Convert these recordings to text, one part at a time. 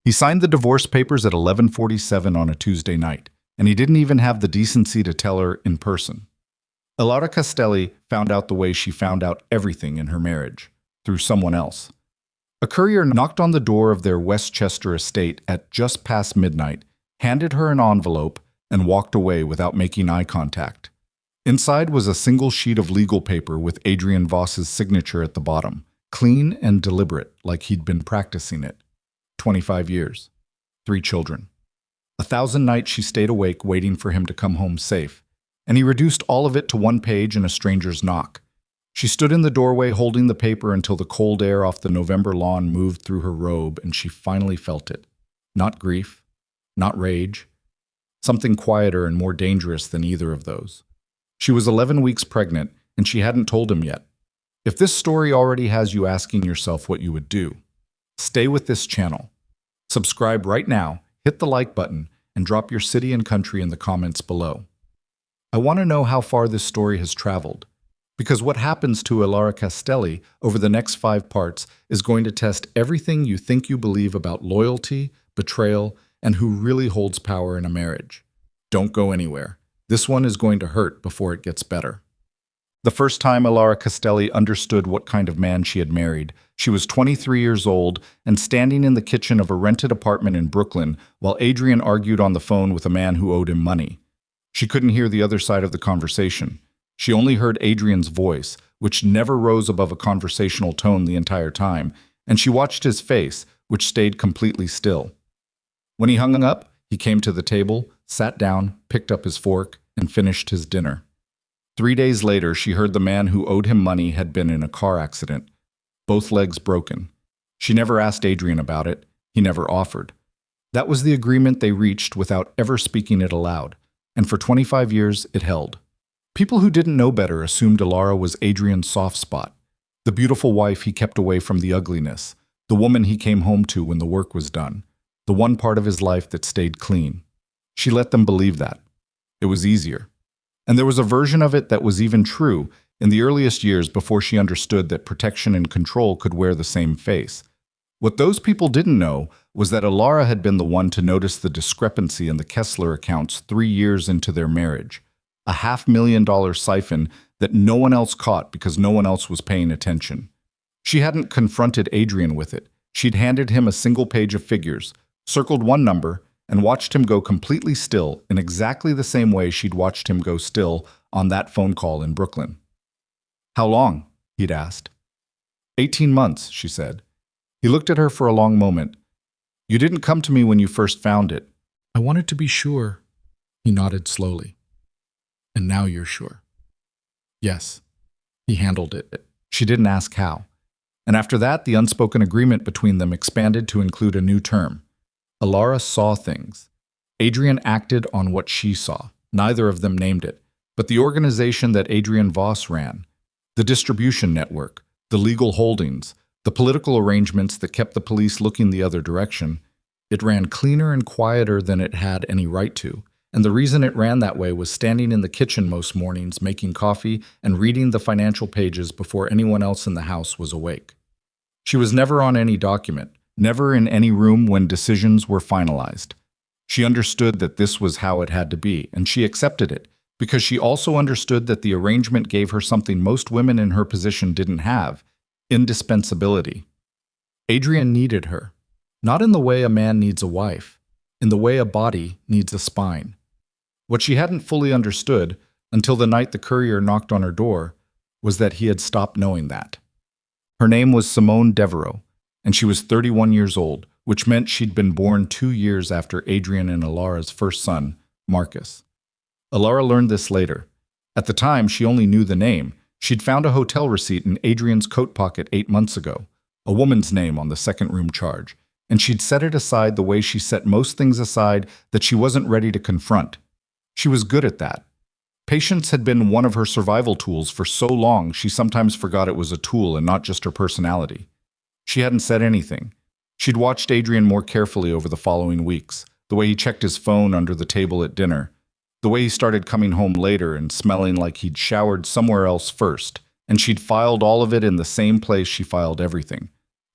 He signed the divorce papers at 11:47 on a Tuesday night, and he didn't even have the decency to tell her in person. Elara Castelli found out the way she found out everything in her marriage, through someone else. A courier knocked on the door of their Westchester estate at just past midnight, handed her an envelope, and walked away without making eye contact. Inside was a single sheet of legal paper with Adrian Voss's signature at the bottom, clean and deliberate, like he'd been practicing it. 25 years. 3 children. 1,000 nights she stayed awake waiting for him to come home safe, and he reduced all of it to 1 page and a stranger's knock. She stood in the doorway holding the paper until the cold air off the November lawn moved through her robe and she finally felt it. Not grief, not rage, something quieter and more dangerous than either of those. She was 11 weeks pregnant and she hadn't told him yet. If this story already has you asking yourself what you would do, stay with this channel. Subscribe right now, hit the like button, and drop your city and country in the comments below. I want to know how far this story has traveled, because what happens to Elara Castelli over the next 5 parts is going to test everything you think you believe about loyalty, betrayal, and who really holds power in a marriage. Don't go anywhere. This one is going to hurt before it gets better. The first time Elara Castelli understood what kind of man she had married, she was 23 years old and standing in the kitchen of a rented apartment in Brooklyn while Adrian argued on the phone with a man who owed him money. She couldn't hear the other side of the conversation. She only heard Adrian's voice, which never rose above a conversational tone the entire time, and she watched his face, which stayed completely still. When he hung up, he came to the table, sat down, picked up his fork, and finished his dinner. 3 days later, she heard the man who owed him money had been in a car accident, both legs broken. She never asked Adrian about it. He never offered. That was the agreement they reached without ever speaking it aloud, and for 25 years it held. People who didn't know better assumed Elara was Adrian's soft spot, the beautiful wife he kept away from the ugliness, the woman he came home to when the work was done, the one part of his life that stayed clean. She let them believe that. It was easier. And there was a version of it that was even true in the earliest years before she understood that protection and control could wear the same face. What those people didn't know was that Elara had been the one to notice the discrepancy in the Kessler accounts 3 years into their marriage, a $500,000 siphon that no one else caught because no one else was paying attention. She hadn't confronted Adrian with it. She'd handed him a single page of figures, circled one number, and watched him go completely still in exactly the same way she'd watched him go still on that phone call in Brooklyn. "How long?" he'd asked. 18 months, she said. He looked at her for a long moment. "You didn't come to me when you first found it." "I wanted to be sure." He nodded slowly. "And now you're sure?" "Yes." He handled it. She didn't ask how. And after that, the unspoken agreement between them expanded to include a new term. Elara saw things. Adrian acted on what she saw. Neither of them named it. But the organization that Adrian Voss ran, the distribution network, the legal holdings, the political arrangements that kept the police looking the other direction, it ran cleaner and quieter than it had any right to. And the reason it ran that way was standing in the kitchen most mornings making coffee and reading the financial pages before anyone else in the house was awake. She was never on any document, never in any room when decisions were finalized. She understood that this was how it had to be, and she accepted it, because she also understood that the arrangement gave her something most women in her position didn't have: indispensability. Adrian needed her, not in the way a man needs a wife, in the way a body needs a spine. What she hadn't fully understood, until the night the courier knocked on her door, was that he had stopped knowing that. Her name was Simone Devereaux, and she was 31 years old, which meant she'd been born 2 years after Adrian and Elara's first son, Marcus. Elara learned this later. At the time, she only knew the name. She'd found a hotel receipt in Adrian's coat pocket 8 months ago, a woman's name on the second-room charge, and she'd set it aside the way she set most things aside that she wasn't ready to confront. She was good at that. Patience had been one of her survival tools for so long she sometimes forgot it was a tool and not just her personality. She hadn't said anything. She'd watched Adrian more carefully over the following weeks, the way he checked his phone under the table at dinner, the way he started coming home later and smelling like he'd showered somewhere else first, and she'd filed all of it in the same place she filed everything,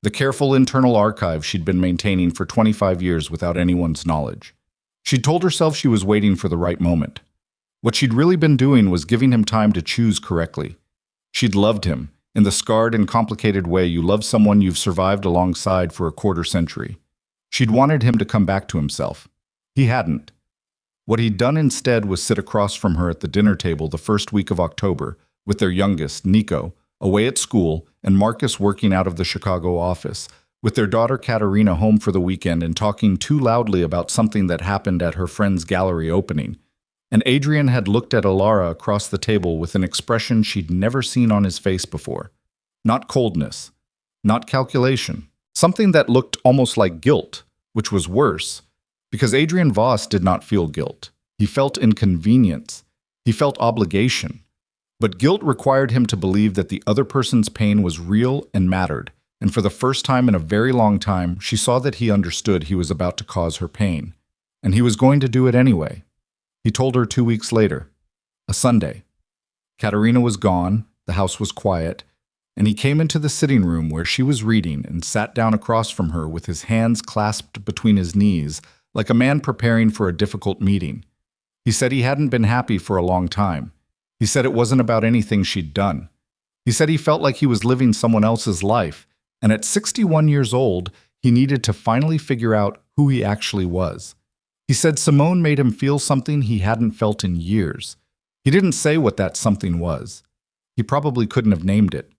the careful internal archive she'd been maintaining for 25 years without anyone's knowledge. She'd told herself she was waiting for the right moment. What she'd really been doing was giving him time to choose correctly. She'd loved him, in the scarred and complicated way you love someone you've survived alongside for a quarter century. She'd wanted him to come back to himself. He hadn't. What he'd done instead was sit across from her at the dinner table the first week of October, with their youngest, Nico, away at school, and Marcus working out of the Chicago office, with their daughter Katerina home for the weekend and talking too loudly about something that happened at her friend's gallery opening. And Adrian had looked at Elara across the table with an expression she'd never seen on his face before. Not coldness, not calculation, something that looked almost like guilt, which was worse, because Adrian Voss did not feel guilt. He felt inconvenience. He felt obligation. But guilt required him to believe that the other person's pain was real and mattered, and for the first time in a very long time, she saw that he understood he was about to cause her pain. And he was going to do it anyway. He told her 2 weeks later, a Sunday. Katerina was gone, the house was quiet, and he came into the sitting room where she was reading and sat down across from her with his hands clasped between his knees, like a man preparing for a difficult meeting. He said he hadn't been happy for a long time. He said it wasn't about anything she'd done. He said he felt like he was living someone else's life, and at 61 years old, he needed to finally figure out who he actually was. He said Simone made him feel something he hadn't felt in years. He didn't say what that something was. He probably couldn't have named it.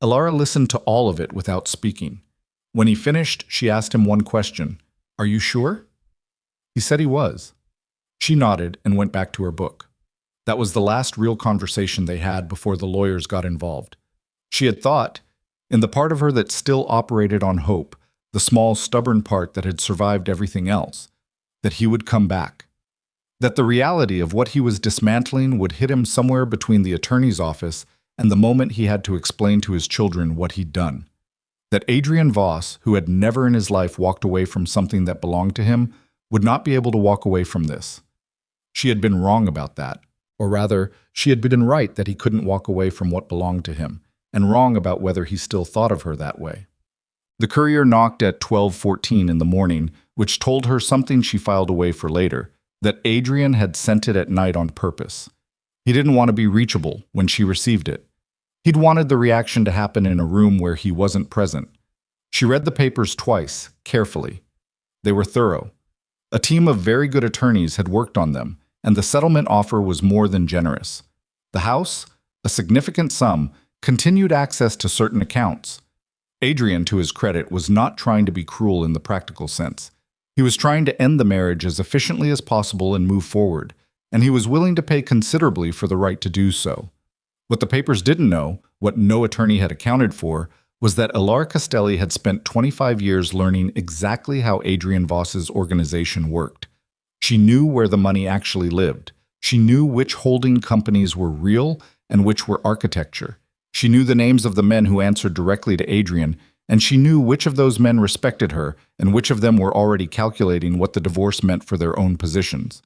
Elara listened to all of it without speaking. When he finished, she asked him one question. "Are you sure?" He said he was. She nodded and went back to her book. That was the last real conversation they had before the lawyers got involved. She had thought, in the part of her that still operated on hope, the small, stubborn part that had survived everything else, that he would come back. That the reality of what he was dismantling would hit him somewhere between the attorney's office and the moment he had to explain to his children what he'd done. That Adrian Voss, who had never in his life walked away from something that belonged to him, would not be able to walk away from this. She had been wrong about that. Or rather, she had been right that he couldn't walk away from what belonged to him, and wrong about whether he still thought of her that way. The courier knocked at 12:14 in the morning, which told her something she filed away for later, that Adrian had sent it at night on purpose. He didn't want to be reachable when she received it. He'd wanted the reaction to happen in a room where he wasn't present. She read the papers twice, carefully. They were thorough. A team of very good attorneys had worked on them, and the settlement offer was more than generous. The house, a significant sum, continued access to certain accounts. Adrian, to his credit, was not trying to be cruel in the practical sense. He was trying to end the marriage as efficiently as possible and move forward, and he was willing to pay considerably for the right to do so. What the papers didn't know, what no attorney had accounted for, was that Elara Castelli had spent 25 years learning exactly how Adrian Voss's organization worked. She knew where the money actually lived. She knew which holding companies were real and which were architecture. She knew the names of the men who answered directly to Adrian, and she knew which of those men respected her and which of them were already calculating what the divorce meant for their own positions.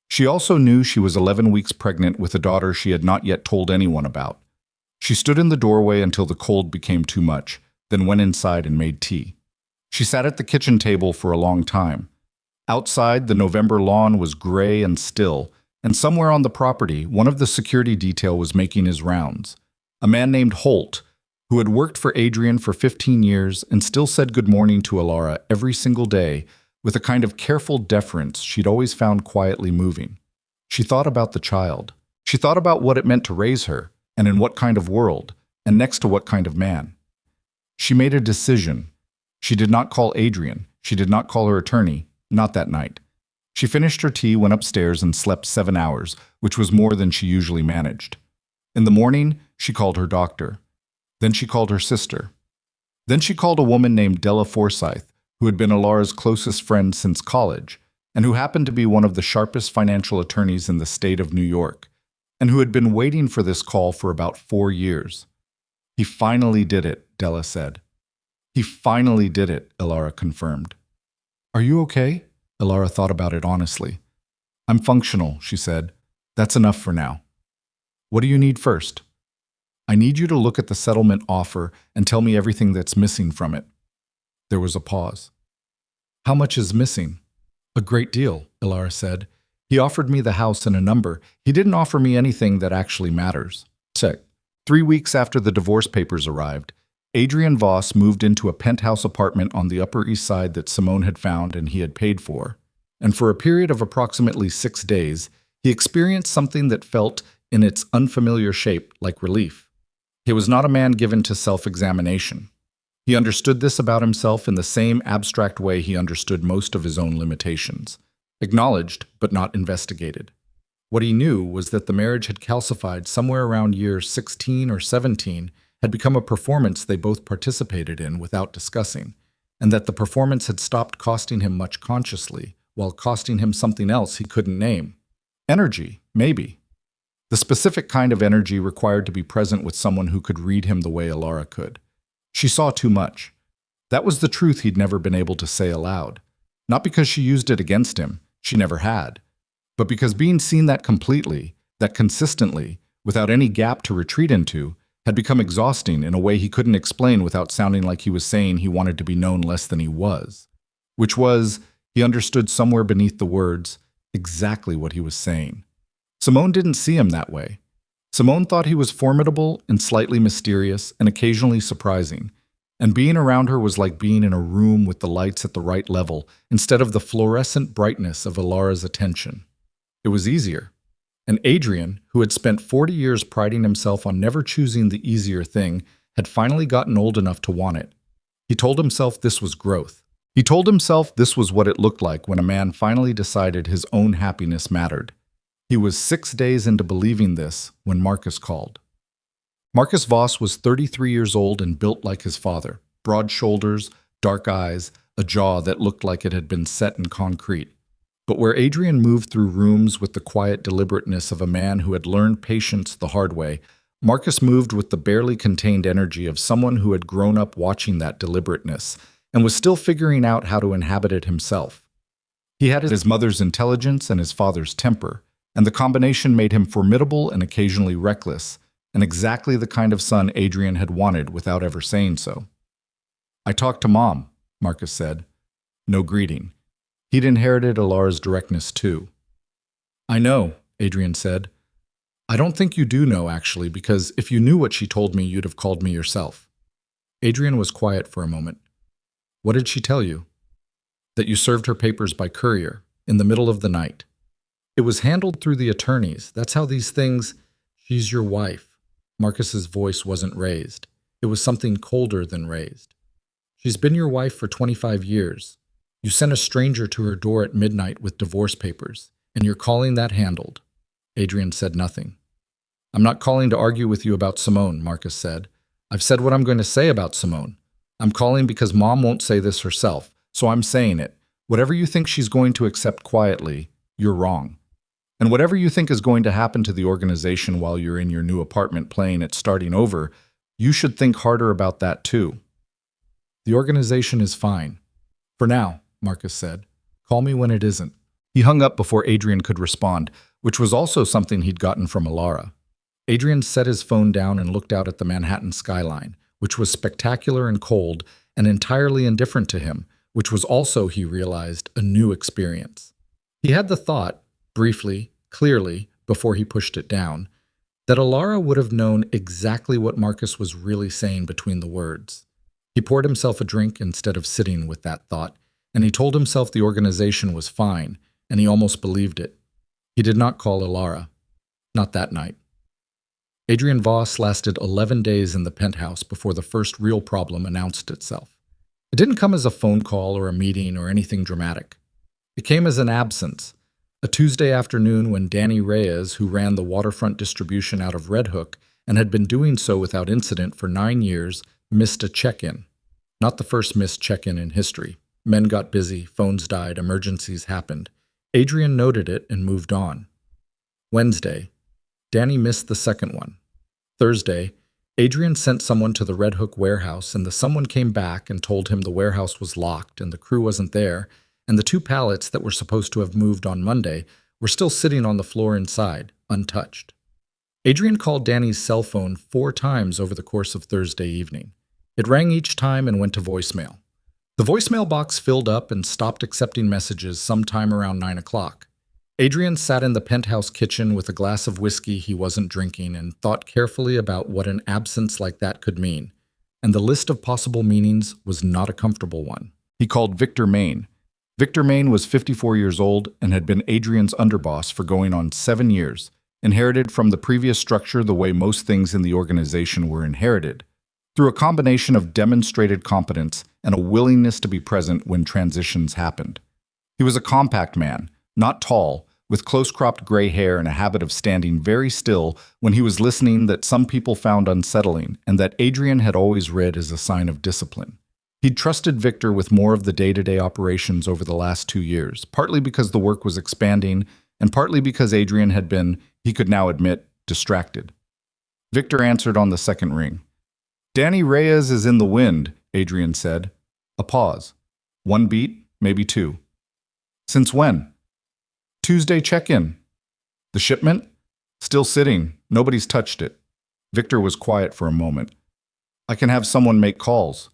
She also knew she was 11 weeks pregnant with a daughter she had not yet told anyone about. She stood in the doorway until the cold became too much, then went inside and made tea. She sat at the kitchen table for a long time. Outside, the November lawn was gray and still, and somewhere on the property, one of the security detail was making his rounds. A man named Holt, who had worked for Adrian for 15 years and still said good morning to Elara every single day with a kind of careful deference she'd always found quietly moving. She thought about the child. She thought about what it meant to raise her, and in what kind of world, and next to what kind of man. She made a decision. She did not call Adrian. She did not call her attorney. Not that night. She finished her tea, went upstairs, and slept 7 hours, which was more than she usually managed. In the morning, she called her doctor. Then she called her sister. Then she called a woman named Della Forsyth, who had been Elara's closest friend since college, and who happened to be one of the sharpest financial attorneys in the state of New York, and who had been waiting for this call for about 4 years. He finally did it, Della said. He finally did it, Elara confirmed. Are you okay? Elara thought about it honestly. I'm functional, she said. That's enough for now. What do you need first? I need you to look at the settlement offer and tell me everything that's missing from it. There was a pause. "How much is missing?" "A great deal," Elara said. "He offered me the house and a number. He didn't offer me anything that actually matters." 3 weeks after the divorce papers arrived, Adrian Voss moved into a penthouse apartment on the Upper East Side that Simone had found and he had paid for. And for a period of approximately 6 days, he experienced something that felt, in its unfamiliar shape, like relief. He was not a man given to self-examination. He understood this about himself in the same abstract way he understood most of his own limitations. Acknowledged, but not investigated. What he knew was that the marriage had calcified somewhere around year 16 or 17, had become a performance they both participated in without discussing, and that the performance had stopped costing him much consciously, while costing him something else he couldn't name. Energy, maybe. The specific kind of energy required to be present with someone who could read him the way Elara could. She saw too much. That was the truth he'd never been able to say aloud. Not because she used it against him, she never had, but because being seen that completely, that consistently, without any gap to retreat into, had become exhausting in a way he couldn't explain without sounding like he was saying he wanted to be known less than he was. Which was, he understood somewhere beneath the words, exactly what he was saying. Simone didn't see him that way. Simone thought he was formidable and slightly mysterious and occasionally surprising, and being around her was like being in a room with the lights at the right level instead of the fluorescent brightness of Elara's attention. It was easier. And Adrian, who had spent 40 years priding himself on never choosing the easier thing, had finally gotten old enough to want it. He told himself this was growth. He told himself this was what it looked like when a man finally decided his own happiness mattered. He was 6 days into believing this when Marcus called. Marcus Voss was 33 years old and built like his father. Broad shoulders, dark eyes, a jaw that looked like it had been set in concrete. But where Adrian moved through rooms with the quiet deliberateness of a man who had learned patience the hard way, Marcus moved with the barely contained energy of someone who had grown up watching that deliberateness and was still figuring out how to inhabit it himself. He had his mother's intelligence and his father's temper, and the combination made him formidable and occasionally reckless, and exactly the kind of son Adrian had wanted without ever saying so. "I talked to Mom," Marcus said. No greeting. He'd inherited Elara's directness too. "I know," Adrian said. "I don't think you do know, actually, because if you knew what she told me, you'd have called me yourself." Adrian was quiet for a moment. "What did she tell you?" "That you served her papers by courier, in the middle of the night. It was handled through the attorneys. That's how these things—" "She's your wife." Marcus's voice wasn't raised. It was something colder than raised. "She's been your wife for 25 years. You sent a stranger to her door at midnight with divorce papers, and you're calling that handled." Adrian said nothing. "I'm not calling to argue with you about Simone," Marcus said. "I've said what I'm going to say about Simone. I'm calling because Mom won't say this herself, so I'm saying it. Whatever you think she's going to accept quietly, you're wrong. And whatever you think is going to happen to the organization while you're in your new apartment playing it starting over, you should think harder about that too. The organization is fine. For now," Marcus said. "Call me when it isn't." He hung up before Adrian could respond, which was also something he'd gotten from Elara. Adrian set his phone down and looked out at the Manhattan skyline, which was spectacular and cold and entirely indifferent to him, which was also, he realized, a new experience. He had the thought, briefly, clearly, before he pushed it down, that Elara would have known exactly what Marcus was really saying between the words. He poured himself a drink instead of sitting with that thought, and he told himself the organization was fine, and he almost believed it. He did not call Elara. Not that night. Adrian Voss lasted 11 days in the penthouse before the first real problem announced itself. It didn't come as a phone call or a meeting or anything dramatic. It came as an absence. A Tuesday afternoon when Danny Reyes, who ran the waterfront distribution out of Red Hook and had been doing so without incident for 9 years, missed a check-in. Not the first missed check-in in history. Men got busy, phones died, emergencies happened. Adrian noted it and moved on. Wednesday, Danny missed the second one. Thursday, Adrian sent someone to the Red Hook warehouse, and the someone came back and told him the warehouse was locked and the crew wasn't there, and the 2 pallets that were supposed to have moved on Monday were still sitting on the floor inside, untouched. Adrian called Danny's cell phone 4 times over the course of Thursday evening. It rang each time and went to voicemail. The voicemail box filled up and stopped accepting messages sometime around 9 o'clock. Adrian sat in the penthouse kitchen with a glass of whiskey he wasn't drinking and thought carefully about what an absence like that could mean. And the list of possible meanings was not a comfortable one. He called Victor Maine. Victor Maine was 54 years old and had been Adrian's underboss for going on 7 years, inherited from the previous structure the way most things in the organization were inherited, through a combination of demonstrated competence and a willingness to be present when transitions happened. He was a compact man, not tall, with close-cropped gray hair and a habit of standing very still when he was listening that some people found unsettling and that Adrian had always read as a sign of discipline. He'd trusted Victor with more of the day-to-day operations over the last 2 years, partly because the work was expanding and partly because Adrian had been, he could now admit, distracted. Victor answered on the second ring. "Danny Reyes is in the wind," Adrian said. A pause. 1 beat, maybe 2. "Since when?" "Tuesday check-in." "The shipment?" "Still sitting. Nobody's touched it." Victor was quiet for a moment. "I can have someone make calls."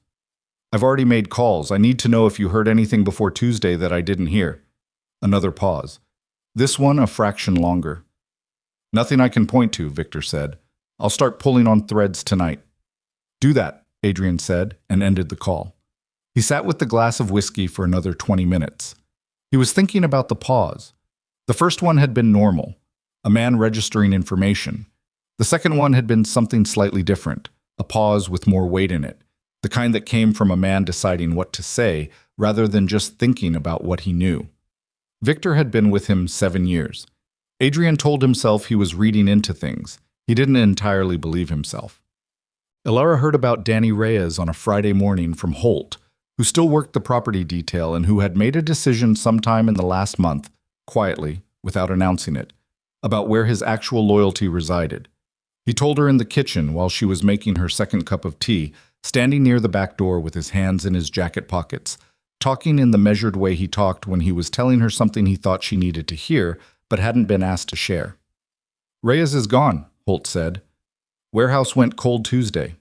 "I've already made calls. I need to know if you heard anything before Tuesday that I didn't hear." Another pause. This one a fraction longer. "Nothing I can point to," Victor said. "I'll start pulling on threads tonight." "Do that," Adrian said, and ended the call. He sat with the glass of whiskey for another 20 minutes. He was thinking about the pause. The first one had been normal, a man registering information. The second one had been something slightly different, a pause with more weight in it, the kind that came from a man deciding what to say rather than just thinking about what he knew. Victor had been with him 7 years. Adrian told himself he was reading into things. He didn't entirely believe himself. Elara heard about Danny Reyes on a Friday morning from Holt, who still worked the property detail and who had made a decision sometime in the last month, quietly, without announcing it, about where his actual loyalty resided. He told her in the kitchen while she was making her second cup of tea, standing near the back door with his hands in his jacket pockets, talking in the measured way he talked when he was telling her something he thought she needed to hear but hadn't been asked to share. "Reyes is gone," Holt said. "Warehouse went cold Tuesday."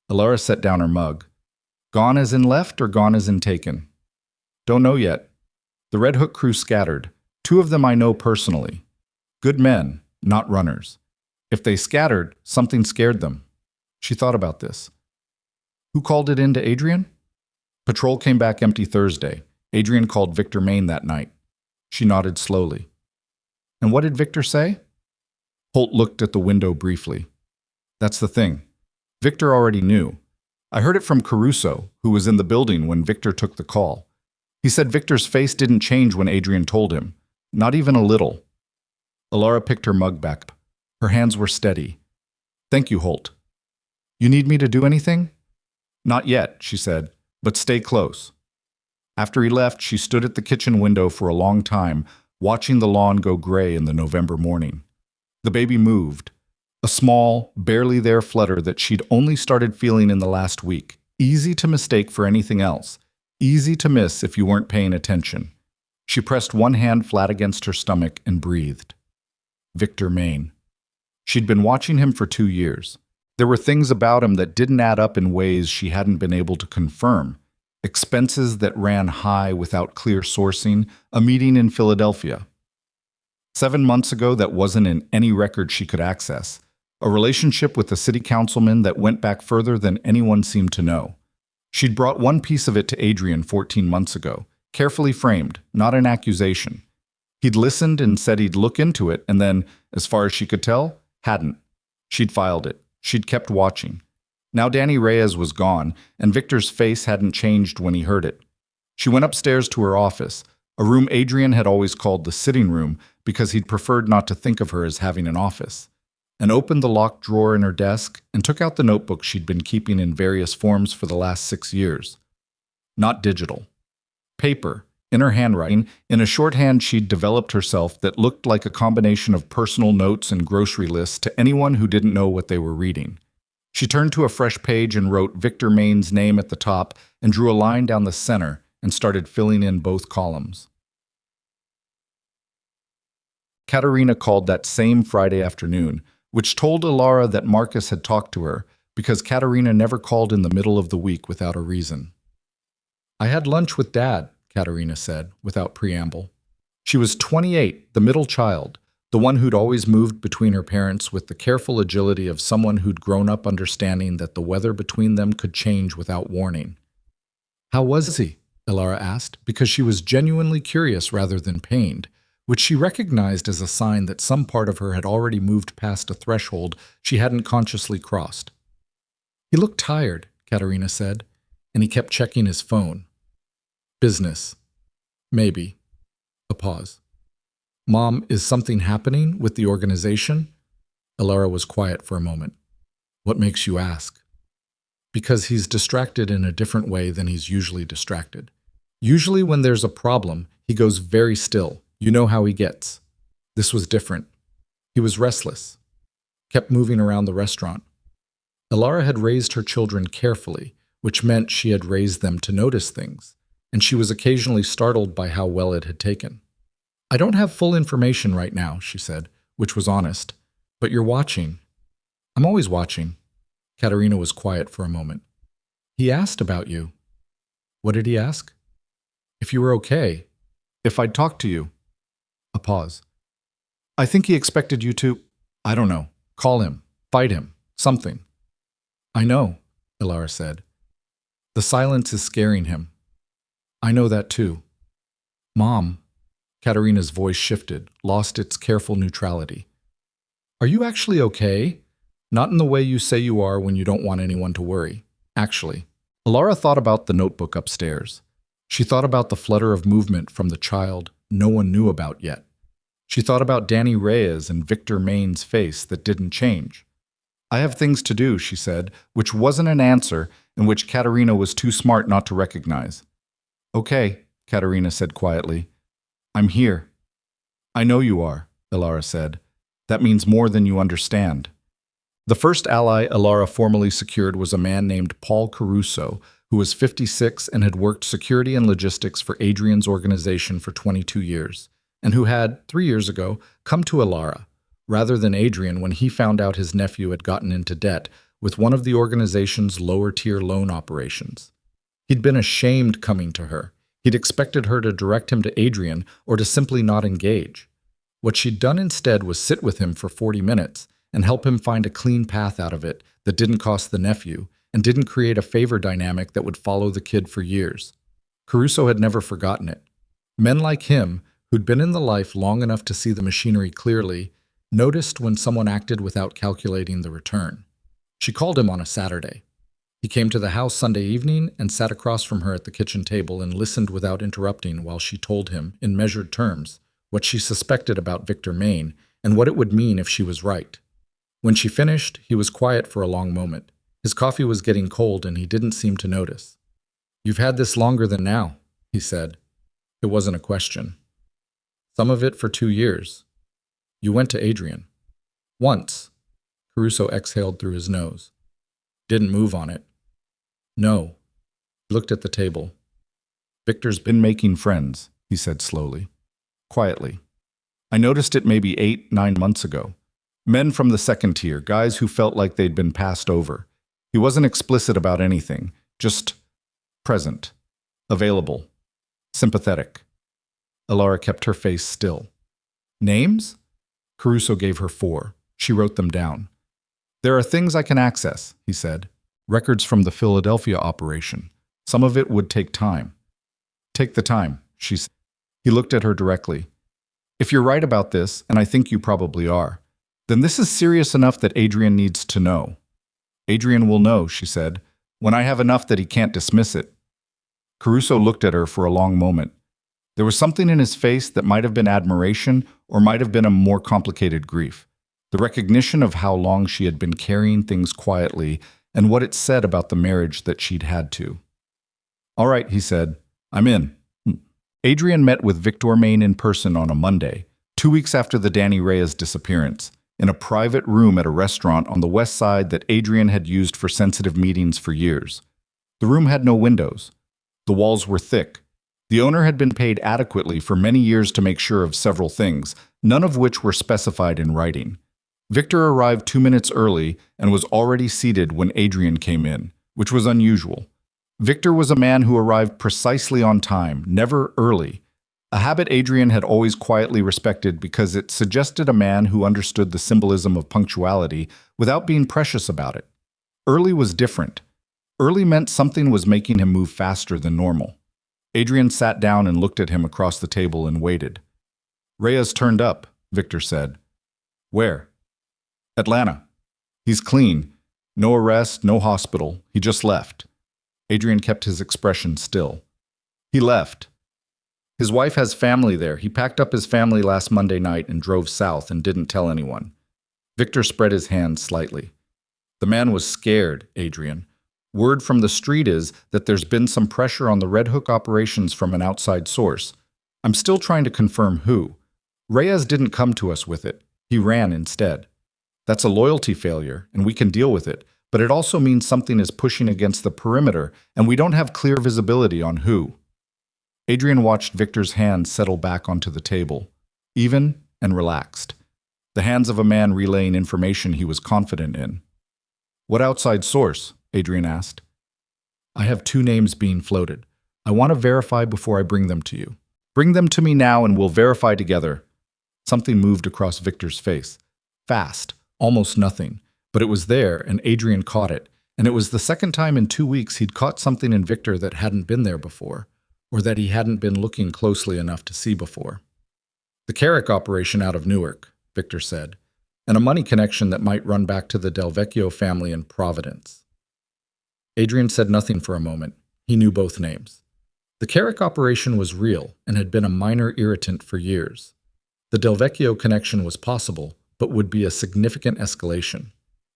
Elara set down her mug. "Gone as in left or gone as in taken?" "Don't know yet. The Red Hook crew scattered. 2 of them I know personally. Good men, not runners. If they scattered, something scared them." She thought about this. "Who called it in to Adrian?" "Patrol came back empty Thursday. Adrian called Victor Maine that night." She nodded slowly. "And what did Victor say?" Holt looked at the window briefly. "That's the thing. Victor already knew. I heard it from Caruso, who was in the building when Victor took the call. He said Victor's face didn't change when Adrian told him. Not even a little." Elara picked her mug back up. Her hands were steady. "Thank you, Holt." "You need me to do anything?" "Not yet," she said, "but stay close." After he left, she stood at the kitchen window for a long time, watching the lawn go gray in the November morning. The baby moved. A small, barely there flutter that she'd only started feeling in the last week, easy to mistake for anything else, easy to miss if you weren't paying attention. She pressed one hand flat against her stomach and breathed. Victor Maine. She'd been watching him for 2 years. There were things about him that didn't add up in ways she hadn't been able to confirm. Expenses that ran high without clear sourcing, a meeting in Philadelphia. 7 months ago that wasn't in any record she could access. A relationship with a city councilman that went back further than anyone seemed to know. She'd brought one piece of it to Adrian 14 months ago, carefully framed, not an accusation. He'd listened and said he'd look into it, and then, as far as she could tell, hadn't. She'd filed it. She'd kept watching. Now Danny Reyes was gone, and Victor's face hadn't changed when he heard it. She went upstairs to her office, a room Adrian had always called the sitting room because he'd preferred not to think of her as having an office, and opened the locked drawer in her desk and took out the notebook she'd been keeping in various forms for the last 6 years. Not digital. Paper, in her handwriting, in a shorthand she'd developed herself that looked like a combination of personal notes and grocery lists to anyone who didn't know what they were reading. She turned to a fresh page and wrote Victor Maine's name at the top and drew a line down the center and started filling in both columns. Katerina called that same Friday afternoon, which told Elara that Marcus had talked to her because Katerina never called in the middle of the week without a reason. I had lunch with Dad, Katerina said, without preamble. She was 28, the middle child, the one who'd always moved between her parents with the careful agility of someone who'd grown up understanding that the weather between them could change without warning. How was he? Elara asked, because she was genuinely curious rather than pained, which she recognized as a sign that some part of her had already moved past a threshold she hadn't consciously crossed. He looked tired, Katerina said, and he kept checking his phone. Business. Maybe. A pause. Mom, is something happening with the organization? Elara was quiet for a moment. What makes you ask? Because he's distracted in a different way than he's usually distracted. Usually when there's a problem, he goes very still. You know how he gets. This was different. He was restless. Kept moving around the restaurant. Elara had raised her children carefully, which meant she had raised them to notice things, and she was occasionally startled by how well it had taken. I don't have full information right now, she said, which was honest, but you're watching. I'm always watching. Katerina was quiet for a moment. He asked about you. What did he ask? If you were okay. If I'd talk to you. A pause. I think he expected you to, I don't know, call him, fight him, something. I know, Elara said. The silence is scaring him. I know that too. Mom. Katerina's voice shifted, lost its careful neutrality. Are you actually okay? Not in the way you say you are when you don't want anyone to worry. Actually. Elara thought about the notebook upstairs. She thought about the flutter of movement from the child no one knew about yet. She thought about Danny Reyes and Victor Main's face that didn't change. I have things to do, she said, which wasn't an answer and which Katerina was too smart not to recognize. Okay, Katerina said quietly. I'm here. I know you are, Elara said. That means more than you understand. The first ally Elara formally secured was a man named Paul Caruso, who was 56 and had worked security and logistics for Adrian's organization for 22 years, and who had, 3 years ago, come to Elara, rather than Adrian when he found out his nephew had gotten into debt with one of the organization's lower-tier loan operations. He'd been ashamed coming to her. He'd expected her to direct him to Adrian or to simply not engage. What she'd done instead was sit with him for 40 minutes and help him find a clean path out of it that didn't cost the nephew and didn't create a favor dynamic that would follow the kid for years. Caruso had never forgotten it. Men like him, who'd been in the life long enough to see the machinery clearly, noticed when someone acted without calculating the return. She called him on a Saturday. He came to the house Sunday evening and sat across from her at the kitchen table and listened without interrupting while she told him, in measured terms, what she suspected about Victor Main and what it would mean if she was right. When she finished, he was quiet for a long moment. His coffee was getting cold and he didn't seem to notice. You've had this longer than now, he said. It wasn't a question. Some of it for 2 years. You went to Adrian. Once. Caruso exhaled through his nose. Didn't move on it. No. He looked at the table. Victor's been making friends, he said slowly, quietly. I noticed it maybe 8-9 months ago. Men from the second tier, guys who felt like they'd been passed over. He wasn't explicit about anything, just present, available, sympathetic. Elara kept her face still. Names? Caruso gave her 4. She wrote them down. There are things I can access, he said. Records from the Philadelphia operation. Some of it would take time. Take the time, she said. He looked at her directly. If you're right about this, and I think you probably are, then this is serious enough that Adrian needs to know. Adrian will know, she said, when I have enough that he can't dismiss it. Caruso looked at her for a long moment. There was something in his face that might have been admiration or might have been a more complicated grief. The recognition of how long she had been carrying things quietly and what it said about the marriage that she'd had to. All right, he said, I'm in. Adrian met with Victor Main in person on a Monday, 2 weeks after the Danny Reyes disappearance, in a private room at a restaurant on the west side that Adrian had used for sensitive meetings for years. The room had no windows. The walls were thick. The owner had been paid adequately for many years to make sure of several things, none of which were specified in writing. Victor arrived 2 minutes early and was already seated when Adrian came in, which was unusual. Victor was a man who arrived precisely on time, never early, a habit Adrian had always quietly respected because it suggested a man who understood the symbolism of punctuality without being precious about it. Early was different. Early meant something was making him move faster than normal. Adrian sat down and looked at him across the table and waited. "Reyes turned up," Victor said. "Where?" "Atlanta. He's clean. No arrest, no hospital. He just left." Adrian kept his expression still. "He left. His wife has family there. He packed up his family last Monday night and drove south and didn't tell anyone." Victor spread his hands slightly. "The man was scared, Adrian. Word from the street is that there's been some pressure on the Red Hook operations from an outside source. I'm still trying to confirm who. Reyes didn't come to us with it. He ran instead. That's a loyalty failure, and we can deal with it, but it also means something is pushing against the perimeter, and we don't have clear visibility on who." Adrian watched Victor's hands settle back onto the table, even and relaxed. The hands of a man relaying information he was confident in. "What outside source?" Adrian asked. "I have 2 names being floated. I want to verify before I bring them to you. Bring them to me now and we'll verify together." Something moved across Victor's face. Fast, almost nothing, but it was there and Adrian caught it, and it was the second time in 2 weeks he'd caught something in Victor that hadn't been there before, or that he hadn't been looking closely enough to see before. "The Carrick operation out of Newark," Victor said, "and a money connection that might run back to the Del Vecchio family in Providence." Adrian said nothing for a moment. He knew both names. The Carrick operation was real and had been a minor irritant for years. The Del Vecchio connection was possible, but would be a significant escalation.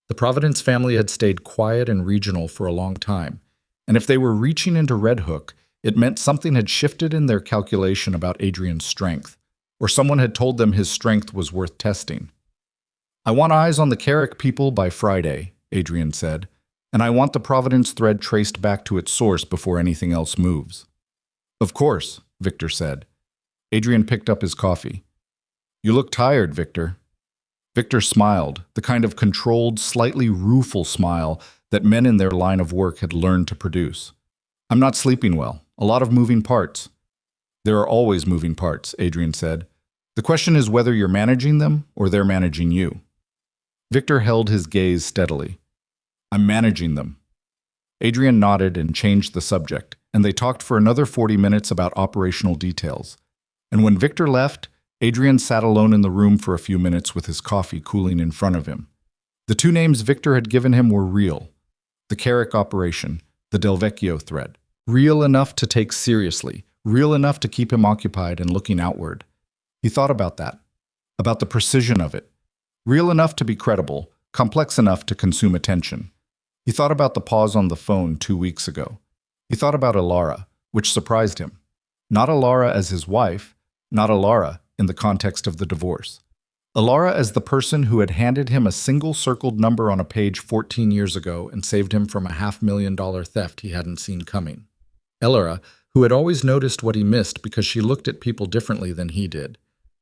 The Providence family had stayed quiet and regional for a long time, and if they were reaching into Red Hook, it meant something had shifted in their calculation about Adrian's strength, or someone had told them his strength was worth testing. "I want eyes on the Carrick people by Friday," Adrian said, "and I want the Providence thread traced back to its source before anything else moves." "Of course," Victor said. Adrian picked up his coffee. "You look tired, Victor." Victor smiled, the kind of controlled, slightly rueful smile that men in their line of work had learned to produce. "I'm not sleeping well. A lot of moving parts." "There are always moving parts," Adrian said. "The question is whether you're managing them or they're managing you." Victor held his gaze steadily. "I'm managing them." Adrian nodded and changed the subject, and they talked for another 40 minutes about operational details. And when Victor left, Adrian sat alone in the room for a few minutes with his coffee cooling in front of him. The 2 names Victor had given him were real. The Carrick operation, the Del Vecchio thread. Real enough to take seriously, real enough to keep him occupied and looking outward. He thought about that, about the precision of it. Real enough to be credible, complex enough to consume attention. He thought about the pause on the phone 2 weeks ago. He thought about Elara, which surprised him. Not Elara as his wife, not Elara in the context of the divorce. Elara as the person who had handed him a single circled number on a page 14 years ago and saved him from a $500,000 theft he hadn't seen coming. Elara, who had always noticed what he missed because she looked at people differently than he did.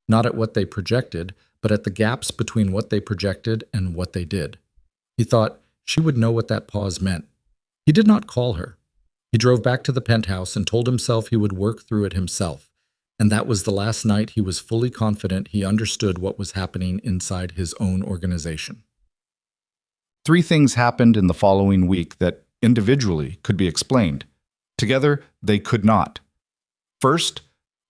Not at what they projected, but at the gaps between what they projected and what they did. He thought she would know what that pause meant. He did not call her. He drove back to the penthouse and told himself he would work through it himself. And that was the last night he was fully confident he understood what was happening inside his own organization. 3 things happened in the following week that, individually, could be explained. Together, they could not. First,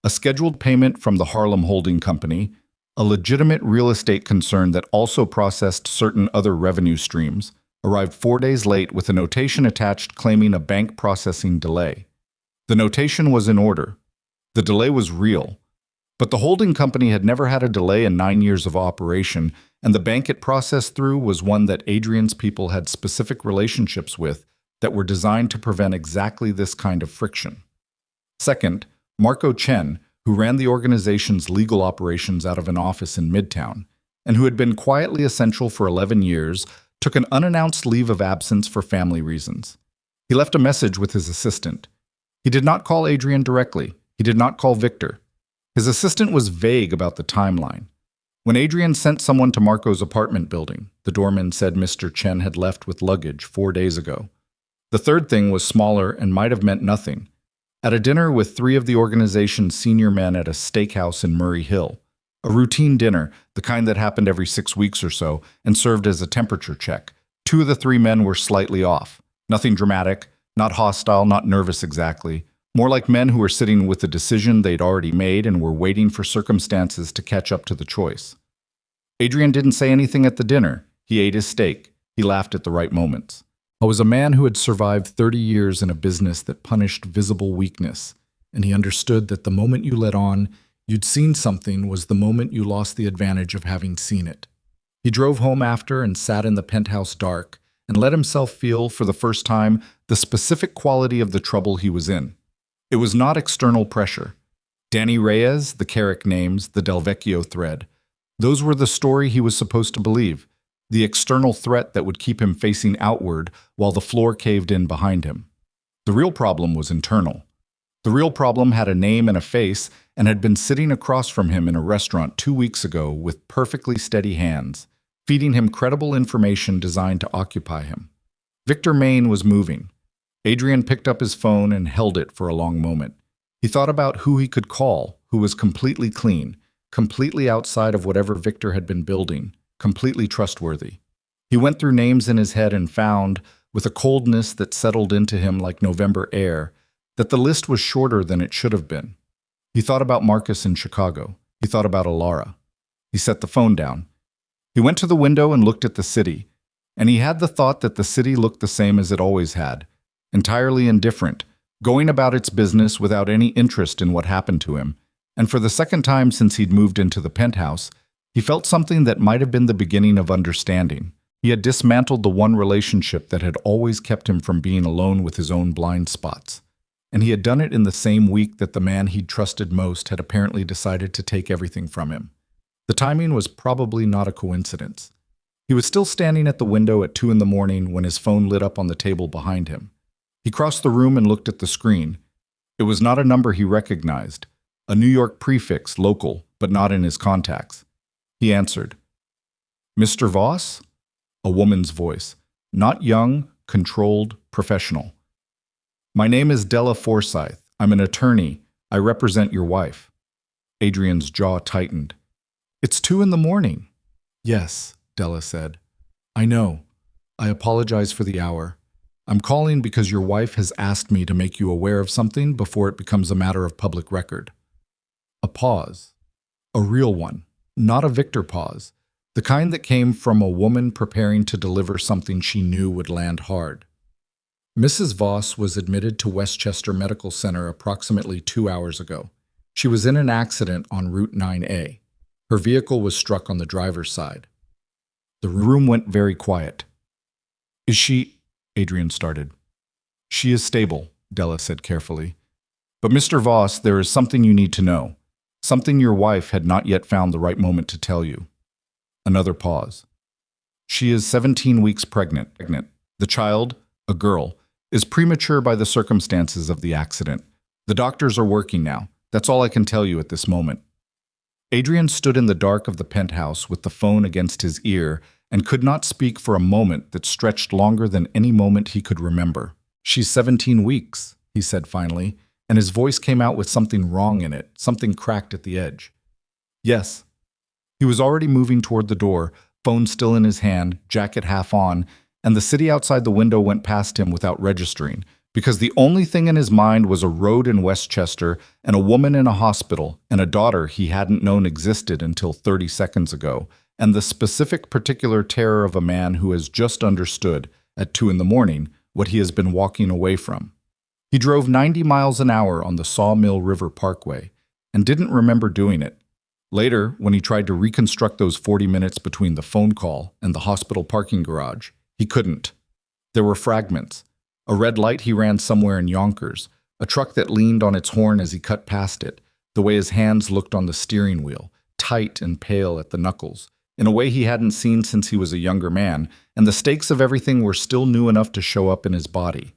a scheduled payment from the Harlem Holding Company, a legitimate real estate concern that also processed certain other revenue streams, arrived 4 days late with a notation attached claiming a bank processing delay. The notation was in order. The delay was real. But the holding company had never had a delay in 9 years of operation, and the bank it processed through was one that Adrian's people had specific relationships with that were designed to prevent exactly this kind of friction. Second, Marco Chen, who ran the organization's legal operations out of an office in Midtown, and who had been quietly essential for 11 years, took an unannounced leave of absence for family reasons. He left a message with his assistant. He did not call Adrian directly. He did not call Victor. His assistant was vague about the timeline. When Adrian sent someone to Marco's apartment building, the doorman said Mr. Chen had left with luggage 4 days ago. The third thing was smaller and might have meant nothing. At a dinner with three of the organization's senior men at a steakhouse in Murray Hill, a routine dinner, the kind that happened every 6 weeks or so, and served as a temperature check, two of the three men were slightly off. Nothing dramatic, not hostile, not nervous exactly. More like men who were sitting with a decision they'd already made and were waiting for circumstances to catch up to the choice. Adrian didn't say anything at the dinner. He ate his steak. He laughed at the right moments. I was a man who had survived 30 years in a business that punished visible weakness, and he understood that the moment you let on you'd seen something was the moment you lost the advantage of having seen it. He drove home after and sat in the penthouse dark and let himself feel, for the first time, the specific quality of the trouble he was in. It was not external pressure. Danny Reyes, the Carrick names, the Del Vecchio thread. Those were the story he was supposed to believe, the external threat that would keep him facing outward while the floor caved in behind him. The real problem was internal. The real problem had a name and a face and had been sitting across from him in a restaurant 2 weeks ago with perfectly steady hands, feeding him credible information designed to occupy him. Victor Maine was moving. Adrian picked up his phone and held it for a long moment. He thought about who he could call, who was completely clean, completely outside of whatever Victor had been building, completely trustworthy. He went through names in his head and found, with a coldness that settled into him like November air, that the list was shorter than it should have been. He thought about Marcus in Chicago. He thought about Elara. He set the phone down. He went to the window and looked at the city, and he had the thought that the city looked the same as it always had, entirely indifferent, going about its business without any interest in what happened to him. And for the second time since he'd moved into the penthouse, he felt something that might have been the beginning of understanding. He had dismantled the one relationship that had always kept him from being alone with his own blind spots. And he had done it in the same week that the man he'd trusted most had apparently decided to take everything from him. The timing was probably not a coincidence. He was still standing at the window at 2 a.m. when his phone lit up on the table behind him. He crossed the room and looked at the screen. It was not a number he recognized, a New York prefix, local, but not in his contacts. He answered. "Mr. Voss?" A woman's voice, not young, controlled, professional. "My name is Della Forsyth. I'm an attorney. I represent your wife." Adrian's jaw tightened. "It's 2 a.m. "Yes," Della said. "I know. I apologize for the hour. I'm calling because your wife has asked me to make you aware of something before it becomes a matter of public record." A pause. A real one. Not a Victor pause. The kind that came from a woman preparing to deliver something she knew would land hard. Mrs. Voss was admitted to Westchester Medical Center approximately 2 hours ago. She was in an accident on Route 9A. Her vehicle was struck on the driver's side. The room went very quiet. "Is she—" Adrian started. "She is stable," Della said carefully. "But Mr. Voss, there is something you need to know. Something your wife had not yet found the right moment to tell you." Another pause. "She is 17 weeks pregnant. The child, a girl, is premature by the circumstances of the accident. The doctors are working now. That's all I can tell you at this moment." Adrian stood in the dark of the penthouse with the phone against his ear and could not speak for a moment that stretched longer than any moment he could remember. "She's 17 weeks, he said finally, and his voice came out with something wrong in it, something cracked at the edge. "Yes." He was already moving toward the door, phone still in his hand, jacket half on, and the city outside the window went past him without registering, because the only thing in his mind was a road in Westchester and a woman in a hospital and a daughter he hadn't known existed until 30 seconds ago, and the specific particular terror of a man who has just understood, at 2 a.m, what he has been walking away from. He drove 90 miles an hour on the Sawmill River Parkway and didn't remember doing it. Later, when he tried to reconstruct those 40 minutes between the phone call and the hospital parking garage, he couldn't. There were fragments. A red light he ran somewhere in Yonkers, a truck that leaned on its horn as he cut past it, the way his hands looked on the steering wheel, tight and pale at the knuckles, in a way he hadn't seen since he was a younger man, and the stakes of everything were still new enough to show up in his body.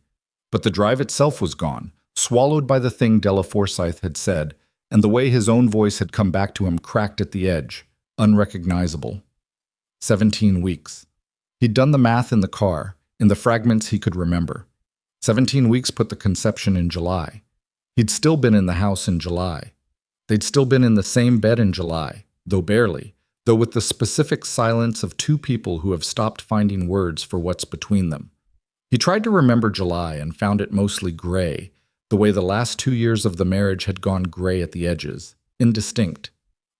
But the drive itself was gone, swallowed by the thing Della Forsyth had said, and the way his own voice had come back to him cracked at the edge, unrecognizable. 17 weeks. He'd done the math in the car, in the fragments he could remember. 17 weeks put the conception in July. He'd still been in the house in July. They'd still been in the same bed in July, though barely, though with the specific silence of two people who have stopped finding words for what's between them. He tried to remember July and found it mostly gray, the way the last 2 years of the marriage had gone gray at the edges, indistinct.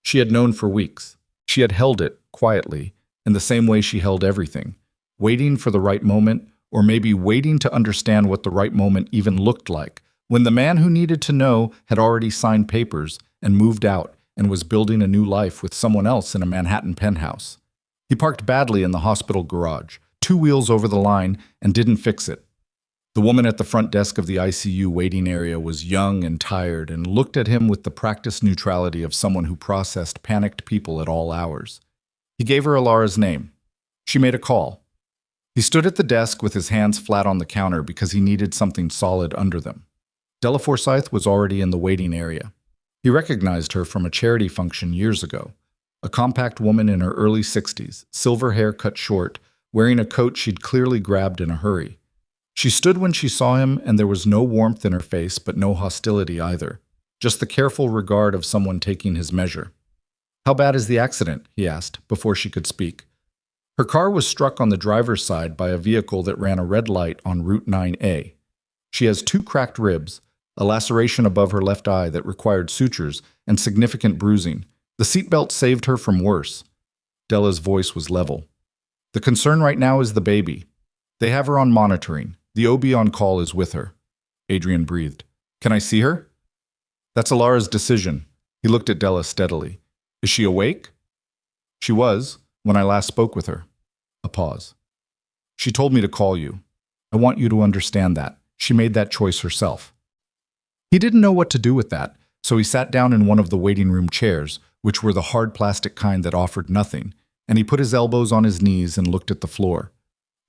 She had known for weeks. She had held it, quietly, in the same way she held everything, waiting for the right moment, or maybe waiting to understand what the right moment even looked like, when the man who needed to know had already signed papers and moved out and was building a new life with someone else in a Manhattan penthouse. He parked badly in the hospital garage, 2 wheels over the line, and didn't fix it. The woman at the front desk of the ICU waiting area was young and tired and looked at him with the practiced neutrality of someone who processed panicked people at all hours. He gave her Elara's name. She made a call. He stood at the desk with his hands flat on the counter because he needed something solid under them. Della Forsyth was already in the waiting area. He recognized her from a charity function years ago. A compact woman in her early 60s, silver hair cut short, wearing a coat she'd clearly grabbed in a hurry. She stood when she saw him, and there was no warmth in her face, but no hostility either. Just the careful regard of someone taking his measure. "How bad is the accident?" he asked, before she could speak. Her car was struck on the driver's side by a vehicle that ran a red light on Route 9A. She has 2 cracked ribs, a laceration above her left eye that required sutures, and significant bruising. The seatbelt saved her from worse. Della's voice was level. "The concern right now is the baby. They have her on monitoring. The OB on call is with her." Adrian breathed. "Can I see her?" "That's Elara's decision." He looked at Della steadily. "Is she awake?" "She was, when I last spoke with her." A pause. "She told me to call you. I want you to understand that. She made that choice herself." He didn't know what to do with that, so he sat down in one of the waiting room chairs, which were the hard plastic kind that offered nothing, and he put his elbows on his knees and looked at the floor.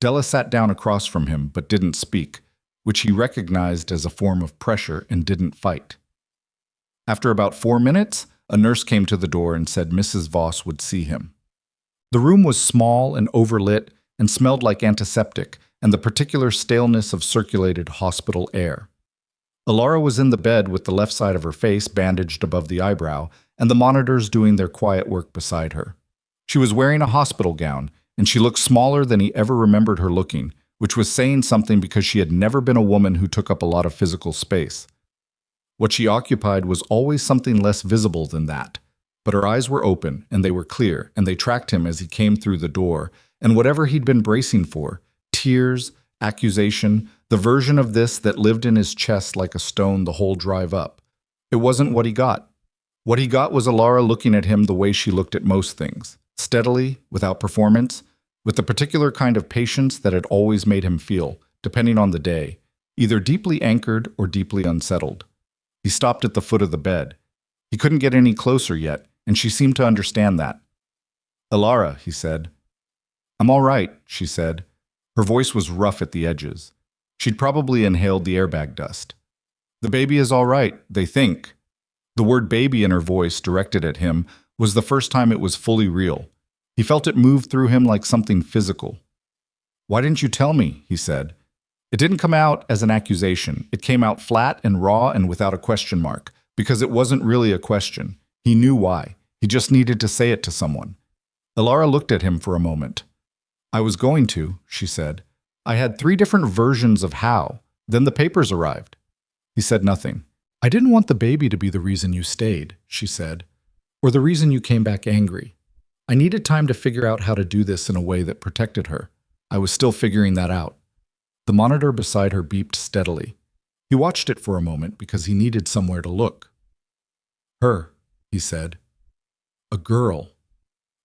Della sat down across from him but didn't speak, which he recognized as a form of pressure and didn't fight. After about 4 minutes, a nurse came to the door and said Mrs. Voss would see him. The room was small and overlit and smelled like antiseptic and the particular staleness of circulated hospital air. Elara was in the bed with the left side of her face bandaged above the eyebrow and the monitors doing their quiet work beside her. She was wearing a hospital gown, and she looked smaller than he ever remembered her looking, which was saying something because she had never been a woman who took up a lot of physical space. What she occupied was always something less visible than that, but her eyes were open, and they were clear, and they tracked him as he came through the door, and whatever he'd been bracing for, tears, accusation, the version of this that lived in his chest like a stone the whole drive up. It wasn't what he got. What he got was Elara looking at him the way she looked at most things, steadily, without performance, with the particular kind of patience that had always made him feel, depending on the day, either deeply anchored or deeply unsettled. He stopped at the foot of the bed. He couldn't get any closer yet, and she seemed to understand that. "Elara," he said. "I'm all right," she said. Her voice was rough at the edges. She'd probably inhaled the airbag dust. "The baby is all right, they think." The word baby in her voice, directed at him, was the first time it was fully real. He felt it move through him like something physical. "Why didn't you tell me?" he said. It didn't come out as an accusation. It came out flat and raw and without a question mark, because it wasn't really a question. He knew why. He just needed to say it to someone. Elara looked at him for a moment. "I was going to," she said. "I had 3 different versions of how. Then the papers arrived." He said nothing. "I didn't want the baby to be the reason you stayed," she said, "or the reason you came back angry. I needed time to figure out how to do this in a way that protected her. I was still figuring that out." The monitor beside her beeped steadily. He watched it for a moment because he needed somewhere to look. "Her," he said. "A girl."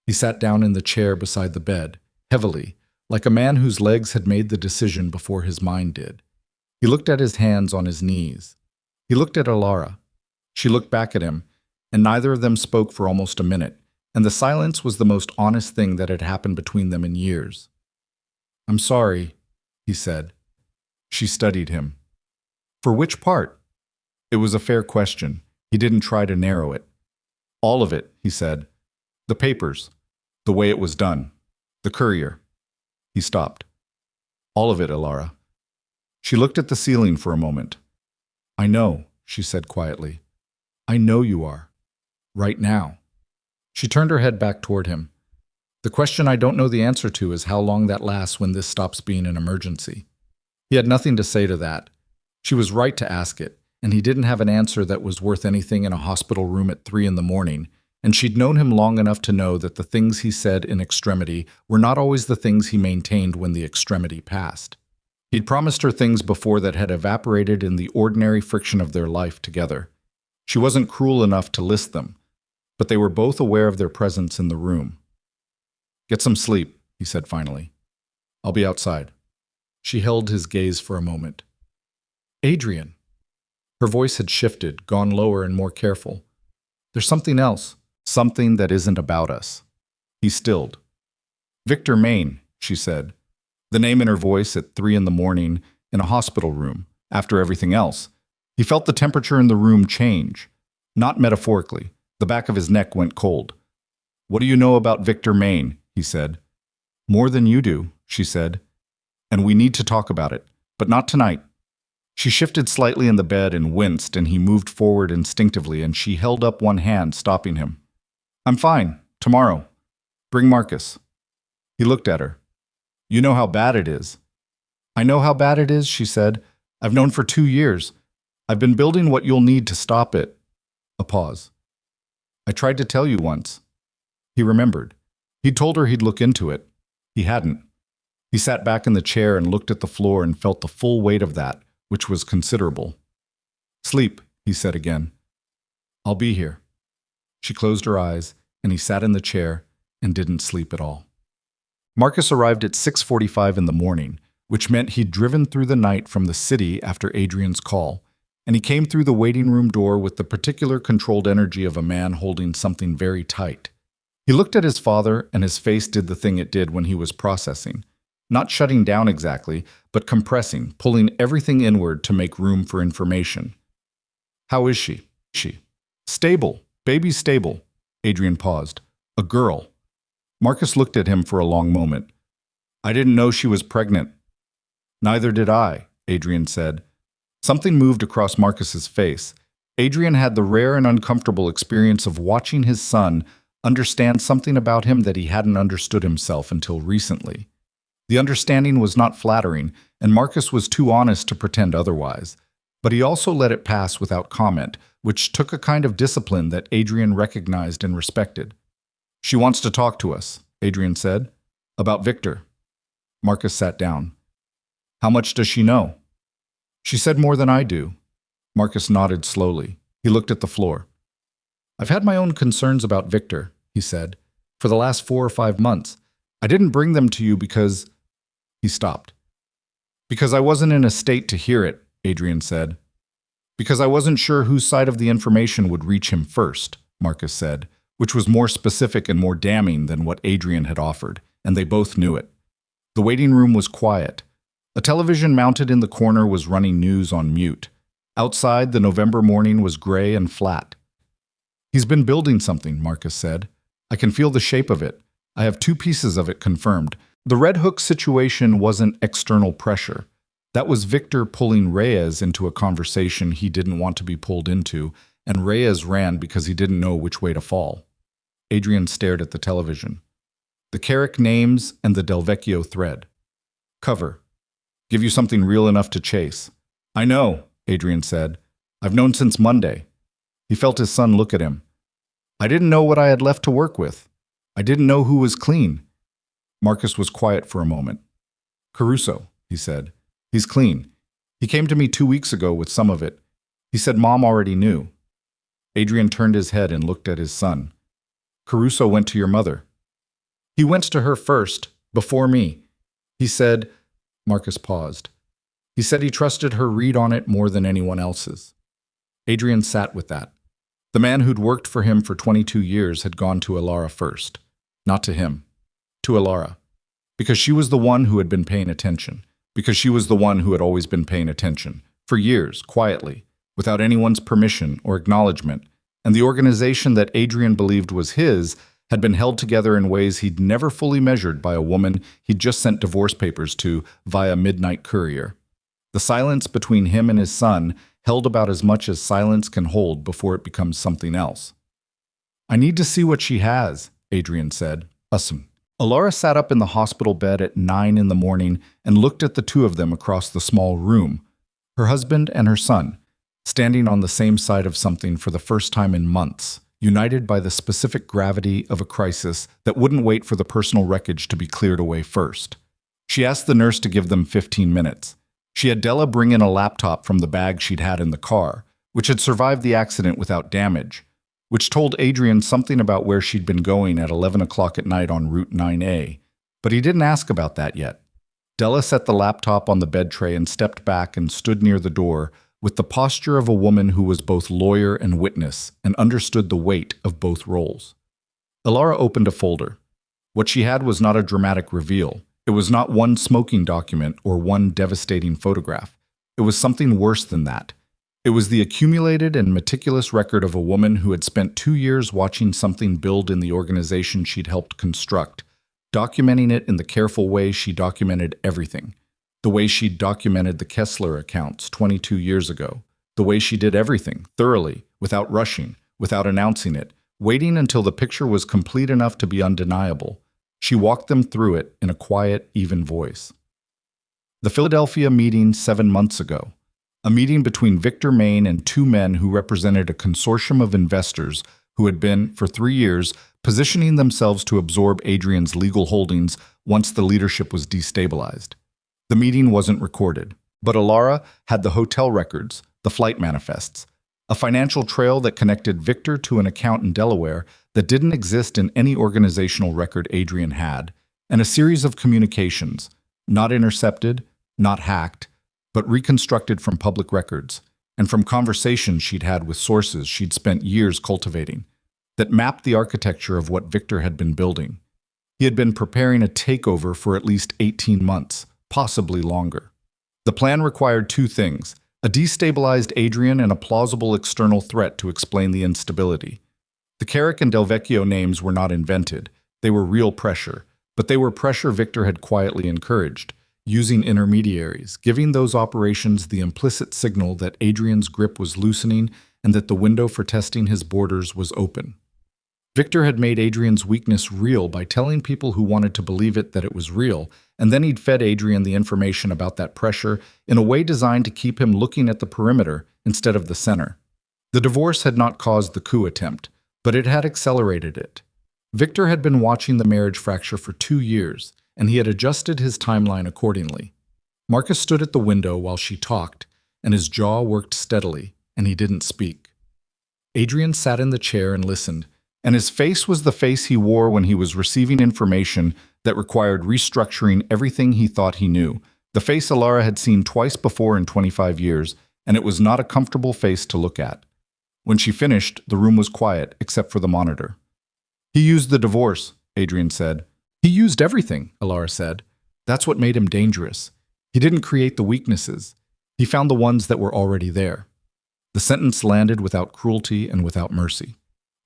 He sat down in the chair beside the bed, heavily, like a man whose legs had made the decision before his mind did. He looked at his hands on his knees. He looked at Elara. She looked back at him, and neither of them spoke for almost a minute, and the silence was the most honest thing that had happened between them in years. "I'm sorry," he said. She studied him. "For which part?" It was a fair question. He didn't try to narrow it. "All of it," he said. "The papers. The way it was done. The courier." He stopped. "All of it, Elara." She looked at the ceiling for a moment. I know, she said quietly. I know you are. Right now. She turned her head back toward him. The question I don't know the answer to is how long that lasts when this stops being an emergency. He had nothing to say to that. She was right to ask it, and he didn't have an answer that was worth anything in a hospital room at 3 a.m, and she'd known him long enough to know that the things he said in extremity were not always the things he maintained when the extremity passed. He'd promised her things before that had evaporated in the ordinary friction of their life together. She wasn't cruel enough to list them, but they were both aware of their presence in the room. Get some sleep, he said finally. I'll be outside. She held his gaze for a moment. Adrian. Her voice had shifted, gone lower and more careful. There's something else, something that isn't about us. He stilled. Victor Maine, she said, the name in her voice at 3 a.m. in a hospital room, after everything else. He felt the temperature in the room change. Not metaphorically. The back of his neck went cold. What do you know about Victor Maine? He said. More than you do, she said. And we need to talk about it, but not tonight. She shifted slightly in the bed and winced, and he moved forward instinctively, and she held up one hand, stopping him. I'm fine. Tomorrow. Bring Marcus. He looked at her. You know how bad it is. I know how bad it is, she said. I've known for 2 years. I've been building what you'll need to stop it. A pause. I tried to tell you once. He remembered. He'd told her he'd look into it. He hadn't. He sat back in the chair and looked at the floor and felt the full weight of that, which was considerable. Sleep, he said again. I'll be here. She closed her eyes, and he sat in the chair and didn't sleep at all. Marcus arrived at 6:45 in the morning, which meant he'd driven through the night from the city after Adrian's call, and he came through the waiting room door with the particular controlled energy of a man holding something very tight. He looked at his father, and his face did the thing it did when he was processing. Not shutting down exactly, but compressing, pulling everything inward to make room for information. How is she? Stable. Baby's stable. Adrian paused. A girl. Marcus looked at him for a long moment. I didn't know she was pregnant. Neither did I, Adrian said. Something moved across Marcus's face. Adrian had the rare and uncomfortable experience of watching his son understand something about him that he hadn't understood himself until recently. The understanding was not flattering, and Marcus was too honest to pretend otherwise. But he also let it pass without comment, which took a kind of discipline that Adrian recognized and respected. She wants to talk to us, Adrian said. About Victor. Marcus sat down. How much does she know? She said more than I do. Marcus nodded slowly. He looked at the floor. I've had my own concerns about Victor, he said, for the last 4 or 5 months. I didn't bring them to you because... He stopped. Because I wasn't in a state to hear it, Adrian said. Because I wasn't sure whose side of the information would reach him first, Marcus said, which was more specific and more damning than what Adrian had offered, and they both knew it. The waiting room was quiet. A television mounted in the corner was running news on mute. Outside, the November morning was gray and flat. He's been building something, Marcus said. I can feel the shape of it. I have 2 pieces of it confirmed. The Red Hook situation wasn't external pressure. That was Victor pulling Reyes into a conversation he didn't want to be pulled into, and Reyes ran because he didn't know which way to fall. Adrian stared at the television. The Carrick names and the Del Vecchio thread. Cover. Give you something real enough to chase. I know, Adrian said. I've known since Monday. He felt his son look at him. I didn't know what I had left to work with. I didn't know who was clean. Marcus was quiet for a moment. Caruso, he said. He's clean. He came to me 2 weeks ago with some of it. He said Mom already knew. Adrian turned his head and looked at his son. Caruso went to your mother. He went to her first, before me. He said... Marcus paused. He said he trusted her read on it more than anyone else's. Adrian sat with that. The man who'd worked for him for 22 years had gone to Elara first. Not to him. To Elara. Because she was the one who had been paying attention. Because she was the one who had always been paying attention. For years, quietly, without anyone's permission or acknowledgement. And the organization that Adrian believed was his had been held together in ways he'd never fully measured by a woman he'd just sent divorce papers to via midnight courier. The silence between him and his son held about as much as silence can hold before it becomes something else. "I need to see what she has," Adrian said. "Awesome." Elara sat up in the hospital bed at 9 in the morning and looked at the two of them across the small room, her husband and her son, standing on the same side of something for the first time in months, united by the specific gravity of a crisis that wouldn't wait for the personal wreckage to be cleared away first. She asked the nurse to give them 15 minutes. She had Della bring in a laptop from the bag she'd had in the car, which had survived the accident without damage, which told Adrian something about where she'd been going at 11 o'clock at night on Route 9A, but he didn't ask about that yet. Della set the laptop on the bed tray and stepped back and stood near the door with the posture of a woman who was both lawyer and witness and understood the weight of both roles. Elara opened a folder. What she had was not a dramatic reveal. It was not one smoking document or one devastating photograph. It was something worse than that. It was the accumulated and meticulous record of a woman who had spent 2 years watching something build in the organization she'd helped construct, documenting it in the careful way she documented everything. The way she'd documented the Kessler accounts 22 years ago. The way she did everything, thoroughly, without rushing, without announcing it, waiting until the picture was complete enough to be undeniable. She walked them through it in a quiet, even voice. The Philadelphia meeting 7 months ago. A meeting between Victor Maine and two men who represented a consortium of investors who had been, for 3 years, positioning themselves to absorb Adrian's legal holdings once the leadership was destabilized. The meeting wasn't recorded, but Elara had the hotel records, the flight manifests, a financial trail that connected Victor to an account in Delaware that didn't exist in any organizational record Adrian had, and a series of communications, not intercepted, not hacked, but reconstructed from public records, and from conversations she'd had with sources she'd spent years cultivating, that mapped the architecture of what Victor had been building. He had been preparing a takeover for at least 18 months, possibly longer. The plan required two things: a destabilized Adrian and a plausible external threat to explain the instability. The Carrick and Del Vecchio names were not invented. They were real pressure, but they were pressure Victor had quietly encouraged, using intermediaries, giving those operations the implicit signal that Adrian's grip was loosening and that the window for testing his borders was open. Victor had made Adrian's weakness real by telling people who wanted to believe it that it was real, and then he'd fed Adrian the information about that pressure in a way designed to keep him looking at the perimeter instead of the center. The divorce had not caused the coup attempt, but it had accelerated it. Victor had been watching the marriage fracture for 2 years, and he had adjusted his timeline accordingly. Marcus stood at the window while she talked, and his jaw worked steadily, and he didn't speak. Adrian sat in the chair and listened, and his face was the face he wore when he was receiving information that required restructuring everything he thought he knew, the face Elara had seen twice before in 25 years, and it was not a comfortable face to look at. When she finished, the room was quiet, except for the monitor. "He used the divorce," Adrian said. "He used everything," Elara said. "That's what made him dangerous. He didn't create the weaknesses. He found the ones that were already there." The sentence landed without cruelty and without mercy.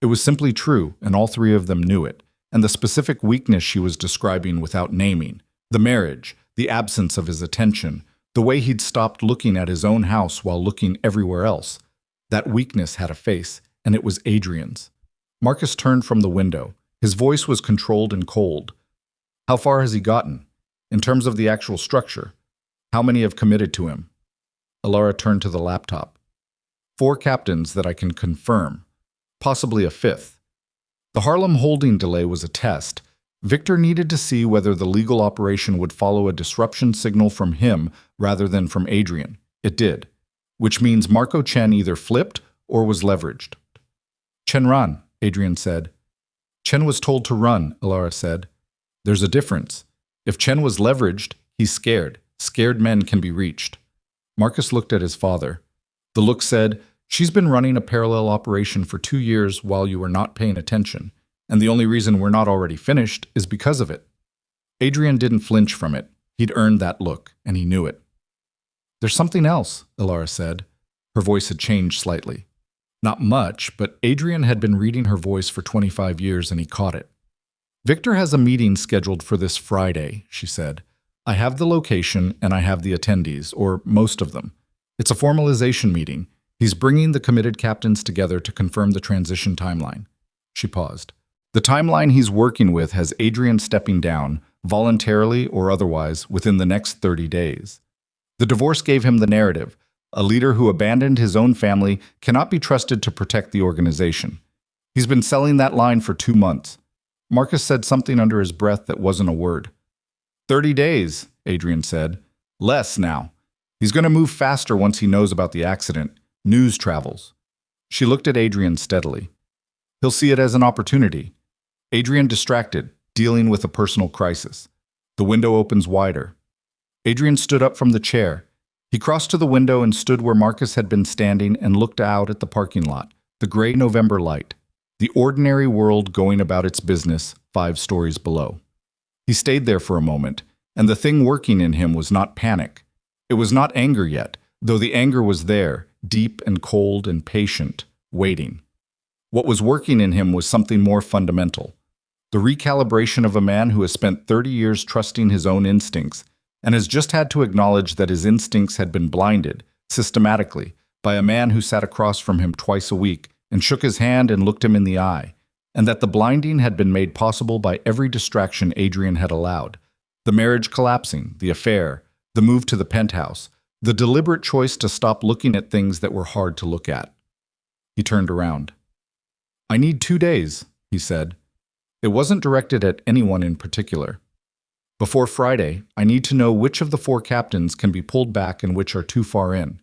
It was simply true, and all three of them knew it, and the specific weakness she was describing without naming, the marriage, the absence of his attention, the way he'd stopped looking at his own house while looking everywhere else. That weakness had a face, and it was Adrian's. Marcus turned from the window. His voice was controlled and cold. "How far has he gotten? In terms of the actual structure? How many have committed to him?" Elara turned to the laptop. 4 captains that I can confirm. Possibly a 5th. The Harlem holding delay was a test. Victor needed to see whether the legal operation would follow a disruption signal from him rather than from Adrian. It did. Which means Marco Chen either flipped or was leveraged. "Chen ran," Adrian said. "Chen was told to run," Elara said. "There's a difference. If Chen was leveraged, he's scared. Scared men can be reached." Marcus looked at his father. The look said, "She's been running a parallel operation for 2 years while you were not paying attention, and the only reason we're not already finished is because of it." Adrian didn't flinch from it. He'd earned that look, and he knew it. "There's something else," Elara said. Her voice had changed slightly. Not much, but Adrian had been reading her voice for 25 years and he caught it. "Victor has a meeting scheduled for this Friday," she said. I have the location and I have the attendees, or most of them. It's a formalization meeting. He's bringing the committed captains together to confirm the transition timeline. She paused. The timeline he's working with has Adrian stepping down, voluntarily or otherwise, within the next 30 days. The divorce gave him the narrative. A leader who abandoned his own family cannot be trusted to protect the organization. He's been selling that line for 2 months. Marcus said something under his breath that wasn't a word. 30 days, Adrian said. Less now. He's going to move faster once he knows about the accident. News travels. She looked at Adrian steadily. He'll see it as an opportunity. Adrian distracted, dealing with a personal crisis. The window opens wider. Adrian stood up from the chair. He crossed to the window and stood where Marcus had been standing and looked out at the parking lot, the gray November light, the ordinary world going about its business 5 stories below. He stayed there for a moment, and the thing working in him was not panic. It was not anger yet, though the anger was there, deep and cold and patient, waiting. What was working in him was something more fundamental. The recalibration of a man who has spent 30 years trusting his own instincts and has just had to acknowledge that his instincts had been blinded, systematically, by a man who sat across from him twice a week and shook his hand and looked him in the eye, and that the blinding had been made possible by every distraction Adrian had allowed. The marriage collapsing, the affair, the move to the penthouse, the deliberate choice to stop looking at things that were hard to look at. He turned around. I need 2 days, he said. It wasn't directed at anyone in particular. Before Friday, I need to know which of the 4 captains can be pulled back and which are too far in.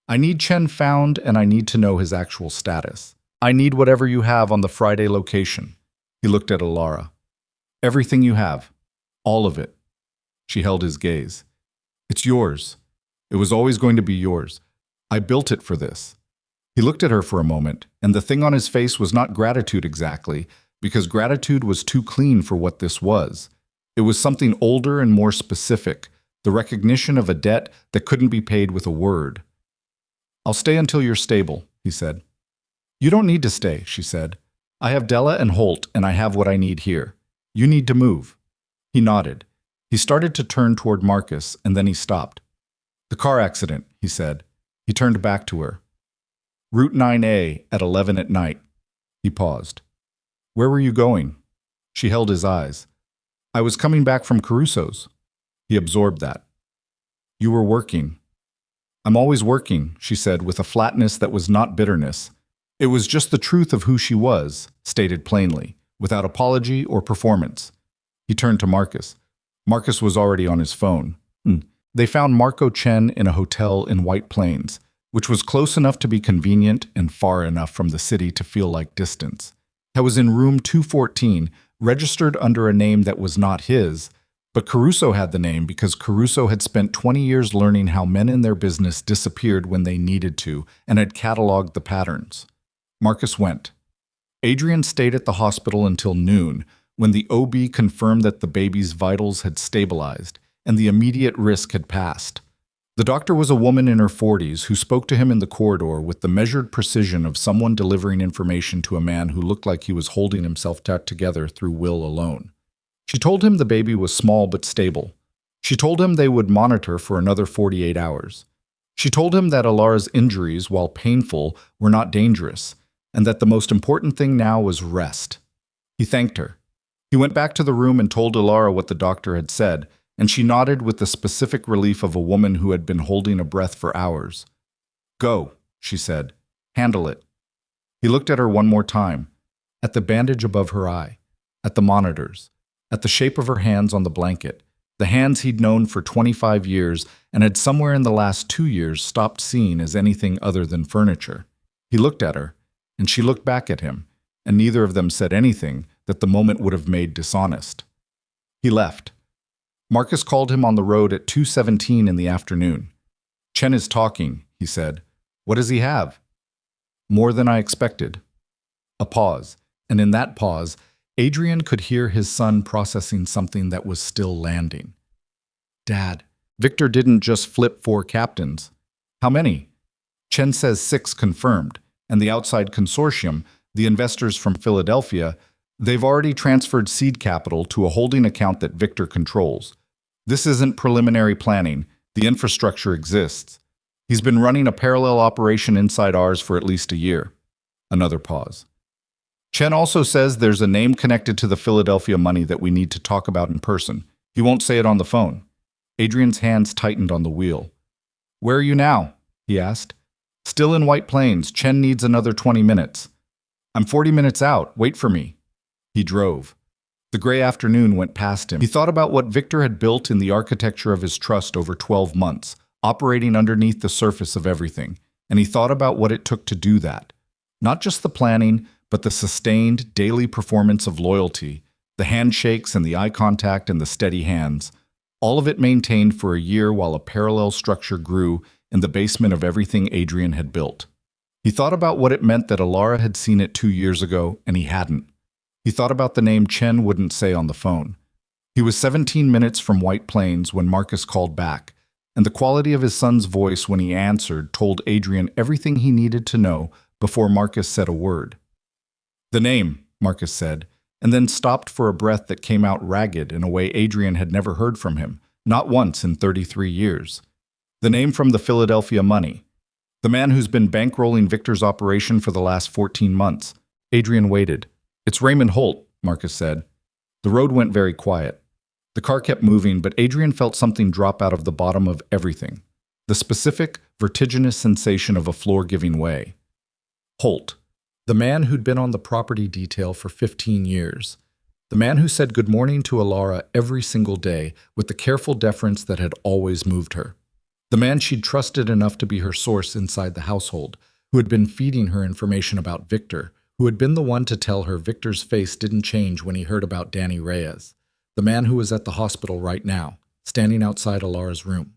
I need Chen found, and I need to know his actual status. I need whatever you have on the Friday location. He looked at Elara. Everything you have. All of it. She held his gaze. It's yours. It was always going to be yours. I built it for this. He looked at her for a moment, and the thing on his face was not gratitude exactly, because gratitude was too clean for what this was. It was something older and more specific, the recognition of a debt that couldn't be paid with a word. I'll stay until you're stable, he said. You don't need to stay, she said. I have Della and Holt, and I have what I need here. You need to move. He nodded. He started to turn toward Marcus, and then he stopped. The car accident, he said. He turned back to her. Route 9A at 11 at night. He paused. Where were you going? She held his eyes. I was coming back from Caruso's. He absorbed that. You were working. I'm always working, she said with a flatness that was not bitterness. It was just the truth of who she was, stated plainly, without apology or performance. He turned to Marcus. Marcus was already on his phone. They found Marco Chen in a hotel in White Plains, which was close enough to be convenient and far enough from the city to feel like distance. He was in room 214, registered under a name that was not his, but Caruso had the name because Caruso had spent 20 years learning how men in their business disappeared when they needed to and had cataloged the patterns. Marcus went. Adrian stayed at the hospital until noon, when the OB confirmed that the baby's vitals had stabilized and the immediate risk had passed. The doctor was a woman in her 40s who spoke to him in the corridor with the measured precision of someone delivering information to a man who looked like he was holding himself together through will alone. She told him the baby was small but stable. She told him they would monitor for another 48 hours. She told him that Elara's injuries, while painful, were not dangerous, and that the most important thing now was rest. He thanked her. He went back to the room and told Elara what the doctor had said, and she nodded with the specific relief of a woman who had been holding a breath for hours. Go, she said. Handle it. He looked at her one more time, at the bandage above her eye, at the monitors, at the shape of her hands on the blanket, the hands he'd known for 25 years and had somewhere in the last 2 years stopped seeing as anything other than furniture. He looked at her, and she looked back at him, and neither of them said anything that the moment would have made dishonest. He left. Marcus called him on the road at 2:17 in the afternoon. Chen is talking, he said. What does he have? More than I expected. A pause, and in that pause, Adrian could hear his son processing something that was still landing. Dad, Victor didn't just flip 4 captains. How many? Chen says 6 confirmed, and the outside consortium, the investors from Philadelphia, they've already transferred seed capital to a holding account that Victor controls. This isn't preliminary planning. The infrastructure exists. He's been running a parallel operation inside ours for at least a year. Another pause. Chen also says there's a name connected to the Philadelphia money that we need to talk about in person. He won't say it on the phone. Adrian's hands tightened on the wheel. Where are you now? He asked. Still in White Plains. Chen needs another 20 minutes. I'm 40 minutes out. Wait for me. He drove. The gray afternoon went past him. He thought about what Victor had built in the architecture of his trust over 12 months, operating underneath the surface of everything, and he thought about what it took to do that. Not just the planning, but the sustained, daily performance of loyalty, the handshakes and the eye contact and the steady hands, all of it maintained for a year while a parallel structure grew in the basement of everything Adrian had built. He thought about what it meant that Elara had seen it 2 years ago, and he hadn't. He thought about the name Chen wouldn't say on the phone. He was 17 minutes from White Plains when Marcus called back, and the quality of his son's voice when he answered told Adrian everything he needed to know before Marcus said a word. The name, Marcus said, and then stopped for a breath that came out ragged in a way Adrian had never heard from him, not once in 33 years. The name from the Philadelphia money. The man who's been bankrolling Victor's operation for the last 14 months. Adrian waited. It's Raymond Holt, Marcus said. The road went very quiet. The car kept moving, but Adrian felt something drop out of the bottom of everything. The specific, vertiginous sensation of a floor giving way. Holt. The man who'd been on the property detail for 15 years. The man who said good morning to Elara every single day with the careful deference that had always moved her. The man she'd trusted enough to be her source inside the household, who had been feeding her information about Victor, who had been the one to tell her Victor's face didn't change when he heard about Danny Reyes. The man who was at the hospital right now, standing outside Elara's room.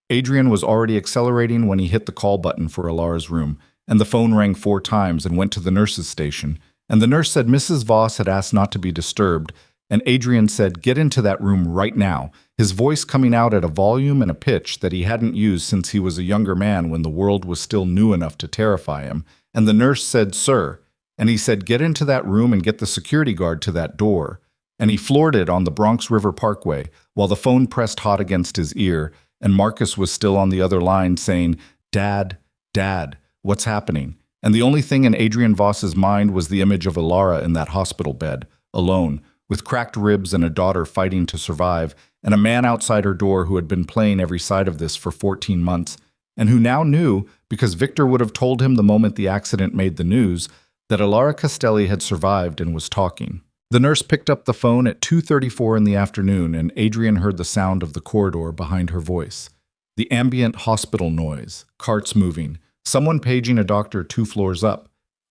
Adrian was already accelerating when he hit the call button for Elara's room, and the phone rang 4 times and went to the nurse's station, and the nurse said Mrs. Voss had asked not to be disturbed, and Adrian said, "Get into that room right now," his voice coming out at a volume and a pitch that he hadn't used since he was a younger man when the world was still new enough to terrify him, and the nurse said, "Sir," and he said, "Get into that room and get the security guard to that door," and he floored it on the Bronx River Parkway while the phone pressed hot against his ear, and Marcus was still on the other line saying, "Dad, Dad, what's happening?" And the only thing in Adrian Voss's mind was the image of Elara in that hospital bed, alone, with cracked ribs and a daughter fighting to survive, and a man outside her door who had been playing every side of this for 14 months, and who now knew, because Victor would have told him the moment the accident made the news, that Elara Castelli had survived and was talking. The nurse picked up the phone at 2:34 in the afternoon, and Adrian heard the sound of the corridor behind her voice. The ambient hospital noise, carts moving, someone paging a doctor 2 floors up.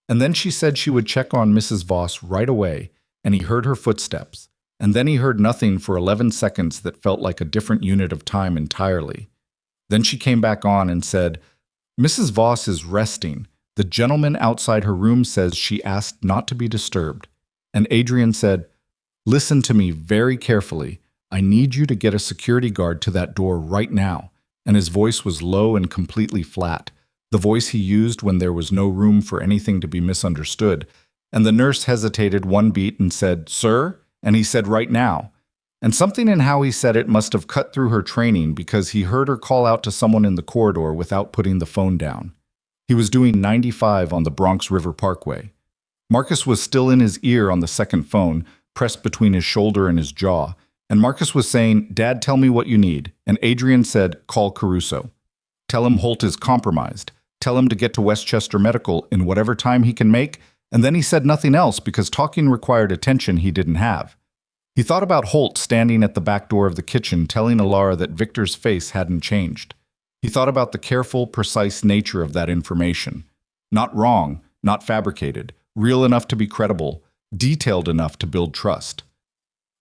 And then she said she would check on Mrs. Voss right away, and he heard her footsteps. And then he heard nothing for 11 seconds that felt like a different unit of time entirely. Then she came back on and said, "Mrs. Voss is resting. The gentleman outside her room says she asked not to be disturbed." And Adrian said, "Listen to me very carefully. I need you to get a security guard to that door right now." And his voice was low and completely flat, the voice he used when there was no room for anything to be misunderstood. And the nurse hesitated 1 beat and said, "Sir?" And he said, "Right now." And something in how he said it must have cut through her training because he heard her call out to someone in the corridor without putting the phone down. He was doing 95 on the Bronx River Parkway. Marcus was still in his ear on the second phone, pressed between his shoulder and his jaw. And Marcus was saying, "Dad, tell me what you need." And Adrian said, "Call Caruso. Tell him Holt is compromised. Tell him to get to Westchester Medical in whatever time he can make." And then he said nothing else because talking required attention he didn't have. He thought about Holt standing at the back door of the kitchen telling Elara that Victor's face hadn't changed. He thought about the careful, precise nature of that information. Not wrong, not fabricated, real enough to be credible, detailed enough to build trust.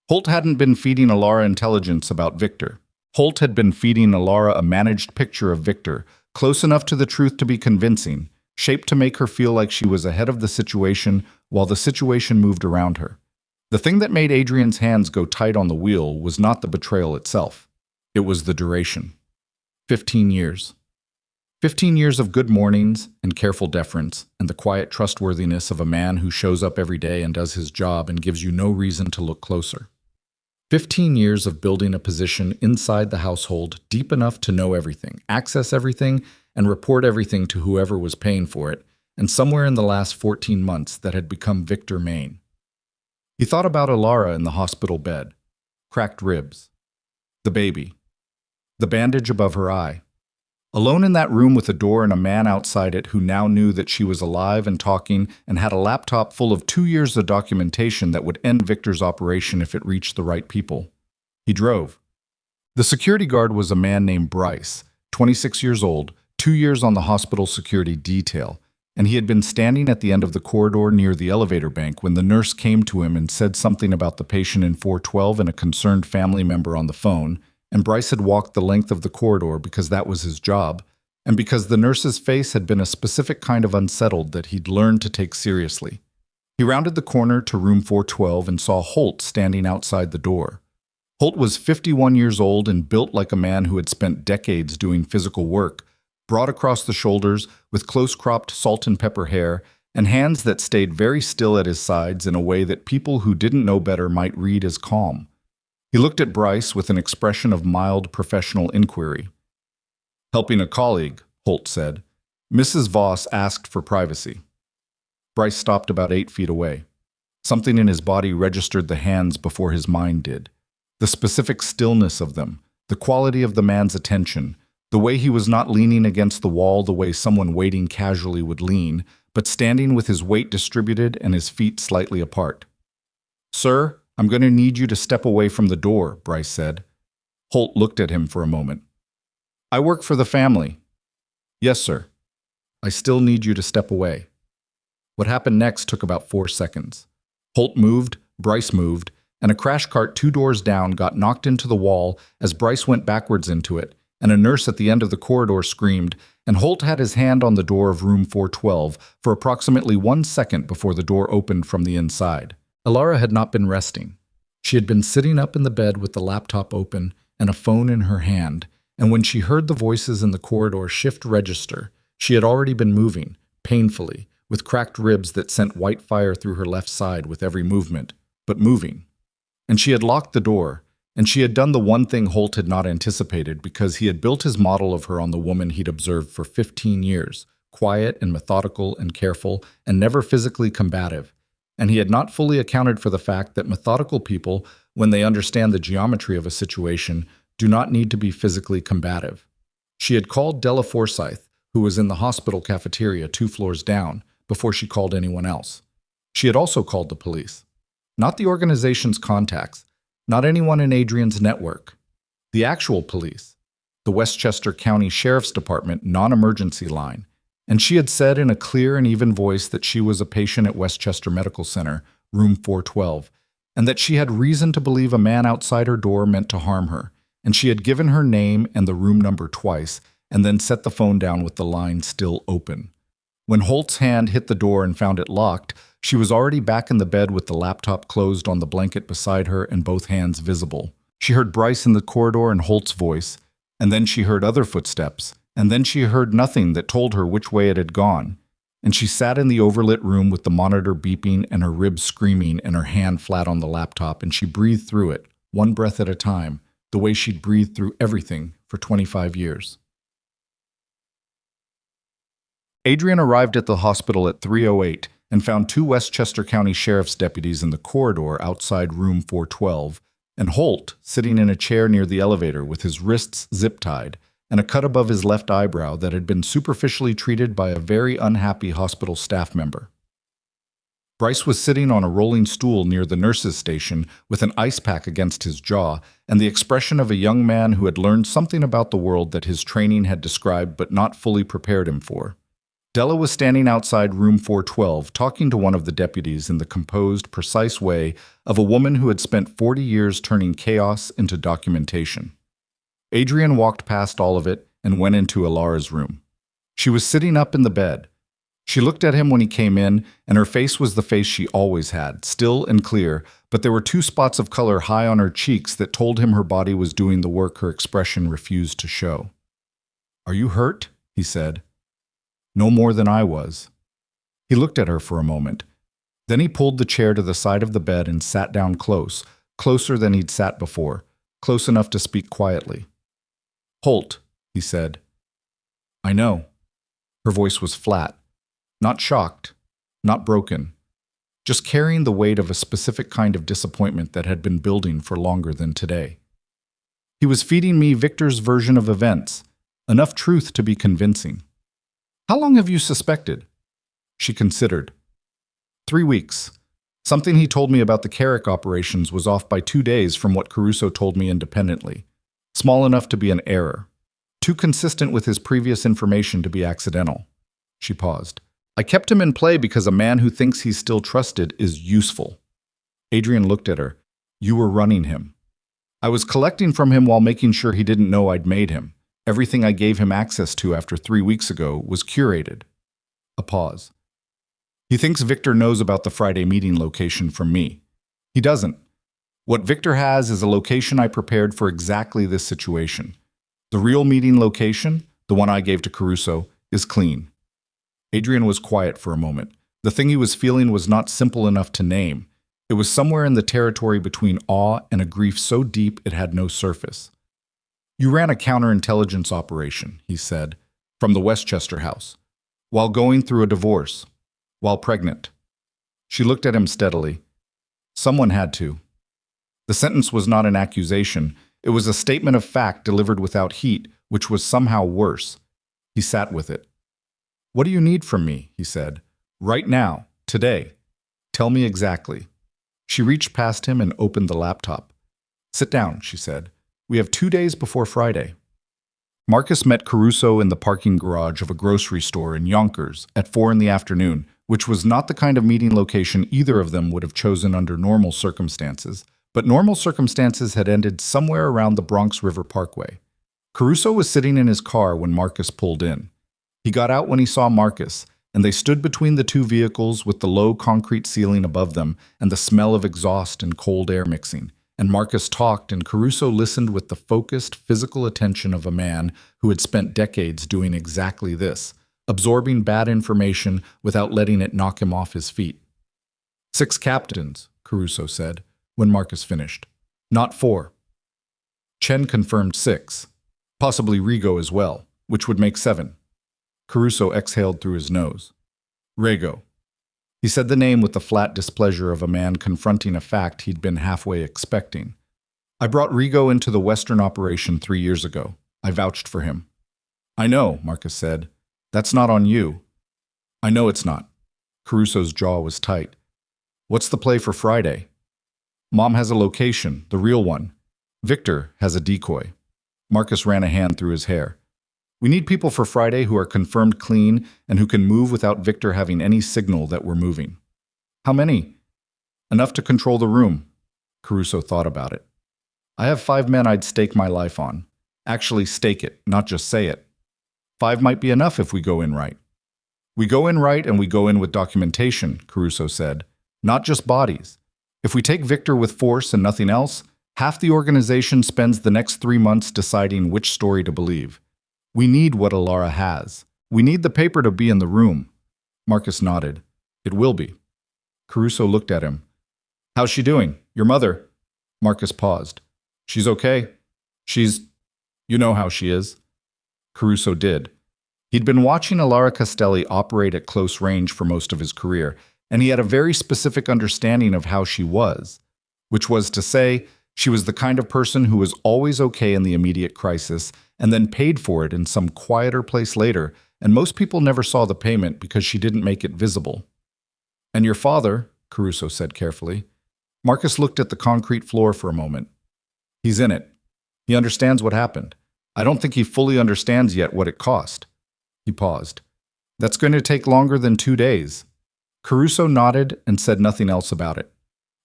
Holt hadn't been feeding Elara intelligence about Victor. Holt had been feeding Elara a managed picture of Victor, close enough to the truth to be convincing, shaped to make her feel like she was ahead of the situation while the situation moved around her. The thing that made Adrian's hands go tight on the wheel was not the betrayal itself. It was the duration. 15 years. 15 years of good mornings and careful deference and the quiet trustworthiness of a man who shows up every day and does his job and gives you no reason to look closer. 15 years of building a position inside the household deep enough to know everything, access everything, and report everything to whoever was paying for it, and somewhere in the last 14 months that had become Victor Maine. He thought about Elara in the hospital bed, cracked ribs, the baby, the bandage above her eye. Alone in that room with a door and a man outside it who now knew that she was alive and talking and had a laptop full of 2 years of documentation that would end Victor's operation if it reached the right people. He drove. The security guard was a man named Bryce, 26 years old, 2 years on the hospital security detail, and he had been standing at the end of the corridor near the elevator bank when the nurse came to him and said something about the patient in 412 and a concerned family member on the phone, and Bryce had walked the length of the corridor because that was his job, and because the nurse's face had been a specific kind of unsettled that he'd learned to take seriously. He rounded the corner to room 412 and saw Holt standing outside the door. Holt was 51 years old and built like a man who had spent decades doing physical work, broad across the shoulders, with close-cropped salt and pepper hair, and hands that stayed very still at his sides in a way that people who didn't know better might read as calm. He looked at Bryce with an expression of mild professional inquiry. "Helping a colleague," Holt said. "Mrs. Voss asked for privacy." Bryce stopped about 8 feet away. Something in his body registered the hands before his mind did. The specific stillness of them, the quality of the man's attention, the way he was not leaning against the wall the way someone waiting casually would lean, but standing with his weight distributed and his feet slightly apart. "Sir, I'm going to need you to step away from the door," Bryce said. Holt looked at him for a moment. "I work for the family." "Yes, sir." "I still need you to step away." What happened next took about 4 seconds. Holt moved, Bryce moved, and a crash cart 2 doors down got knocked into the wall as Bryce went backwards into it, and a nurse at the end of the corridor screamed, and Holt had his hand on the door of room 412 for approximately 1 second before the door opened from the inside. Elara had not been resting. She had been sitting up in the bed with the laptop open and a phone in her hand, and when she heard the voices in the corridor shift register, she had already been moving, painfully, with cracked ribs that sent white fire through her left side with every movement, but moving. And she had locked the door, and she had done the one thing Holt had not anticipated because he had built his model of her on the woman he'd observed for 15 years, quiet and methodical and careful and never physically combative. And he had not fully accounted for the fact that methodical people, when they understand the geometry of a situation, do not need to be physically combative. She had called Della Forsyth, who was in the hospital cafeteria 2 floors down, before she called anyone else. She had also called the police. Not the organization's contacts, not anyone in Adrian's network. The actual police, the Westchester County Sheriff's Department non-emergency line. And she had said in a clear and even voice that she was a patient at Westchester Medical Center, room 412, and that she had reason to believe a man outside her door meant to harm her, and she had given her name and the room number twice, and then set the phone down with the line still open. When Holt's hand hit the door and found it locked, she was already back in the bed with the laptop closed on the blanket beside her and both hands visible. She heard Bryce in the corridor and Holt's voice, and then she heard other footsteps, and then she heard nothing that told her which way it had gone. And she sat in the overlit room with the monitor beeping and her ribs screaming and her hand flat on the laptop, and she breathed through it, one breath at a time, the way she'd breathed through everything for 25 years. Adrian arrived at the hospital at 3:08 and found 2 Westchester County Sheriff's deputies in the corridor outside room 412, and Holt sitting in a chair near the elevator with his wrists zip-tied and a cut above his left eyebrow that had been superficially treated by a very unhappy hospital staff member. Bryce was sitting on a rolling stool near the nurse's station with an ice pack against his jaw and the expression of a young man who had learned something about the world that his training had described but not fully prepared him for. Della was standing outside room 412 talking to one of the deputies in the composed, precise way of a woman who had spent 40 years turning chaos into documentation. Adrian walked past all of it and went into Elara's room. She was sitting up in the bed. She looked at him when he came in, and her face was the face she always had, still and clear, but there were 2 spots of color high on her cheeks that told him her body was doing the work her expression refused to show. "Are you hurt?" he said. "No more than I was." He looked at her for a moment. Then he pulled the chair to the side of the bed and sat down close, closer than he'd sat before, close enough to speak quietly. "Holt," he said. "I know." Her voice was flat, not shocked, not broken, just carrying the weight of a specific kind of disappointment that had been building for longer than today. He was feeding me Victor's version of events, enough truth to be convincing. "How long have you suspected?" She considered. 3 weeks. Something he told me about the Carrick operations was off by 2 days from what Caruso told me independently. Small enough to be an error. Too consistent with his previous information to be accidental. She paused. "I kept him in play because a man who thinks he's still trusted is useful." Adrian looked at her. "You were running him." "I was collecting from him while making sure he didn't know I'd made him. Everything I gave him access to after 3 weeks ago was curated." A pause. "He thinks Victor knows about the Friday meeting location from me. He doesn't. What Victor has is a location I prepared for exactly this situation. The real meeting location, the one I gave to Caruso, is clean." Adrian was quiet for a moment. The thing he was feeling was not simple enough to name. It was somewhere in the territory between awe and a grief so deep it had no surface. "You ran a counterintelligence operation," he said, "from the Westchester house, while going through a divorce, while pregnant." She looked at him steadily. "Someone had to." The sentence was not an accusation. It was a statement of fact delivered without heat, which was somehow worse. He sat with it. "What do you need from me?" he said. "Right now, today. Tell me exactly." She reached past him and opened the laptop. "Sit down," she said. "We have 2 days before Friday." Marcus met Caruso in the parking garage of a grocery store in Yonkers at 4 in the afternoon, which was not the kind of meeting location either of them would have chosen under normal circumstances. But normal circumstances had ended somewhere around the Bronx River Parkway. Caruso was sitting in his car when Marcus pulled in. He got out when he saw Marcus, and they stood between the two vehicles with the low concrete ceiling above them and the smell of exhaust and cold air mixing. And Marcus talked, and Caruso listened with the focused, physical attention of a man who had spent decades doing exactly this, absorbing bad information without letting it knock him off his feet. 6 captains, Caruso said, when Marcus finished. Not 4. Chen confirmed 6. Possibly Rigo as well, which would make 7. Caruso exhaled through his nose. Rigo. He said the name with the flat displeasure of a man confronting a fact he'd been halfway expecting. "I brought Rigo into the Western operation 3 years ago. I vouched for him." "I know," Marcus said. "That's not on you." "I know it's not." Caruso's jaw was tight. "What's the play for Friday?" "Mom has a location, the real one. Victor has a decoy." Marcus ran a hand through his hair. "We need people for Friday who are confirmed clean and who can move without Victor having any signal that we're moving." "How many?" "Enough to control the room." Caruso thought about it. "I have 5 men I'd stake my life on. Actually stake it, not just say it. 5 might be enough if we go in right." "We go in right and we go in with documentation," Caruso said. "Not just bodies. If we take Victor with force and nothing else, half the organization spends the next 3 months deciding which story to believe. We need what Elara has. We need the paper to be in the room." Marcus nodded. "It will be." Caruso looked at him. "How's she doing? Your mother?" Marcus paused. "She's okay. You know how she is." Caruso did. He'd been watching Elara Castelli operate at close range for most of his career, and he had a very specific understanding of how she was, which was to say, she was the kind of person who was always okay in the immediate crisis and then paid for it in some quieter place later, and most people never saw the payment because she didn't make it visible. "And your father," Caruso said carefully. Marcus looked at the concrete floor for a moment. "He's in it. He understands what happened. I don't think he fully understands yet what it cost." He paused. "That's going to take longer than 2 days." Caruso nodded and said nothing else about it.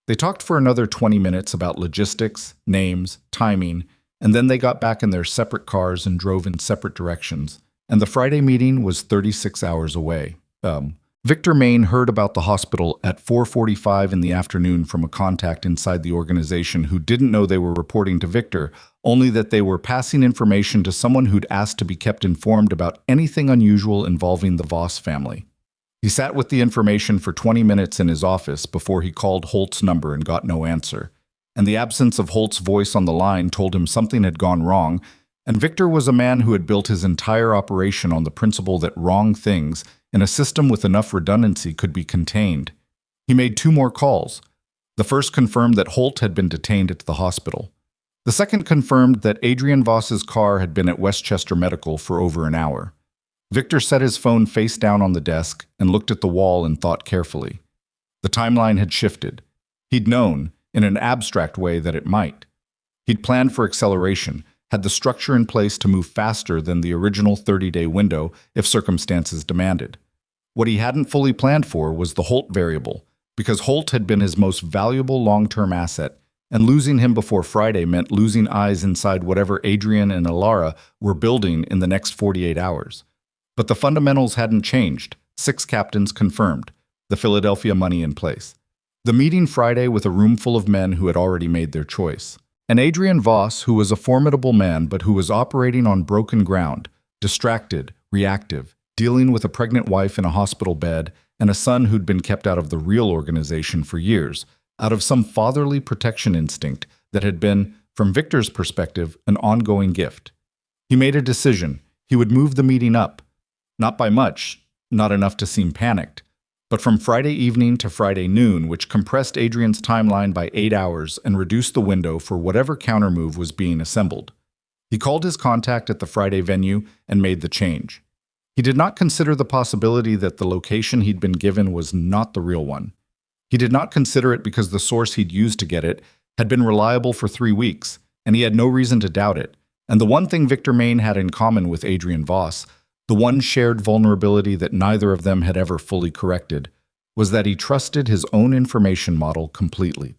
They talked for another 20 minutes about logistics, names, timing, and then they got back in their separate cars and drove in separate directions. And the Friday meeting was 36 hours away. Victor Main heard about the hospital at 4:45 in the afternoon from a contact inside the organization who didn't know they were reporting to Victor, only that they were passing information to someone who'd asked to be kept informed about anything unusual involving the Voss family. He sat with the information for 20 minutes in his office before he called Holt's number and got no answer. and the absence of Holt's voice on the line told him something had gone wrong, and Victor was a man who had built his entire operation on the principle that wrong things, in a system with enough redundancy, could be contained. He made 2 more calls. The first confirmed that Holt had been detained at the hospital. The second confirmed that Adrian Voss's car had been at Westchester Medical for over an hour. Victor set his phone face down on the desk and looked at the wall and thought carefully. The timeline had shifted. He'd known, in an abstract way, that it might. He'd planned for acceleration, had the structure in place to move faster than the original 30-day window if circumstances demanded. What he hadn't fully planned for was the Holt variable, because Holt had been his most valuable long-term asset, and losing him before Friday meant losing eyes inside whatever Adrian and Elara were building in the next 48 hours. But the fundamentals hadn't changed. 6 captains confirmed. The Philadelphia money in place. The meeting Friday with a room full of men who had already made their choice. And Adrian Voss, who was a formidable man but who was operating on broken ground, distracted, reactive, dealing with a pregnant wife in a hospital bed and a son who'd been kept out of the real organization for years, out of some fatherly protection instinct that had been, from Victor's perspective, an ongoing gift. He made a decision. He would move the meeting up. Not by much, not enough to seem panicked, but from Friday evening to Friday noon, which compressed Adrian's timeline by 8 hours and reduced the window for whatever countermove was being assembled. He called his contact at the Friday venue and made the change. He did not consider the possibility that the location he'd been given was not the real one. He did not consider it because the source he'd used to get it had been reliable for 3 weeks, and he had no reason to doubt it. And the one thing Victor Maine had in common with Adrian Voss, the one shared vulnerability that neither of them had ever fully corrected, was that he trusted his own information model completely.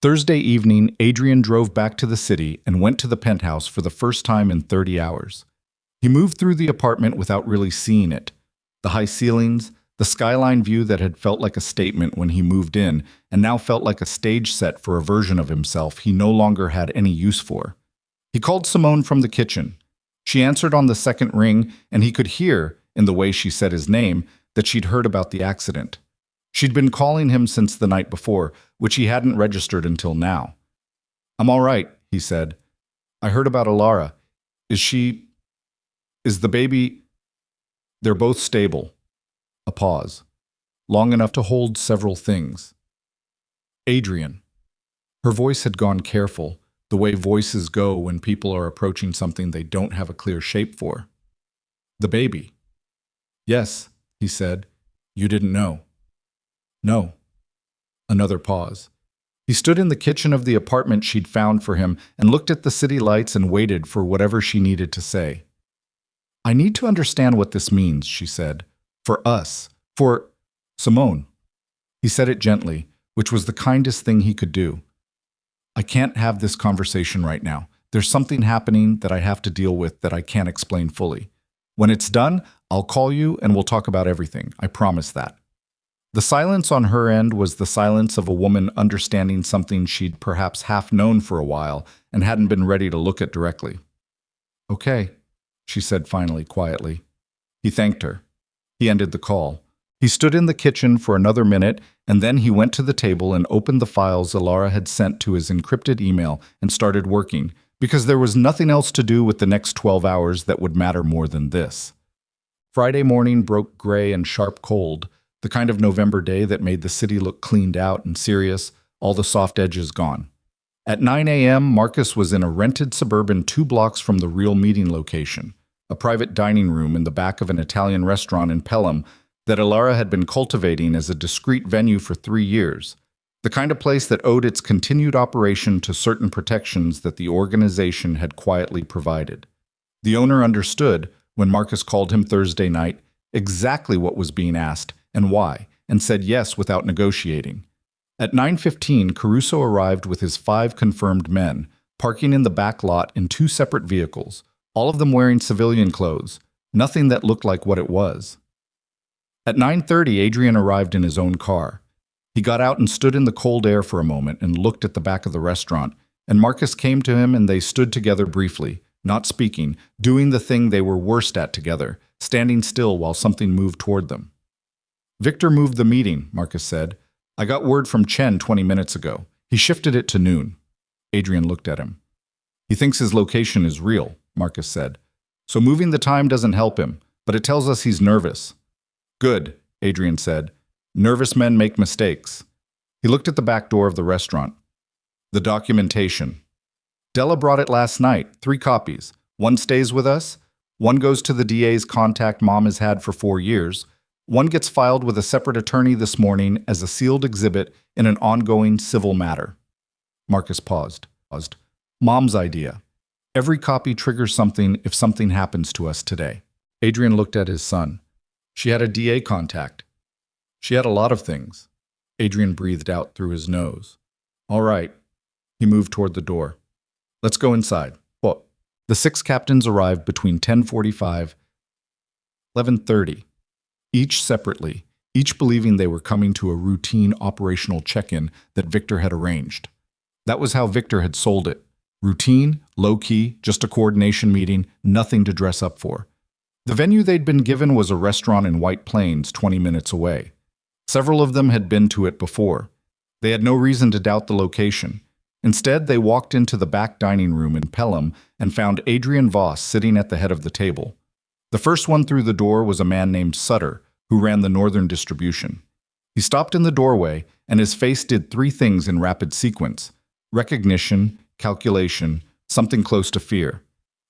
Thursday evening, Adrian drove back to the city and went to the penthouse for the first time in 30 hours. He moved through the apartment without really seeing it. The high ceilings, the skyline view that had felt like a statement when he moved in and now felt like a stage set for a version of himself he no longer had any use for. He called Simone from the kitchen. She answered on the second ring, and he could hear, in the way she said his name, that she'd heard about the accident. She'd been calling him since the night before, which he hadn't registered until now. "I'm all right," he said. "I heard about Elara. Is the baby—" "They're both stable." A pause, long enough to hold several things. "Adrian." Her voice had gone careful, the way voices go when people are approaching something they don't have a clear shape for. "The baby." "Yes," he said. "You didn't know." "No." Another pause. He stood in the kitchen of the apartment she'd found for him and looked at the city lights and waited for whatever she needed to say. "I need to understand what this means," she said. "For us. For Simone." He said it gently, which was the kindest thing he could do. "I can't have this conversation right now. There's something happening that I have to deal with that I can't explain fully. When it's done, I'll call you and we'll talk about everything. I promise that." The silence on her end was the silence of a woman understanding something she'd perhaps half known for a while and hadn't been ready to look at directly. "Okay," she said finally, quietly. He thanked her. He ended the call. He stood in the kitchen for another minute, and then he went to the table and opened the files Elara had sent to his encrypted email and started working, because there was nothing else to do with the next 12 hours that would matter more than this. Friday morning broke gray and sharp cold, the kind of November day that made the city look cleaned out and serious, all the soft edges gone. At 9 a.m., Marcus was in a rented suburban 2 blocks from the real meeting location, a private dining room in the back of an Italian restaurant in Pelham that Elara had been cultivating as a discreet venue for 3 years, the kind of place that owed its continued operation to certain protections that the organization had quietly provided. The owner understood, when Marcus called him Thursday night, exactly what was being asked and why, and said yes without negotiating. At 9:15, Caruso arrived with his 5 confirmed men, parking in the back lot in 2 separate vehicles, all of them wearing civilian clothes, nothing that looked like what it was. At 9:30, Adrian arrived in his own car. He got out and stood in the cold air for a moment and looked at the back of the restaurant, and Marcus came to him and they stood together briefly, not speaking, doing the thing they were worst at together, standing still while something moved toward them. "Victor moved the meeting," Marcus said. "I got word from Chen 20 minutes ago. He shifted it to noon. Adrian looked at him. He thinks his location is real, Marcus said. So moving the time doesn't help him, but it tells us he's nervous. Good, Adrian said. Nervous men make mistakes. He looked at the back door of the restaurant. The documentation. Della brought it last night, 3 copies. One stays with us. One goes to the DA's contact Mom has had for 4 years. One gets filed with a separate attorney this morning as a sealed exhibit in an ongoing civil matter. Marcus paused. Mom's idea. Every copy triggers something if something happens to us today. Adrian looked at his son. She had a DA contact. She had a lot of things. Adrian breathed out through his nose. All right. He moved toward the door. Let's go inside. What? The 6 captains arrived between 10:45 and 11:30, each separately, each believing they were coming to a routine operational check-in that Victor had arranged. That was how Victor had sold it. Routine, low-key, just a coordination meeting, nothing to dress up for. The venue they'd been given was a restaurant in White Plains, 20 minutes away. Several of them had been to it before. They had no reason to doubt the location. Instead, they walked into the back dining room in Pelham and found Adrian Voss sitting at the head of the table. The first one through the door was a man named Sutter, who ran the northern distribution. He stopped in the doorway, and his face did 3 things in rapid sequence: recognition, calculation, something close to fear.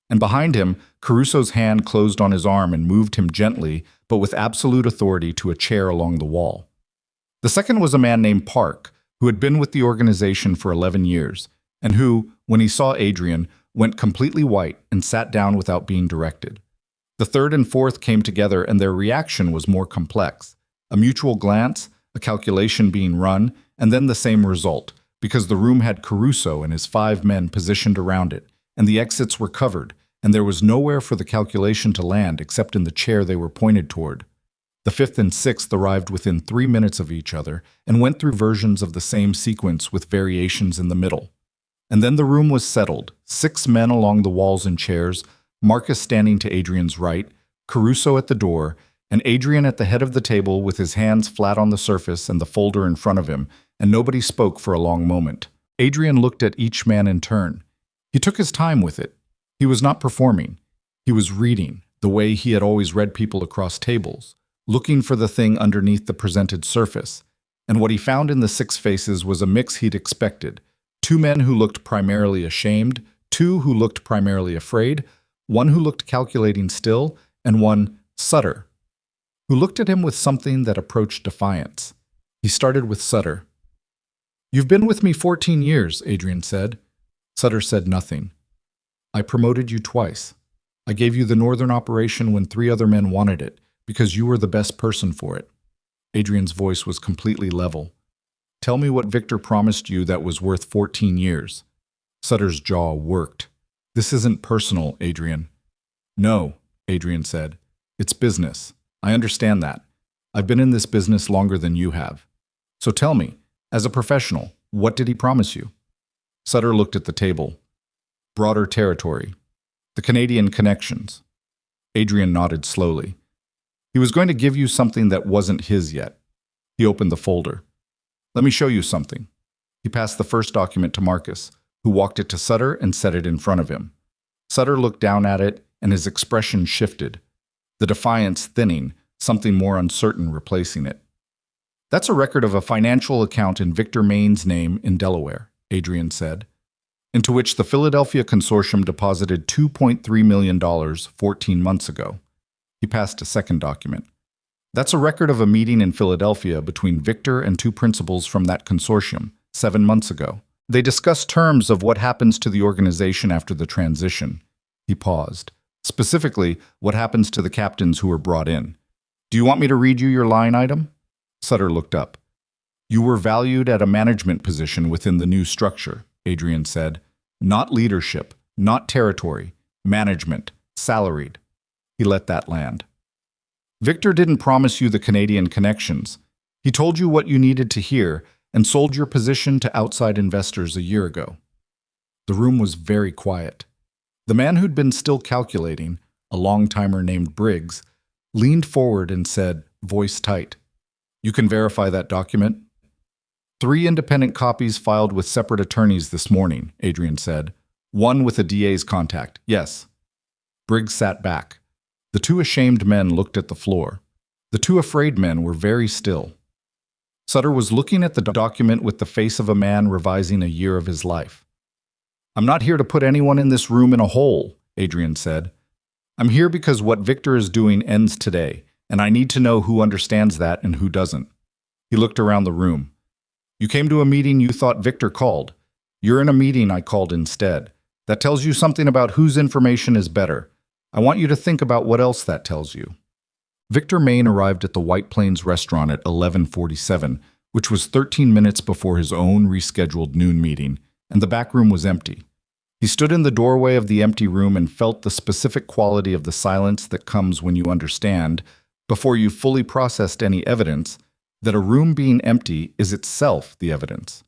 And behind him, Caruso's hand closed on his arm and moved him gently, but with absolute authority, to a chair along the wall. The second was a man named Park, who had been with the organization for 11 years, and who, when he saw Adrian, went completely white and sat down without being directed. The third and fourth came together, and their reaction was more complex. A mutual glance, a calculation being run, and then the same result, because the room had Caruso and his 5 men positioned around it, and the exits were covered, and there was nowhere for the calculation to land except in the chair they were pointed toward. The 5th and 6th arrived within 3 minutes of each other and went through versions of the same sequence with variations in the middle. And then the room was settled, 6 men along the walls in chairs, Marcus standing to Adrian's right, Caruso at the door, and Adrian at the head of the table with his hands flat on the surface and the folder in front of him, and nobody spoke for a long moment. Adrian looked at each man in turn. He took his time with it. He was not performing. He was reading, the way he had always read people across tables, looking for the thing underneath the presented surface. And what he found in the 6 faces was a mix he'd expected. 2 men who looked primarily ashamed, 2 who looked primarily afraid, 1 who looked calculating still, and 1, Sutter, who looked at him with something that approached defiance. He started with Sutter. "You've been with me 14 years, Adrian said. Sutter said nothing. "I promoted you twice. I gave you the northern operation when 3 other men wanted it, because you were the best person for it." Adrian's voice was completely level. "Tell me what Victor promised you that was worth 14 years. Sutter's jaw worked. "This isn't personal, Adrian." "No," Adrian said. "It's business. I understand that. I've been in this business longer than you have. So tell me, as a professional, what did he promise you?" Sutter looked at the table. "Broader territory. The Canadian connections." Adrian nodded slowly. "He was going to give you something that wasn't his yet." He opened the folder. "Let me show you something." He passed the first document to Marcus, who walked it to Sutter and set it in front of him. Sutter looked down at it, and his expression shifted. The defiance thinning, something more uncertain replacing it. "That's a record of a financial account in Victor Maine's name in Delaware," Adrian said, "into which the Philadelphia Consortium deposited $2.3 million 14 months ago. He passed a second document. "That's a record of a meeting in Philadelphia between Victor and 2 principals from that consortium 7 months ago. They discussed terms of what happens to the organization after the transition." He paused. "Specifically, what happens to the captains who were brought in. Do you want me to read you your line item?" Sutter looked up. "You were valued at a management position within the new structure," Adrian said. "Not leadership, not territory, management, salaried." He let that land. "Victor didn't promise you the Canadian connections. He told you what you needed to hear and sold your position to outside investors a year ago." The room was very quiet. The man who'd been still calculating, a long-timer named Briggs, leaned forward and said, voice tight, "You can verify that document?" 3 independent copies filed with separate attorneys this morning, Adrian said. One with a DA's contact. Yes. Briggs sat back. The 2 ashamed men looked at the floor. The 2 afraid men were very still. Sutter was looking at the document with the face of a man revising a year of his life. I'm not here to put anyone in this room in a hole, Adrian said. I'm here because what Victor is doing ends today, and I need to know who understands that and who doesn't. He looked around the room. You came to a meeting you thought Victor called. You're in a meeting I called instead. That tells you something about whose information is better. I want you to think about what else that tells you. Victor Main arrived at the White Plains restaurant at 11:47, which was 13 minutes before his own rescheduled noon meeting, and the back room was empty. He stood in the doorway of the empty room and felt the specific quality of the silence that comes when you understand, before you fully processed any evidence, that a room being empty is itself the evidence.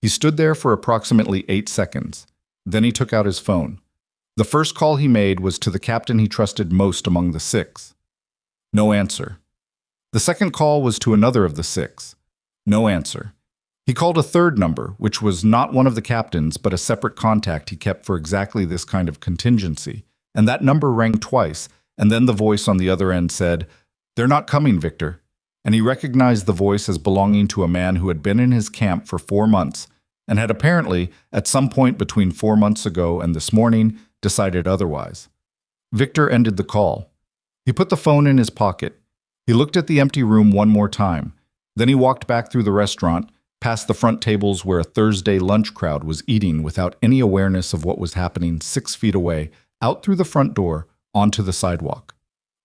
He stood there for approximately 8 seconds. Then he took out his phone. The first call he made was to the captain he trusted most among the 6. No answer. The second call was to another of the 6. No answer. He called a third number, which was not one of the captains, but a separate contact he kept for exactly this kind of contingency, and that number rang twice, and then the voice on the other end said, "They're not coming, Victor." And he recognized the voice as belonging to a man who had been in his camp for 4 months, and had apparently, at some point between 4 months ago and this morning, decided otherwise. Victor ended the call. He put the phone in his pocket. He looked at the empty room one more time. Then he walked back through the restaurant, past the front tables where a Thursday lunch crowd was eating without any awareness of what was happening 6 feet away, out through the front door, onto the sidewalk.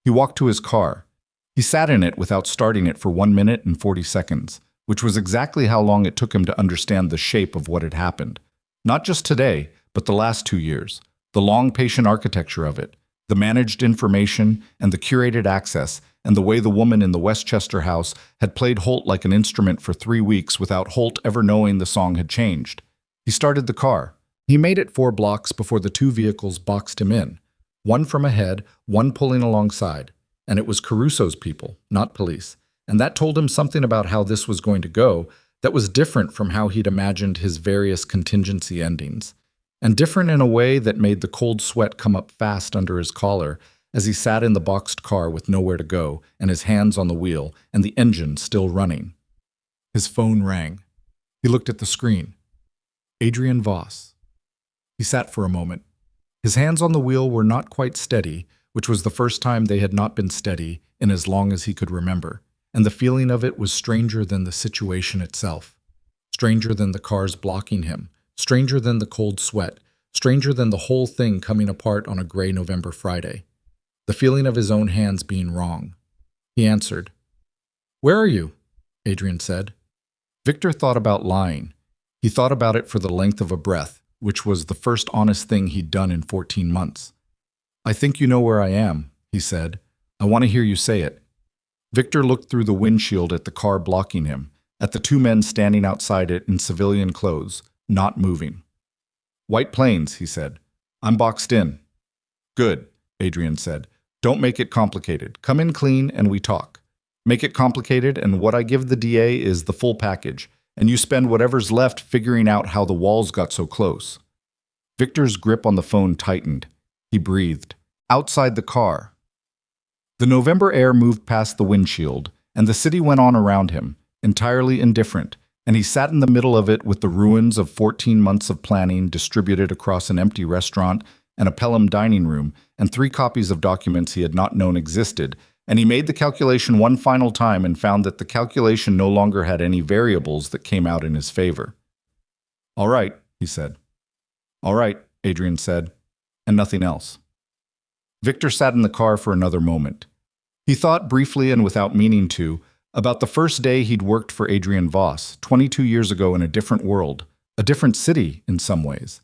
He walked to his car. He sat in it without starting it for 1 minute and 40 seconds, which was exactly how long it took him to understand the shape of what had happened. Not just today, but the last 2 years. The long, patient architecture of it, the managed information and the curated access, and the way the woman in the Westchester house had played Holt like an instrument for 3 weeks without Holt ever knowing the song had changed. He started the car. He made it 4 blocks before the 2 vehicles boxed him in, one from ahead, one pulling alongside. And it was Caruso's people, not police. And that told him something about how this was going to go that was different from how he'd imagined his various contingency endings. And different in a way that made the cold sweat come up fast under his collar as he sat in the boxed car with nowhere to go and his hands on the wheel and the engine still running. His phone rang. He looked at the screen. Adrian Voss. He sat for a moment. His hands on the wheel were not quite steady, which was the first time they had not been steady in as long as he could remember, and the feeling of it was stranger than the situation itself, stranger than the cars blocking him, stranger than the cold sweat, stranger than the whole thing coming apart on a gray November Friday. The feeling of his own hands being wrong. He answered. "Where are you?" Adrian said. Victor thought about lying. He thought about it for the length of a breath, which was the first honest thing he'd done in 14 months. "I think you know where I am," he said. "I want to hear you say it." Victor looked through the windshield at the car blocking him, at the 2 men standing outside it in civilian clothes, not moving. "White Plains," he said. "I'm boxed in." "Good," Adrian said. "Don't make it complicated. Come in clean and we talk. Make it complicated and what I give the DA is the full package, and you spend whatever's left figuring out how the walls got so close." Victor's grip on the phone tightened. He breathed. Outside the car. The November air moved past the windshield, and the city went on around him, entirely indifferent, and he sat in the middle of it with the ruins of 14 months of planning distributed across an empty restaurant and a Pelham dining room, and 3 copies of documents he had not known existed, and he made the calculation one final time and found that the calculation no longer had any variables that came out in his favor. "All right," he said. "All right," Adrian said, and nothing else. Victor sat in the car for another moment. He thought briefly and without meaning to, about the first day he'd worked for Adrian Voss, 22 years ago in a different world, a different city in some ways.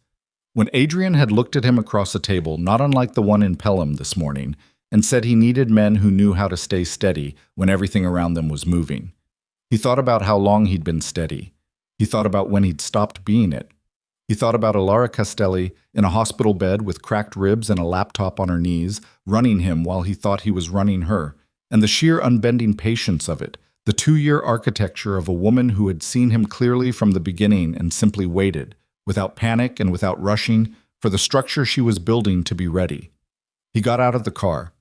When Adrian had looked at him across a table, not unlike the one in Pelham this morning, and said he needed men who knew how to stay steady when everything around them was moving. He thought about how long he'd been steady. He thought about when he'd stopped being it. He thought about Elara Castelli in a hospital bed with cracked ribs and a laptop on her knees, running him while he thought he was running her, and the sheer unbending patience of it, The 2-year architecture of a woman who had seen him clearly from the beginning and simply waited, without panic and without rushing, for the structure she was building to be ready. He got out of the car.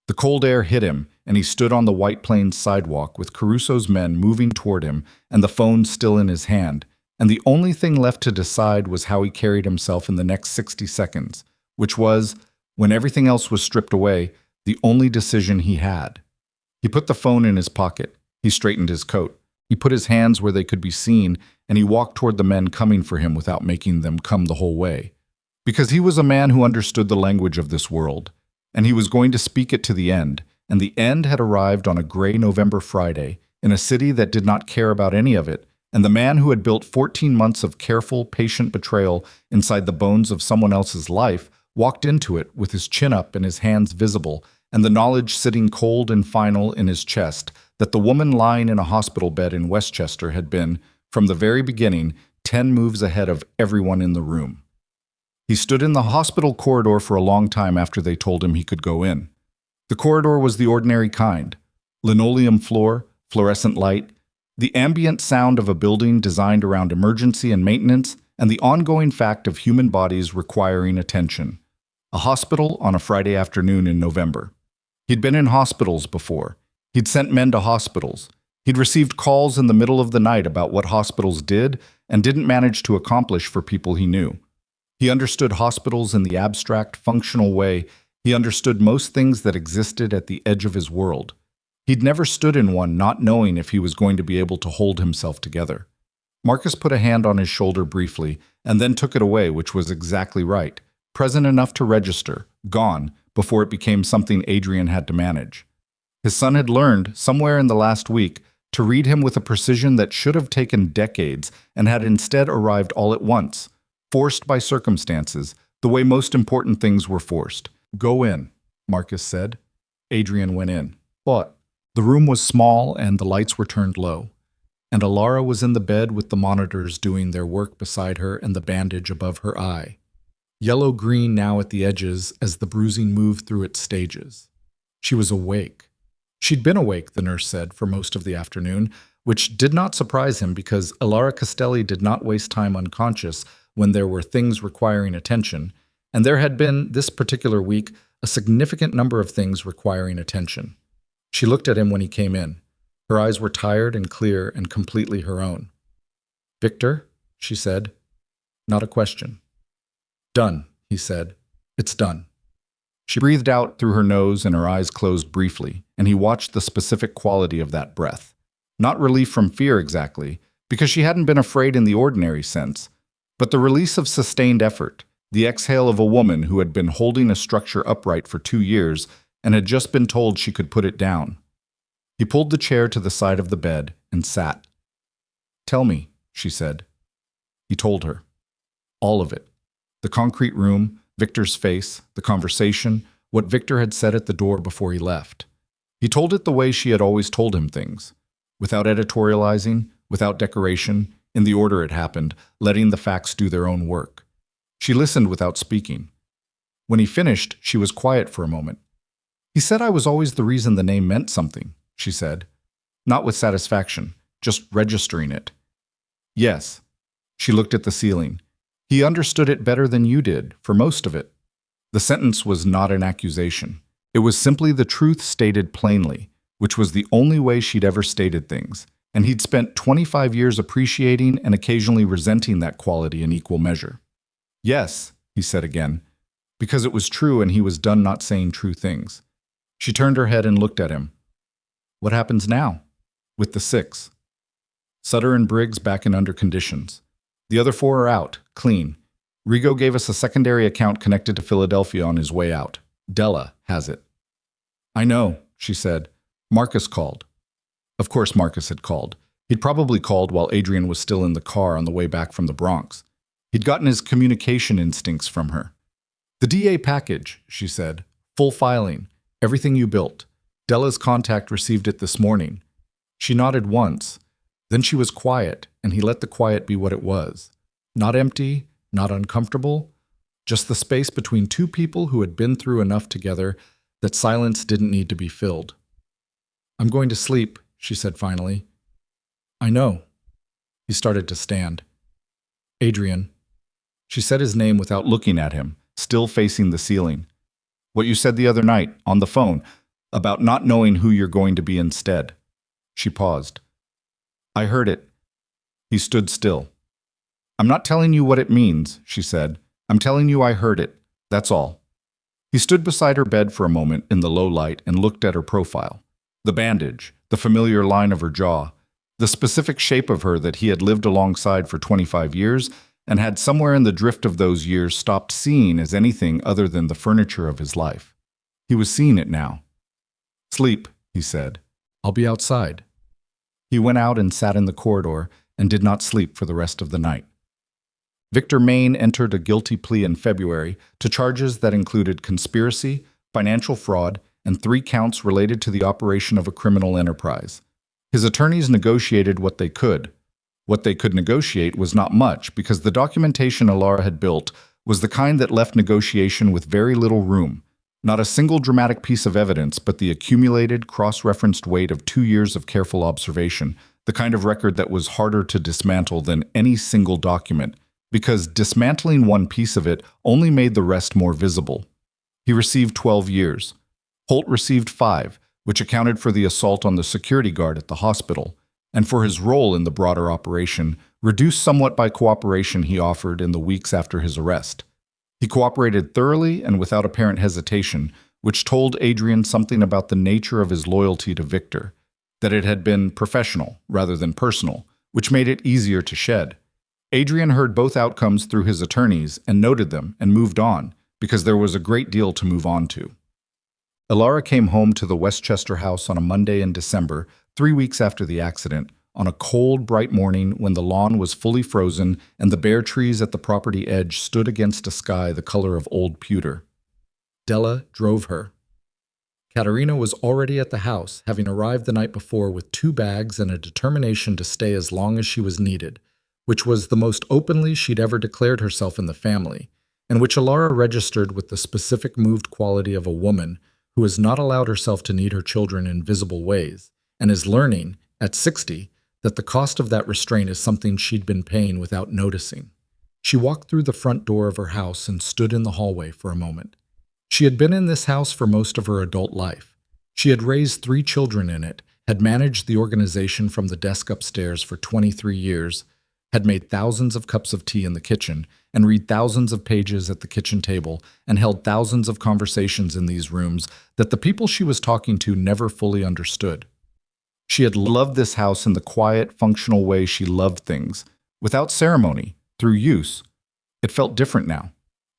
The cold air hit him, and he stood on the White Plains sidewalk with Caruso's men moving toward him and the phone still in his hand, and the only thing left to decide was how he carried himself in the next 60 seconds, which was, when everything else was stripped away, the only decision he had. He put the phone in his pocket. He straightened his coat. He put his hands where they could be seen, and he walked toward the men coming for him without making them come the whole way. Because he was a man who understood the language of this world, and he was going to speak it to the end, and the end had arrived on a gray November Friday in a city that did not care about any of it, and the man who had built 14 months of careful, patient betrayal inside the bones of someone else's life walked into it with his chin up and his hands visible, and the knowledge sitting cold and final in his chest that the woman lying in a hospital bed in Westchester had been, from the very beginning, 10 moves ahead of everyone in the room. He stood in the hospital corridor for a long time after they told him he could go in. The corridor was the ordinary kind. Linoleum floor, fluorescent light, the ambient sound of a building designed around emergency and maintenance, and the ongoing fact of human bodies requiring attention. A hospital on a Friday afternoon in November. He'd been in hospitals before. He'd sent men to hospitals. He'd received calls in the middle of the night about what hospitals did and didn't manage to accomplish for people he knew. He understood hospitals in the abstract, functional way. He understood most things that existed at the edge of his world. He'd never stood in one not knowing if he was going to be able to hold himself together. Marcus put a hand on his shoulder briefly and then took it away, which was exactly right. Present enough to register, gone, before it became something Adrian had to manage. His son had learned, somewhere in the last week, to read him with a precision that should have taken decades and had instead arrived all at once, forced by circumstances, the way most important things were forced. "Go in," Marcus said. Adrian went in. But the room was small and the lights were turned low, and Elara was in the bed with the monitors doing their work beside her and the bandage above her eye. Yellow-green now at the edges as the bruising moved through its stages. She was awake. She'd been awake, the nurse said, for most of the afternoon, which did not surprise him because Elara Castelli did not waste time unconscious when there were things requiring attention, and there had been, this particular week, a significant number of things requiring attention. She looked at him when he came in. Her eyes were tired and clear and completely her own. "Victor," she said. Not a question. "Done," he said. "It's done." She breathed out through her nose and her eyes closed briefly, and he watched the specific quality of that breath. Not relief from fear exactly, because she hadn't been afraid in the ordinary sense, but the release of sustained effort, the exhale of a woman who had been holding a structure upright for 2 years and had just been told she could put it down. He pulled the chair to the side of the bed and sat. "Tell me," she said. He told her. All of it. The concrete room, Victor's face, the conversation, what Victor had said at the door before he left. He told it the way she had always told him things, without editorializing, without decoration, in the order it happened, letting the facts do their own work. She listened without speaking. When he finished, she was quiet for a moment. "He said I was always the reason the name meant something," she said. Not with satisfaction, just registering it. "Yes." She looked at the ceiling. "He understood it better than you did, for most of it." The sentence was not an accusation. It was simply the truth stated plainly, which was the only way she'd ever stated things, and he'd spent 25 years appreciating and occasionally resenting that quality in equal measure. "Yes," he said again, because it was true and he was done not saying true things. She turned her head and looked at him. "What happens now?" "With the 6. Sutter and Briggs back in under conditions. The other 4 are out, clean. Rigo gave us a secondary account connected to Philadelphia on his way out. Della has it." "I know," she said. "Marcus called." Of course Marcus had called. He'd probably called while Adrian was still in the car on the way back from the Bronx. He'd gotten his communication instincts from her. "The DA package," she said. "Full filing. Everything you built. Della's contact received it this morning." She nodded once. Then she was quiet, and he let the quiet be what it was. Not empty, not uncomfortable, just the space between two people who had been through enough together that silence didn't need to be filled. "I'm going to sleep," she said finally. I know. He started to stand. Adrian. She said his name without looking at him, still facing the ceiling. What you said the other night, on the phone, about not knowing who you're going to be instead. She paused. I heard it. He stood still. I'm not telling you what it means, she said. I'm telling you I heard it. That's all. He stood beside her bed for a moment in the low light and looked at her profile. The bandage, the familiar line of her jaw, the specific shape of her that he had lived alongside for 25 years and had somewhere in the drift of those years stopped seeing as anything other than the furniture of his life. He was seeing it now. Sleep, he said. I'll be outside. He went out and sat in the corridor and did not sleep for the rest of the night. Victor Maine entered a guilty plea in February to charges that included conspiracy, financial fraud, and 3 counts related to the operation of a criminal enterprise. His attorneys negotiated what they could. What they could negotiate was not much because the documentation Elara had built was the kind that left negotiation with very little room. Not a single dramatic piece of evidence, but the accumulated, cross-referenced weight of 2 years of careful observation, the kind of record that was harder to dismantle than any single document, because dismantling one piece of it only made the rest more visible. He received 12 years. Holt received 5, which accounted for the assault on the security guard at the hospital, and for his role in the broader operation, reduced somewhat by cooperation he offered in the weeks after his arrest. He cooperated thoroughly and without apparent hesitation, which told Adrian something about the nature of his loyalty to Victor, that it had been professional rather than personal, which made it easier to shed. Adrian heard both outcomes through his attorneys and noted them and moved on, because there was a great deal to move on to. Elara came home to the Westchester house on a Monday in December, 3 weeks after the accident, on a cold, bright morning when the lawn was fully frozen and the bare trees at the property edge stood against a sky the color of old pewter. Della drove her. Katerina was already at the house, having arrived the night before with 2 bags and a determination to stay as long as she was needed, which was the most openly she'd ever declared herself in the family, and which Elara registered with the specific moved quality of a woman who has not allowed herself to need her children in visible ways, and is learning, at 60, that the cost of that restraint is something she'd been paying without noticing. She walked through the front door of her house and stood in the hallway for a moment. She had been in this house for most of her adult life. She had raised 3 children in it, had managed the organization from the desk upstairs for 23 years, had made thousands of cups of tea in the kitchen, and read thousands of pages at the kitchen table, and held thousands of conversations in these rooms that the people she was talking to never fully understood. She had loved this house in the quiet, functional way she loved things, without ceremony, through use. It felt different now.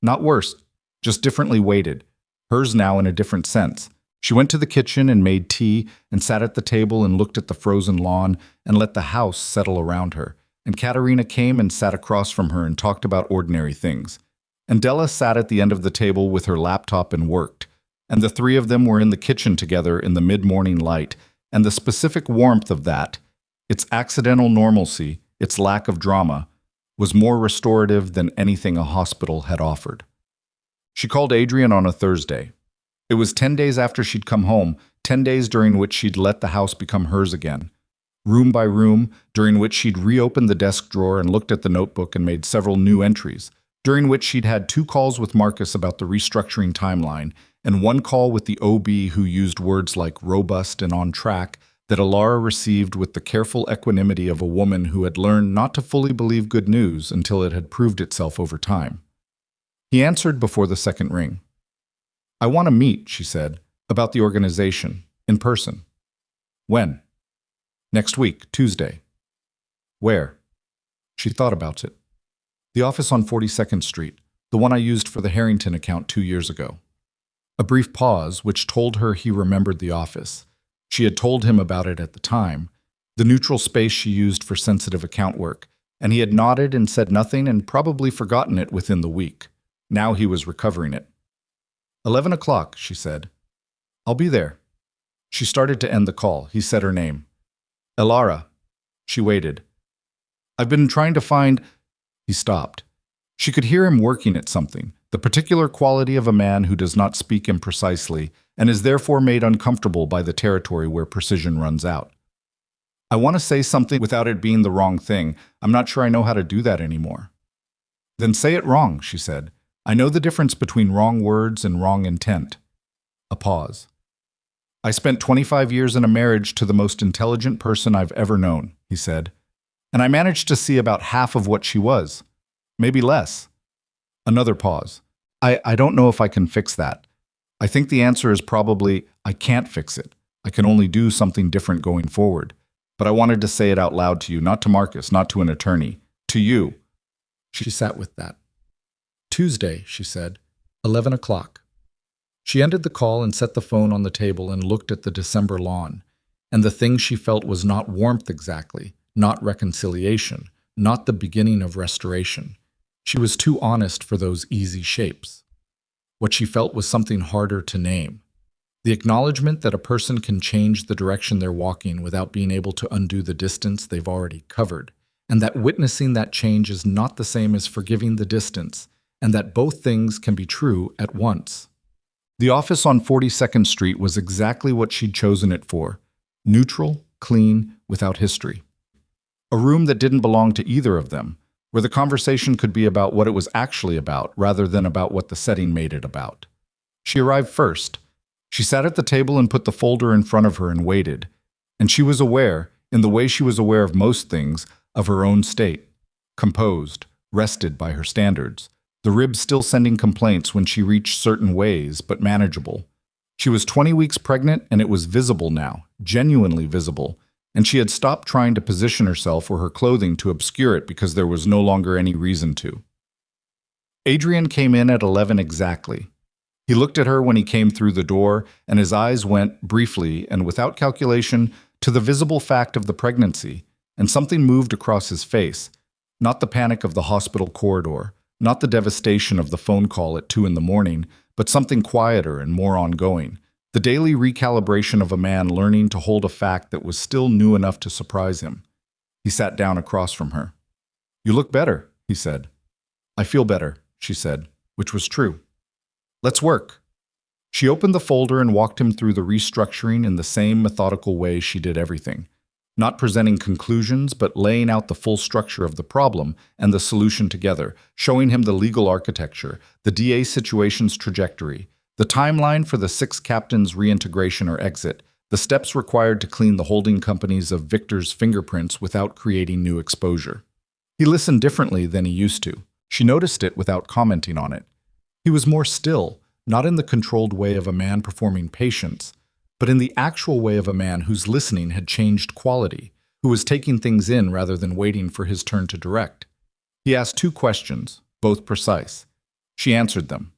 Not worse, just differently weighted. Hers now in a different sense. She went to the kitchen and made tea and sat at the table and looked at the frozen lawn and let the house settle around her. And Katerina came and sat across from her and talked about ordinary things. And Della sat at the end of the table with her laptop and worked. And the 3 of them were in the kitchen together in the mid-morning light, and the specific warmth of that, its accidental normalcy, its lack of drama, was more restorative than anything a hospital had offered. She called Adrian on a Thursday. It was 10 days after she'd come home, 10 days during which she'd let the house become hers again. Room by room, during which she'd reopened the desk drawer and looked at the notebook and made several new entries, during which she'd had 2 calls with Marcus about the restructuring timeline, and 1 call with the OB who used words like robust and on track that Elara received with the careful equanimity of a woman who had learned not to fully believe good news until it had proved itself over time. He answered before the second ring. I want to meet, she said, about the organization, in person. When? Next week, Tuesday. Where? She thought about it. The office on 42nd Street, the one I used for the Harrington account 2 years ago. A brief pause, which told her he remembered the office. She had told him about it at the time, the neutral space she used for sensitive account work, and he had nodded and said nothing and probably forgotten it within the week. Now he was recovering it. 11 o'clock, she said. I'll be there. She started to end the call. He said her name. Elara. She waited. I've been trying to find... He stopped. She could hear him working at something, the particular quality of a man who does not speak imprecisely and is therefore made uncomfortable by the territory where precision runs out. I want to say something without it being the wrong thing. I'm not sure I know how to do that anymore. Then say it wrong, she said. I know the difference between wrong words and wrong intent. A pause. I spent 25 years in a marriage to the most intelligent person I've ever known, he said. And I managed to see about half of what she was. Maybe less. Another pause. I don't know if I can fix that. I think the answer is probably, I can't fix it. I can only do something different going forward. But I wanted to say it out loud to you, not to Marcus, not to an attorney. To you. She sat with that. Tuesday, she said, 11 o'clock. She ended the call and set the phone on the table and looked at the December lawn. And the thing she felt was not warmth exactly, not reconciliation, not the beginning of restoration. She was too honest for those easy shapes. What she felt was something harder to name. The acknowledgement that a person can change the direction they're walking without being able to undo the distance they've already covered, and that witnessing that change is not the same as forgiving the distance, and that both things can be true at once. The office on 42nd Street was exactly what she'd chosen it for: neutral, clean, without history. A room that didn't belong to either of them, where the conversation could be about what it was actually about rather than about what the setting made it about. She arrived first. She sat at the table and put the folder in front of her and waited. And she was aware, in the way she was aware of most things, of her own state. Composed, rested by her standards. The ribs still sending complaints when she reached certain ways, but manageable. She was 20 weeks pregnant, and it was visible now, genuinely visible. And she had stopped trying to position herself or her clothing to obscure it because there was no longer any reason to. Adrian came in at 11 exactly. He looked at her when he came through the door, and his eyes went, briefly and without calculation, to the visible fact of the pregnancy, and something moved across his face. Not the panic of the hospital corridor, not the devastation of the phone call at 2 in the morning, but something quieter and more ongoing. The daily recalibration of a man learning to hold a fact that was still new enough to surprise him. He sat down across from her. "You look better," he said. "I feel better," she said, which was true. "Let's work." She opened the folder and walked him through the restructuring in the same methodical way she did everything. Not presenting conclusions, but laying out the full structure of the problem and the solution together, showing him the legal architecture, the DA situation's trajectory, the timeline for the 6 captains' reintegration or exit, the steps required to clean the holding companies of Victor's fingerprints without creating new exposure. He listened differently than he used to. She noticed it without commenting on it. He was more still, not in the controlled way of a man performing patience, but in the actual way of a man whose listening had changed quality, who was taking things in rather than waiting for his turn to direct. He asked 2 questions, both precise. She answered them.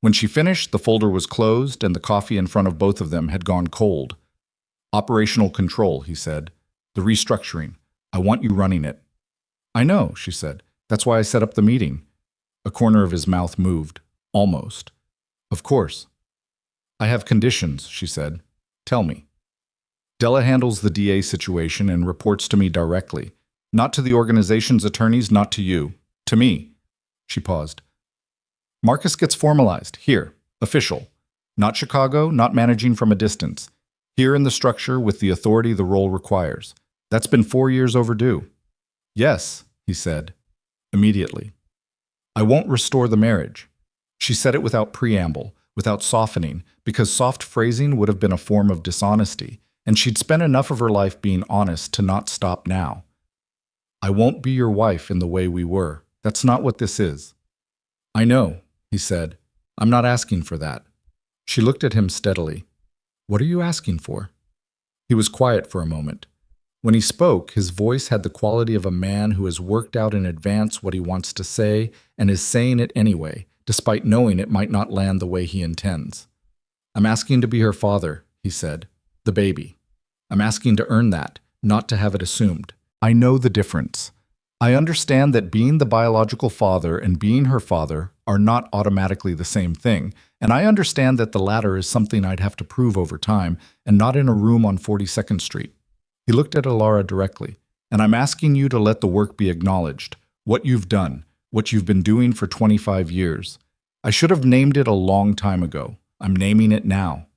When she finished, the folder was closed and the coffee in front of both of them had gone cold. "Operational control," he said. "The restructuring. I want you running it." "I know," she said. "That's why I set up the meeting." A corner of his mouth moved. Almost. "Of course." "I have conditions," she said. "Tell me." "Della handles the DA situation and reports to me directly. Not to the organization's attorneys, not to you. To me." She paused. "Marcus gets formalized. Here. Official. Not Chicago, not managing from a distance. Here in the structure with the authority the role requires. That's been 4 years overdue." "Yes," he said. Immediately. "I won't restore the marriage." She said it without preamble, without softening, because soft phrasing would have been a form of dishonesty, and she'd spent enough of her life being honest to not stop now. "I won't be your wife in the way we were. That's not what this is." "I know," he said. "I'm not asking for that." She looked at him steadily. "What are you asking for?" He was quiet for a moment. When he spoke, his voice had the quality of a man who has worked out in advance what he wants to say and is saying it anyway, despite knowing it might not land the way he intends. "I'm asking to be her father," he said. "The baby. I'm asking to earn that, not to have it assumed. I know the difference. I understand that being the biological father and being her father are not automatically the same thing, and I understand that the latter is something I'd have to prove over time and not in a room on 42nd Street. He looked at Elara directly. "And I'm asking you to let the work be acknowledged, what you've done, what you've been doing for 25 years. I should have named it a long time ago. I'm naming it now."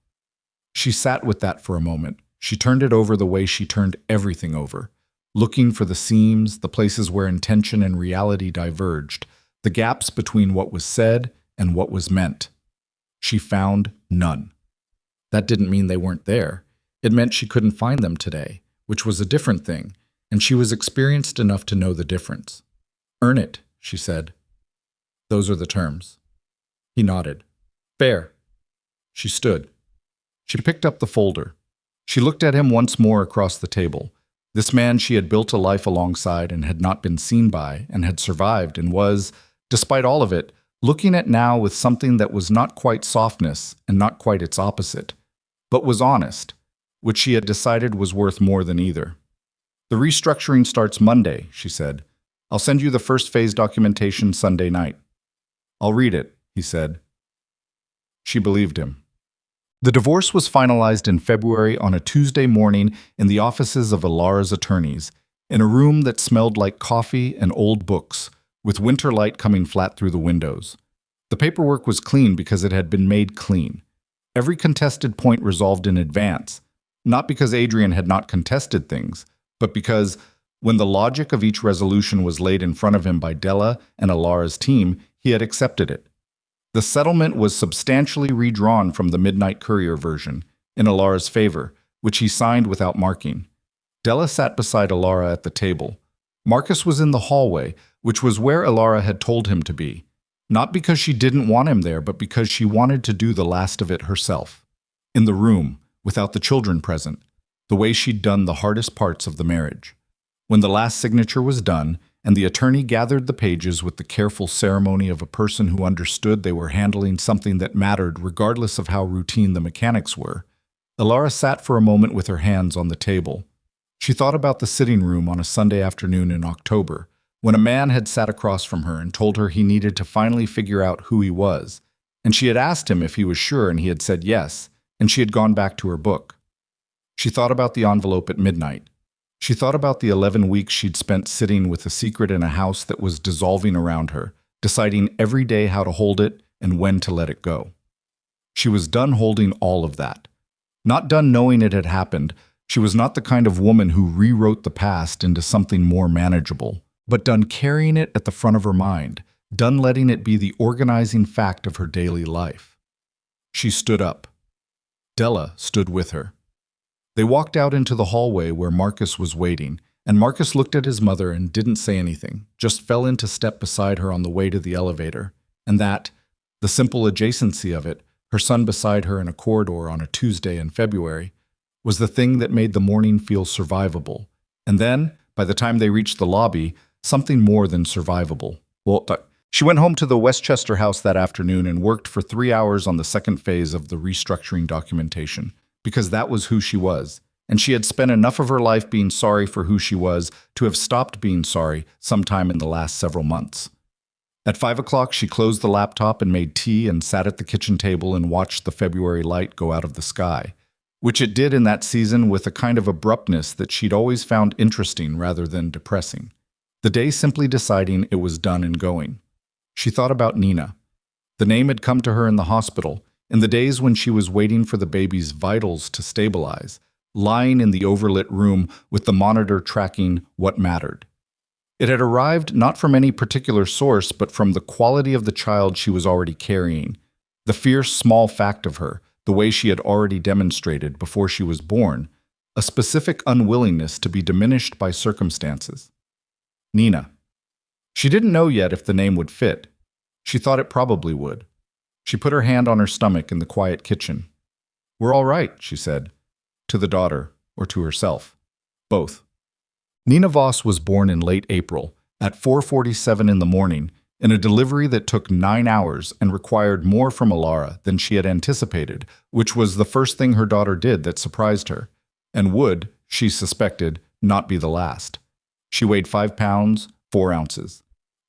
She sat with that for a moment, She turned it over the way she turned everything over, looking for the seams, the places where intention and reality diverged, the gaps between what was said and what was meant. She found none. That didn't mean they weren't there. It meant she couldn't find them today, which was a different thing, and she was experienced enough to know the difference. "Earn it," she said. "Those are the terms." He nodded. "Fair." She stood. She picked up the folder. She looked at him once more across the table. This man she had built a life alongside and had not been seen by and had survived and was, despite all of it, looking at now with something that was not quite softness and not quite its opposite, but was honest, which she had decided was worth more than either. "The restructuring starts Monday," she said. "I'll send you the first phase documentation Sunday night." "I'll read it," he said. She believed him. The divorce was finalized in February on a Tuesday morning in the offices of Elara's attorneys, in a room that smelled like coffee and old books, with winter light coming flat through the windows. The paperwork was clean because it had been made clean. Every contested point resolved in advance, not because Adrian had not contested things, but because, when the logic of each resolution was laid in front of him by Della and Elara's team, he had accepted it. The settlement was substantially redrawn from the Midnight Courier version, in Elara's favor, which he signed without marking. Della sat beside Elara at the table. Marcus was in the hallway, which was where Elara had told him to be, not because she didn't want him there, but because she wanted to do the last of it herself. In the room, without the children present, the way she'd done the hardest parts of the marriage. When the last signature was done, and the attorney gathered the pages with the careful ceremony of a person who understood they were handling something that mattered regardless of how routine the mechanics were, Elara sat for a moment with her hands on the table. She thought about the sitting room on a Sunday afternoon in October, when a man had sat across from her and told her he needed to finally figure out who he was, and she had asked him if he was sure and he had said yes, and she had gone back to her book. She thought about the envelope at midnight. She thought about the 11 weeks she'd spent sitting with a secret in a house that was dissolving around her, deciding every day how to hold it and when to let it go. She was done holding all of that. Not done knowing it had happened. She was not the kind of woman who rewrote the past into something more manageable, but done carrying it at the front of her mind, done letting it be the organizing fact of her daily life. She stood up. Della stood with her. They walked out into the hallway where Marcus was waiting, and Marcus looked at his mother and didn't say anything, just fell into step beside her on the way to the elevator, and that, the simple adjacency of it, her son beside her in a corridor on a Tuesday in February, was the thing that made the morning feel survivable. And then, by the time they reached the lobby, something more than survivable. She went home to the Westchester house that afternoon and worked for 3 hours on the second phase of the restructuring documentation, because that was who she was, and she had spent enough of her life being sorry for who she was to have stopped being sorry sometime in the last several months. At 5 o'clock, she closed the laptop and made tea and sat at the kitchen table and watched the February light go out of the sky, which it did in that season with a kind of abruptness that she'd always found interesting rather than depressing. The day simply deciding it was done and going. She thought about Nina. The name had come to her in the hospital, in the days when she was waiting for the baby's vitals to stabilize, lying in the overlit room with the monitor tracking what mattered. It had arrived not from any particular source, but from the quality of the child she was already carrying, the fierce small fact of her, the way she had already demonstrated before she was born, a specific unwillingness to be diminished by circumstances. Nina. She didn't know yet if the name would fit. She thought it probably would. She put her hand on her stomach in the quiet kitchen. "We're all right," she said, to the daughter or to herself. Both. Nina Voss was born in late April, at 4:47 in the morning, in a delivery that took 9 hours and required more from Elara than she had anticipated, which was the first thing her daughter did that surprised her, and would, she suspected, not be the last. She weighed 5 pounds, 4 ounces.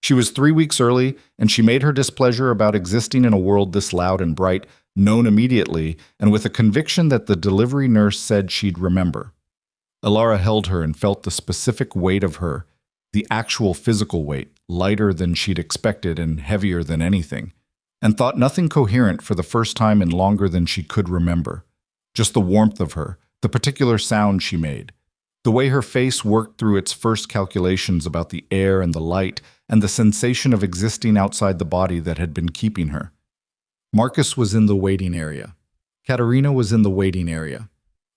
She was 3 weeks early, and she made her displeasure about existing in a world this loud and bright known immediately, and with a conviction that the delivery nurse said she'd remember. Elara held her and felt the specific weight of her, the actual physical weight, lighter than she'd expected and heavier than anything, and thought nothing coherent for the first time in longer than she could remember. Just the warmth of her, The particular sound she made, the way her face worked through its first calculations about the air and the light, and the sensation of existing outside the body that had been keeping her. Marcus was in the waiting area. Katerina was in the waiting area.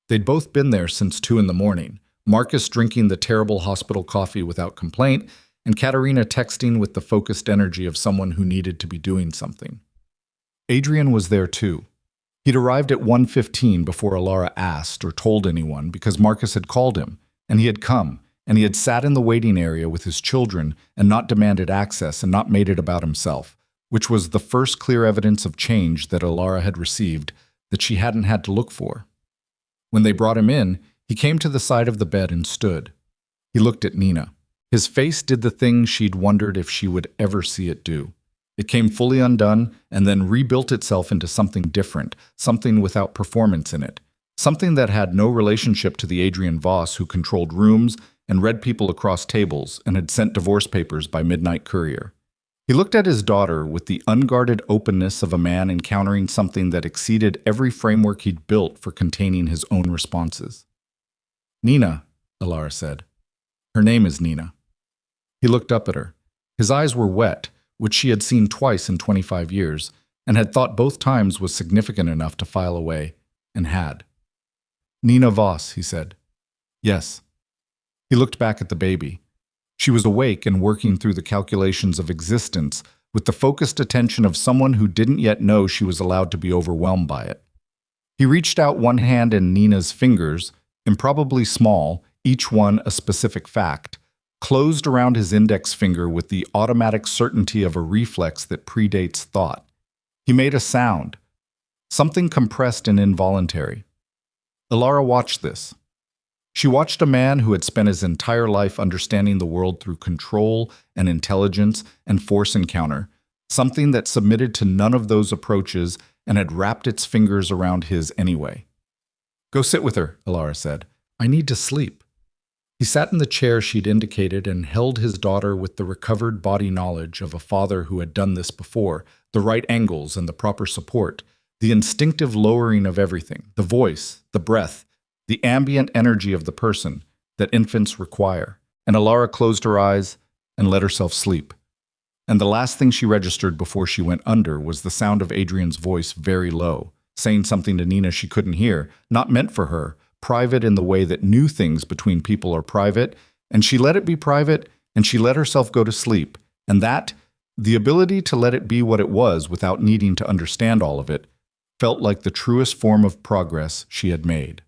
They'd both been there since 2 in the morning, Marcus drinking the terrible hospital coffee without complaint, and Katerina texting with the focused energy of someone who needed to be doing something. Adrian was there too. He'd arrived at 1:15 before Elara asked or told anyone because Marcus had called him, and he had come, and he had sat in the waiting area with his children and not demanded access and not made it about himself, which was the first clear evidence of change that Elara had received that she hadn't had to look for. When they brought him in, he came to the side of the bed and stood. He looked at Nina. His face did the thing she'd wondered if she would ever see it do. It came fully undone and then rebuilt itself into something different, something without performance in it, something that had no relationship to the Adrian Voss who controlled rooms and read people across tables and had sent divorce papers by midnight courier. He looked at his daughter with the unguarded openness of a man encountering something that exceeded every framework he'd built for containing his own responses. "Nina," Elara said. "Her name is Nina." He looked up at her. His eyes were wet, which she had seen twice in 25 years, and had thought both times was significant enough to file away, and had. "Nina Voss," he said. "Yes." He looked back at the baby. She was awake and working through the calculations of existence with the focused attention of someone who didn't yet know she was allowed to be overwhelmed by it. He reached out one hand and Nina's fingers, improbably small, each one a specific fact, closed around his index finger with the automatic certainty of a reflex that predates thought. He made a sound, something compressed and involuntary. Elara watched this. She watched a man who had spent his entire life understanding the world through control and intelligence and force encounter, something that submitted to none of those approaches and had wrapped its fingers around his anyway. "Go sit with her," Elara said. "I need to sleep." He sat in the chair she'd indicated and held his daughter with the recovered body knowledge of a father who had done this before, the right angles and the proper support, the instinctive lowering of everything, the voice, the breath, the ambient energy of the person that infants require. And Elara closed her eyes and let herself sleep. And the last thing she registered before she went under was the sound of Adrian's voice very low, saying something to Nina she couldn't hear, not meant for her, private in the way that new things between people are private, and she let it be private, and she let herself go to sleep. And that, the ability to let it be what it was without needing to understand all of it, felt like the truest form of progress she had made.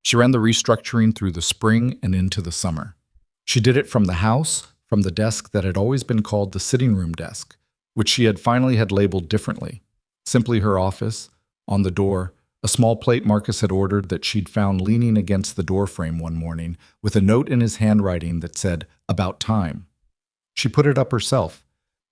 She ran the restructuring through the spring and into the summer. She did it from the house, from the desk that had always been called the sitting room desk, which she had finally had labeled differently. Simply her office, on the door, a small plate Marcus had ordered that she'd found leaning against the doorframe one morning with a note in his handwriting that said, "About time." She put it up herself.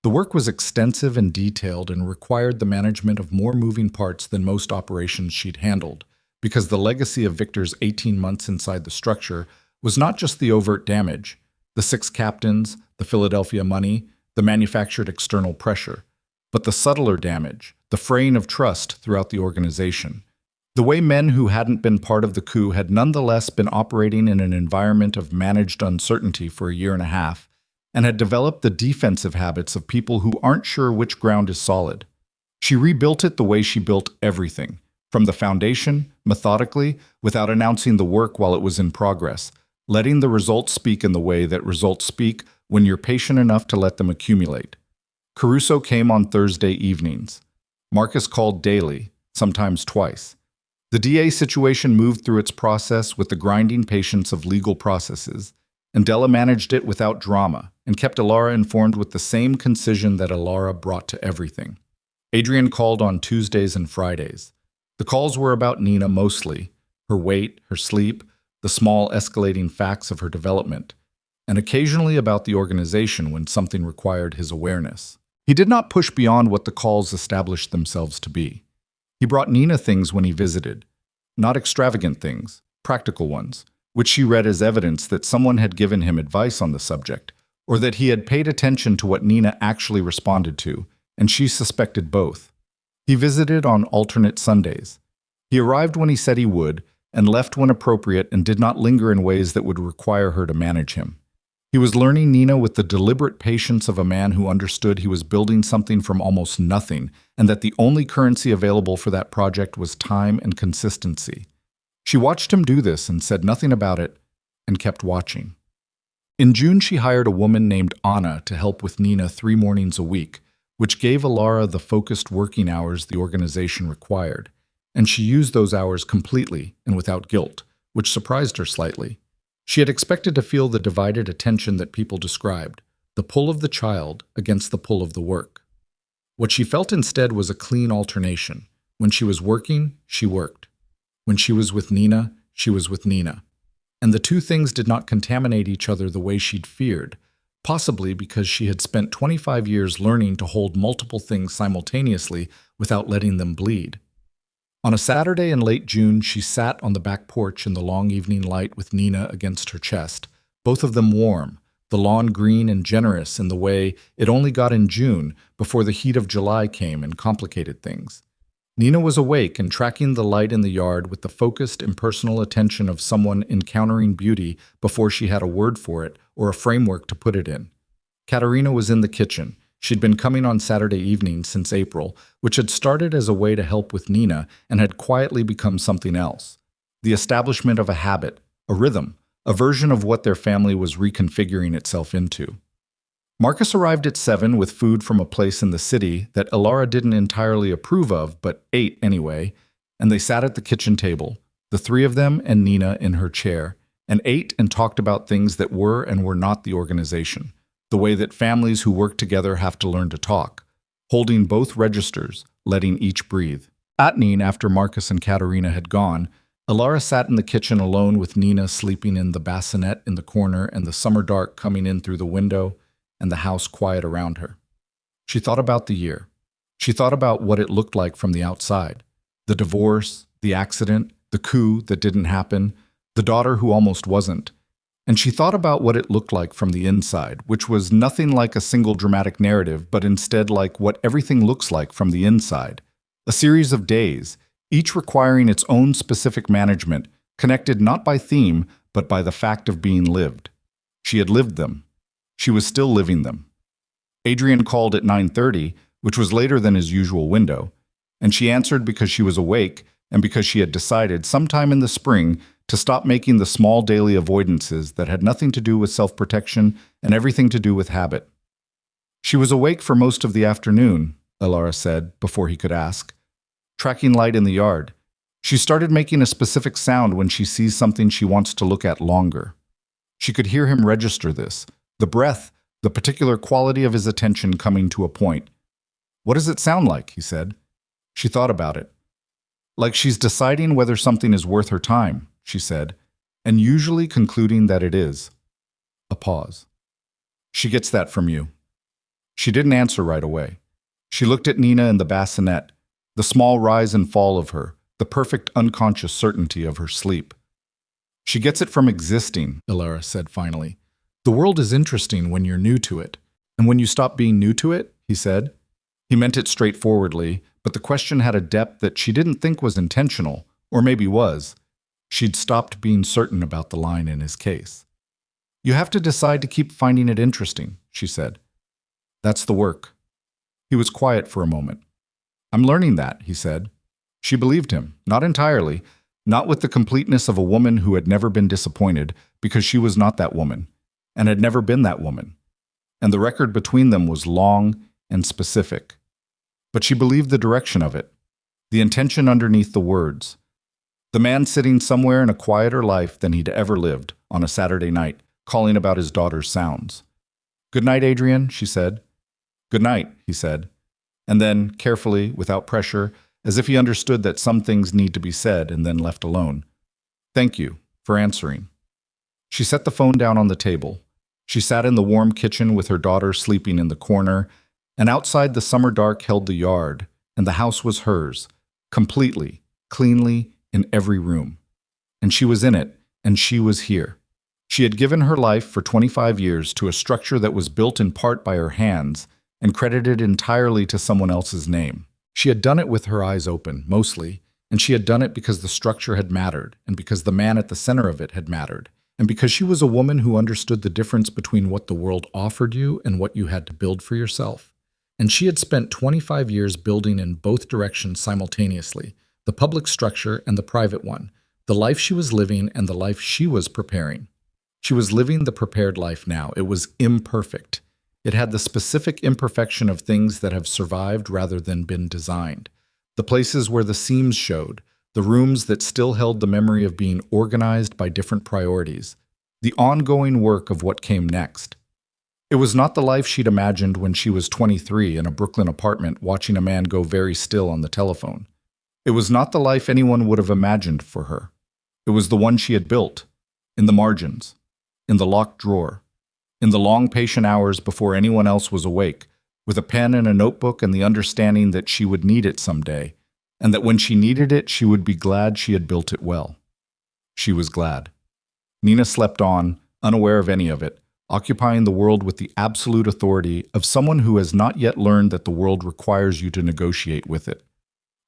The work was extensive and detailed and required the management of more moving parts than most operations she'd handled, because the legacy of Victor's 18 months inside the structure was not just the overt damage, the 6 captains, the Philadelphia money, the manufactured external pressure, but the subtler damage, the fraying of trust throughout the organization. The way men who hadn't been part of the coup had nonetheless been operating in an environment of managed uncertainty for a year and a half, and had developed the defensive habits of people who aren't sure which ground is solid. She rebuilt it the way she built everything, from the foundation, methodically, without announcing the work while it was in progress, letting the results speak in the way that results speak when you're patient enough to let them accumulate. Caruso came on Thursday evenings. Marcus called daily, sometimes twice. The DA situation moved through its process with the grinding patience of legal processes, and Della managed it without drama and kept Elara informed with the same concision that Elara brought to everything. Adrian called on Tuesdays and Fridays. The calls were about Nina mostly, her weight, her sleep, the small escalating facts of her development, and occasionally about the organization when something required his awareness. He did not push beyond what the calls established themselves to be. He brought Nina things when he visited, not extravagant things, practical ones, which she read as evidence that someone had given him advice on the subject, or that he had paid attention to what Nina actually responded to, and she suspected both. He visited on alternate Sundays. He arrived when he said he would, and left when appropriate and did not linger in ways that would require her to manage him. He was learning Nina with the deliberate patience of a man who understood he was building something from almost nothing, and that the only currency available for that project was time and consistency. She watched him do this and said nothing about it, and kept watching. In June, she hired a woman named Anna to help with Nina 3 mornings a week, which gave Elara the focused working hours the organization required, and she used those hours completely and without guilt, which surprised her slightly. She had expected to feel the divided attention that people described, the pull of the child against the pull of the work. What she felt instead was a clean alternation. When she was working, she worked. When she was with Nina, she was with Nina. And the two things did not contaminate each other the way she'd feared, possibly because she had spent 25 years learning to hold multiple things simultaneously without letting them bleed. On a Saturday in late June, she sat on the back porch in the long evening light with Nina against her chest, both of them warm, the lawn green and generous in the way it only got in June before the heat of July came and complicated things. Nina was awake and tracking the light in the yard with the focused, impersonal attention of someone encountering beauty before she had a word for it or a framework to put it in. Katerina was in the kitchen. She'd been coming on Saturday evenings since April, which had started as a way to help with Nina and had quietly become something else. The establishment of a habit, a rhythm, a version of what their family was reconfiguring itself into. Marcus arrived at 7 with food from a place in the city that Elara didn't entirely approve of, but ate anyway, and they sat at the kitchen table, the 3 of them and Nina in her chair, and ate and talked about things that were and were not the organization. The way that families who work together have to learn to talk, holding both registers, letting each breathe. At noon, after Marcus and Katerina had gone, Elara sat in the kitchen alone with Nina sleeping in the bassinet in the corner and the summer dark coming in through the window and the house quiet around her. She thought about the year. She thought about what it looked like from the outside. The divorce, the accident, the coup that didn't happen, the daughter who almost wasn't. And she thought about what it looked like from the inside, which was nothing like a single dramatic narrative, but instead like what everything looks like from the inside. A series of days, each requiring its own specific management, connected not by theme, but by the fact of being lived. She had lived them. She was still living them. Adrian called at 9:30, which was later than his usual window, and she answered because she was awake and because she had decided sometime in the spring to stop making the small daily avoidances that had nothing to do with self-protection and everything to do with habit. She was awake for most of the afternoon, Elara said, before he could ask. Tracking light in the yard. She started making a specific sound when she sees something she wants to look at longer. She could hear him register this, the breath, the particular quality of his attention coming to a point. What does it sound like? He said. She thought about it. Like she's deciding whether something is worth her time, she said, and usually concluding that it is. A pause. She gets that from you. She didn't answer right away. She looked at Nina in the bassinet, the small rise and fall of her, the perfect unconscious certainty of her sleep. She gets it from existing, Elara said finally. The world is interesting when you're new to it. And when you stop being new to it, he said. He meant it straightforwardly, but the question had a depth that she didn't think was intentional, or maybe was. She'd stopped being certain about the line in his case. You have to decide to keep finding it interesting, she said. That's the work. He was quiet for a moment. I'm learning that, he said. She believed him, not entirely, not with the completeness of a woman who had never been disappointed, because she was not that woman, and had never been that woman. And the record between them was long and specific. But she believed the direction of it, the intention underneath the words. The man sitting somewhere in a quieter life than he'd ever lived on a Saturday night, calling about his daughter's sounds. Good night, Adrian, she said. Good night, he said. And then, carefully, without pressure, as if he understood that some things need to be said and then left alone. Thank you for answering. She set the phone down on the table. She sat in the warm kitchen with her daughter sleeping in the corner, and outside the summer dark held the yard, and the house was hers, completely, cleanly, in every room. And she was in it, and she was here. She had given her life for 25 years to a structure that was built in part by her hands and credited entirely to someone else's name. She had done it with her eyes open, mostly, And she had done it because the structure had mattered, and because the man at the center of it had mattered, and because she was a woman who understood the difference between what the world offered you and what you had to build for yourself. And she had spent 25 years building in both directions simultaneously, the public structure and the private one, the life she was living and the life she was preparing. She was living the prepared life now. It was imperfect. It had the specific imperfection of things that have survived rather than been designed. The places where the seams showed, the rooms that still held the memory of being organized by different priorities, the ongoing work of what came next. It was not the life she'd imagined when she was 23 in a Brooklyn apartment watching a man go very still on the telephone. It was not the life anyone would have imagined for her. It was the one she had built, in the margins, in the locked drawer, in the long patient hours before anyone else was awake, with a pen and a notebook and the understanding that she would need it someday, and that when she needed it, she would be glad she had built it well. She was glad. Nina slept on, unaware of any of it, occupying the world with the absolute authority of someone who has not yet learned that the world requires you to negotiate with it.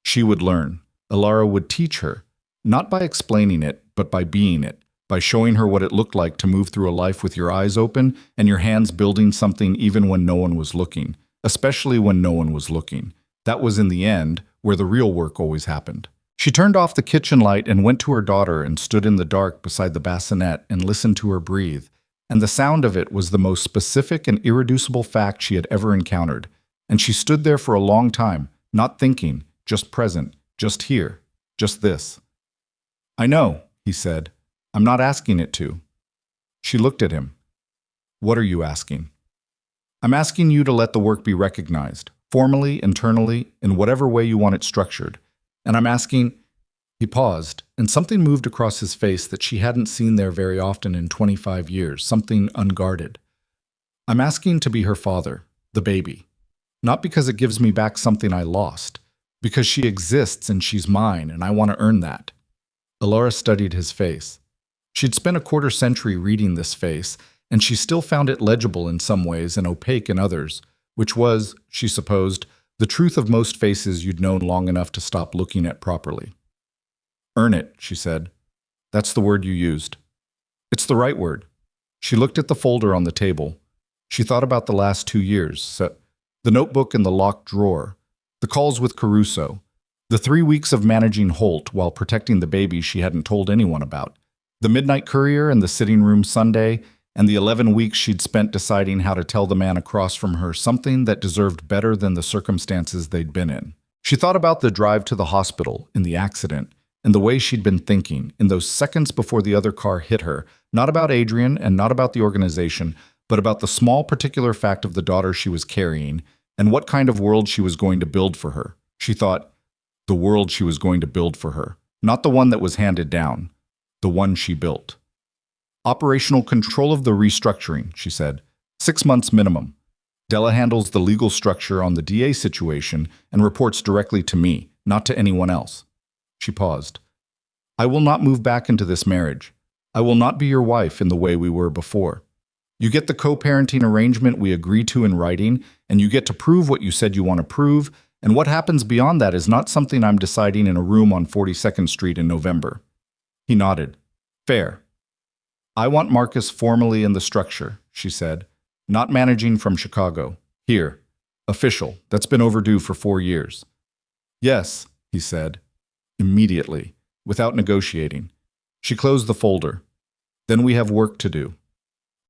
She would learn. Elara would teach her, not by explaining it, but by being it, by showing her what it looked like to move through a life with your eyes open and your hands building something even when no one was looking, especially when no one was looking. That was, in the end, where the real work always happened. She turned off the kitchen light and went to her daughter and stood in the dark beside the bassinet and listened to her breathe, and the sound of it was the most specific and irreducible fact she had ever encountered. And she stood there for a long time, not thinking, just present, just here, just this. "I know," he said. "I'm not asking it to." She looked at him. "What are you asking?" "I'm asking you to let the work be recognized, formally, internally, in whatever way you want it structured. And I'm asking—" He paused, and something moved across his face that she hadn't seen there very often in 25 years, something unguarded. "I'm asking to be her father, the baby. Not because it gives me back something I lost, because she exists and she's mine, and I want to earn that." Elara studied his face. She'd spent a quarter century reading this face, and she still found it legible in some ways and opaque in others, which was, she supposed, the truth of most faces you'd known long enough to stop looking at properly. "Earn it," she said. "That's the word you used. It's the right word." She looked at the folder on the table. She thought about the last 2 years, the notebook in the locked drawer, the calls with Caruso, the 3 weeks of managing Holt while protecting the baby she hadn't told anyone about, the midnight courier and the sitting room Sunday, and the 11 weeks she'd spent deciding how to tell the man across from her something that deserved better than the circumstances they'd been in. She thought about the drive to the hospital, in the accident, and the way she'd been thinking, in those seconds before the other car hit her, not about Adrian and not about the organization, but about the small particular fact of the daughter she was carrying, and what kind of world she was going to build for her. She thought, the world she was going to build for her, not the one that was handed down, the one she built. "Operational control of the restructuring," she said. 6 months minimum. Della handles the legal structure on the DA situation and reports directly to me, not to anyone else. She paused. "I will not move back into this marriage. I will not be your wife in the way we were before. You get the co-parenting arrangement we agreed to in writing, and you get to prove what you said you want to prove, and what happens beyond that is not something I'm deciding in a room on 42nd Street in November." He nodded. "Fair. I want Marcus formally in the structure," she said. "Not managing from Chicago. Here. Official. That's been overdue for 4 years." "Yes," he said. Immediately, without negotiating. She closed the folder. "Then we have work to do."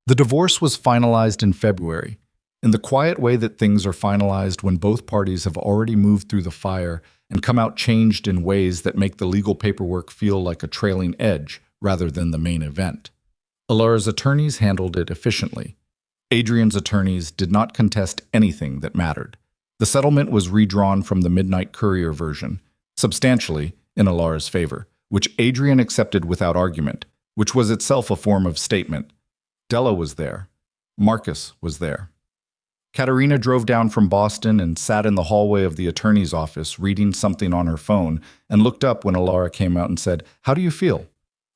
The divorce was finalized in February, in the quiet way that things are finalized when both parties have already moved through the fire and come out changed in ways that make the legal paperwork feel like a trailing edge rather than the main event. Elara's attorneys handled it efficiently. Adrian's attorneys did not contest anything that mattered. The settlement was redrawn from the Midnight Courier version, substantially in Elara's favor, which Adrian accepted without argument, which was itself a form of statement. Della was there. Marcus was there. Katerina drove down from Boston and sat in the hallway of the attorney's office reading something on her phone and looked up when Elara came out and said, "How do you feel?"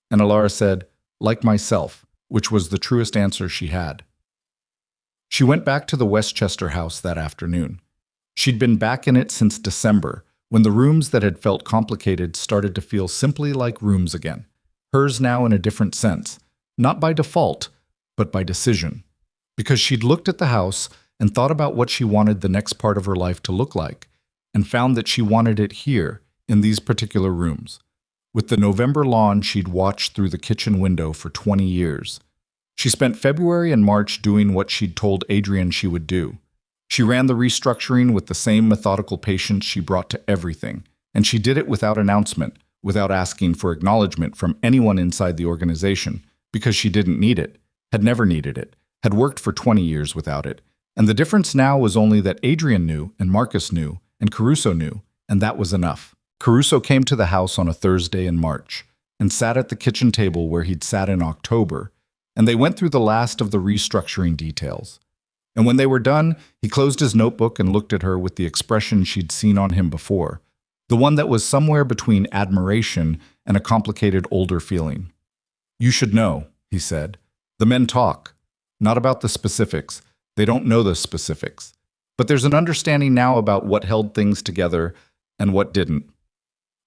And Elara said, "Like myself," which was the truest answer she had. She went back to the Westchester house that afternoon. She'd been back in it since December, when the rooms that had felt complicated started to feel simply like rooms again. Hers now in a different sense, not by default, but by decision. Because she'd looked at the house and thought about what she wanted the next part of her life to look like, and found that she wanted it here, in these particular rooms. With the November lawn she'd watched through the kitchen window for 20 years. She spent February and March doing what she'd told Adrian she would do. She ran the restructuring with the same methodical patience she brought to everything, and she did it without announcement, without asking for acknowledgement from anyone inside the organization, because she didn't need it, had never needed it, had worked for 20 years without it. And the difference now was only that Adrian knew, and Marcus knew, and Caruso knew, and that was enough. Caruso came to the house on a Thursday in March, and sat at the kitchen table where he'd sat in October, and they went through the last of the restructuring details. And when they were done, he closed his notebook and looked at her with the expression she'd seen on him before, the one that was somewhere between admiration and a complicated older feeling. "You should know," he said. "The men talk, not about the specifics. They don't know the specifics. But there's an understanding now about what held things together and what didn't.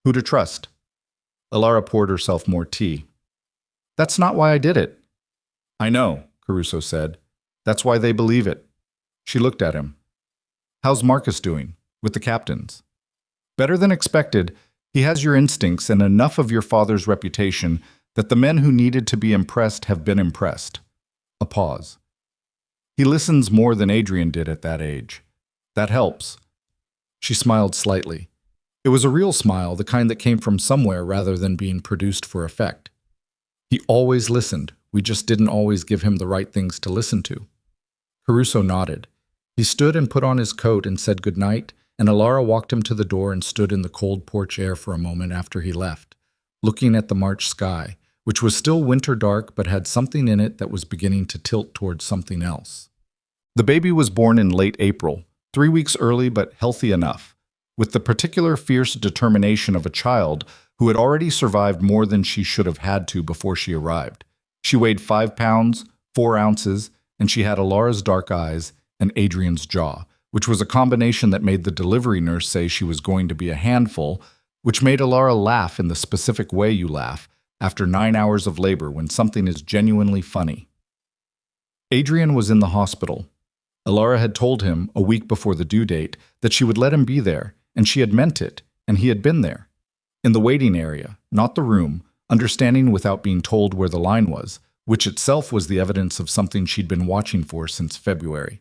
Who to trust." Elara poured herself more tea. "That's not why I did it." "I know," Caruso said. "That's why they believe it." She looked at him. "How's Marcus doing? With the captains?" "Better than expected. He has your instincts and enough of your father's reputation that the men who needed to be impressed have been impressed." A pause. "He listens more than Adrian did at that age. That helps." She smiled slightly. It was a real smile, the kind that came from somewhere rather than being produced for effect. "He always listened. We just didn't always give him the right things to listen to." Caruso nodded. He stood and put on his coat and said goodnight, and Elara walked him to the door and stood in the cold porch air for a moment after he left, looking at the March sky, which was still winter dark but had something in it that was beginning to tilt towards something else. The baby was born in late April, 3 weeks early but healthy enough, with the particular fierce determination of a child who had already survived more than she should have had to before she arrived. She weighed 5 pounds, 4 ounces, and she had Elara's dark eyes and Adrian's jaw, which was a combination that made the delivery nurse say she was going to be a handful, which made Elara laugh in the specific way you laugh after 9 hours of labor when something is genuinely funny. Adrian was in the hospital. Elara had told him, a week before the due date, that she would let him be there, and she had meant it, and he had been there. In the waiting area, not the room, understanding without being told where the line was, which itself was the evidence of something she'd been watching for since February.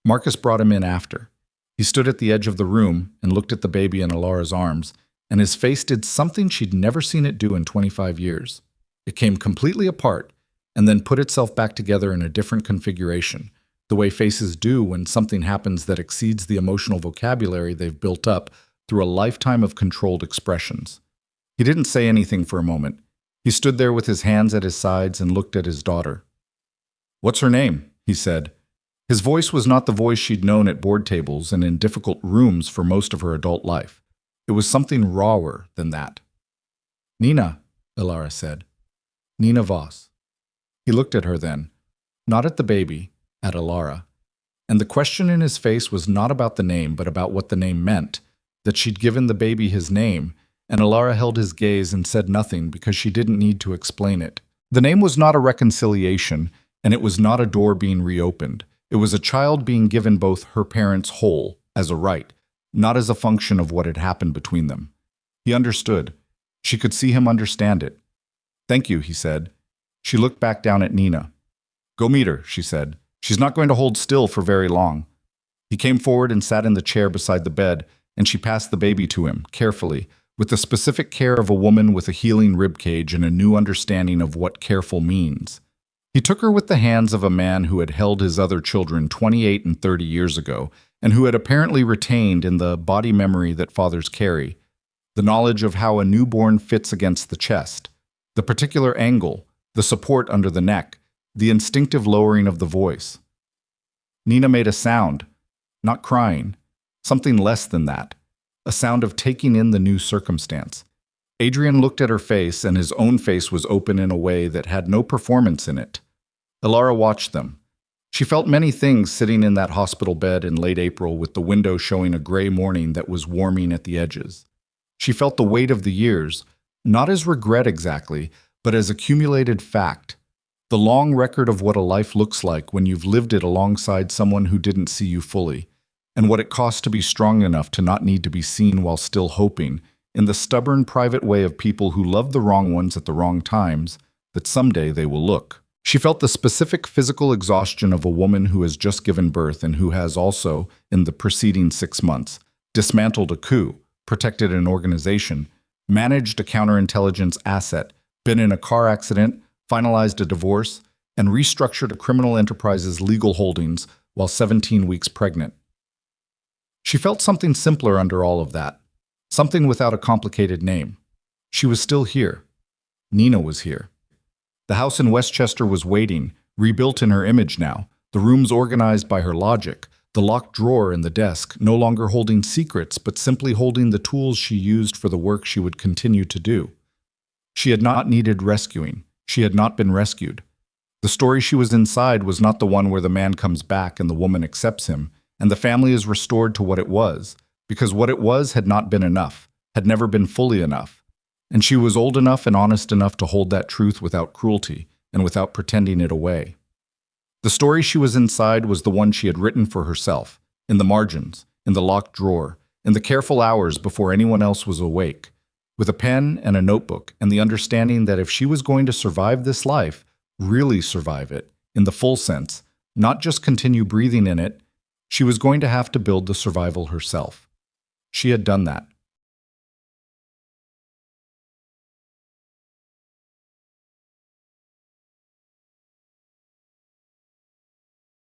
Marcus brought him in after. He stood at the edge of the room and looked at the baby in Elara's arms, and his face did something she'd never seen it do in 25 years. It came completely apart, and then put itself back together in a different configuration, the way faces do when something happens that exceeds the emotional vocabulary they've built up through a lifetime of controlled expressions. He didn't say anything for a moment. He stood there with his hands at his sides and looked at his daughter. "What's her name?" he said. His voice was not the voice she'd known at board tables and in difficult rooms for most of her adult life. It was something rawer than that. "Nina," Elara said. "Nina Voss." He looked at her then, not at the baby, at Elara. And the question in his face was not about the name, but about what the name meant, that she'd given the baby his name, and Elara held his gaze and said nothing because she didn't need to explain it. The name was not a reconciliation, and it was not a door being reopened. It was a child being given both her parents whole, as a right, not as a function of what had happened between them. He understood. She could see him understand it. "Thank you," he said. She looked back down at Nina. "Go meet her," she said. "She's not going to hold still for very long." He came forward and sat in the chair beside the bed, and she passed the baby to him, carefully, with the specific care of a woman with a healing ribcage and a new understanding of what careful means. He took her with the hands of a man who had held his other children 28 and 30 years ago, and who had apparently retained in the body memory that fathers carry, the knowledge of how a newborn fits against the chest, the particular angle, the support under the neck, the instinctive lowering of the voice. Nina made a sound, not crying, something less than that, a sound of taking in the new circumstance. Adrian looked at her face, and his own face was open in a way that had no performance in it. Elara watched them. She felt many things sitting in that hospital bed in late April with the window showing a gray morning that was warming at the edges. She felt the weight of the years, not as regret exactly, but as accumulated fact. The long record of what a life looks like when you've lived it alongside someone who didn't see you fully, and what it costs to be strong enough to not need to be seen while still hoping, in the stubborn private way of people who love the wrong ones at the wrong times, that someday they will look. She felt the specific physical exhaustion of a woman who has just given birth and who has also, in the preceding 6 months, dismantled a coup, protected an organization, managed a counterintelligence asset, been in a car accident, finalized a divorce, and restructured a criminal enterprise's legal holdings while 17 weeks pregnant. She felt something simpler under all of that, something without a complicated name. She was still here. Nina was here. The house in Westchester was waiting, rebuilt in her image now, the rooms organized by her logic, the locked drawer in the desk, no longer holding secrets, but simply holding the tools she used for the work she would continue to do. She had not needed rescuing. She had not been rescued. The story she was inside was not the one where the man comes back and the woman accepts him, and the family is restored to what it was, because what it was had not been enough, had never been fully enough. And she was old enough and honest enough to hold that truth without cruelty and without pretending it away. The story she was inside was the one she had written for herself, in the margins, in the locked drawer, in the careful hours before anyone else was awake, with a pen and a notebook and the understanding that if she was going to survive this life, really survive it, in the full sense, not just continue breathing in it, she was going to have to build the survival herself. She had done that.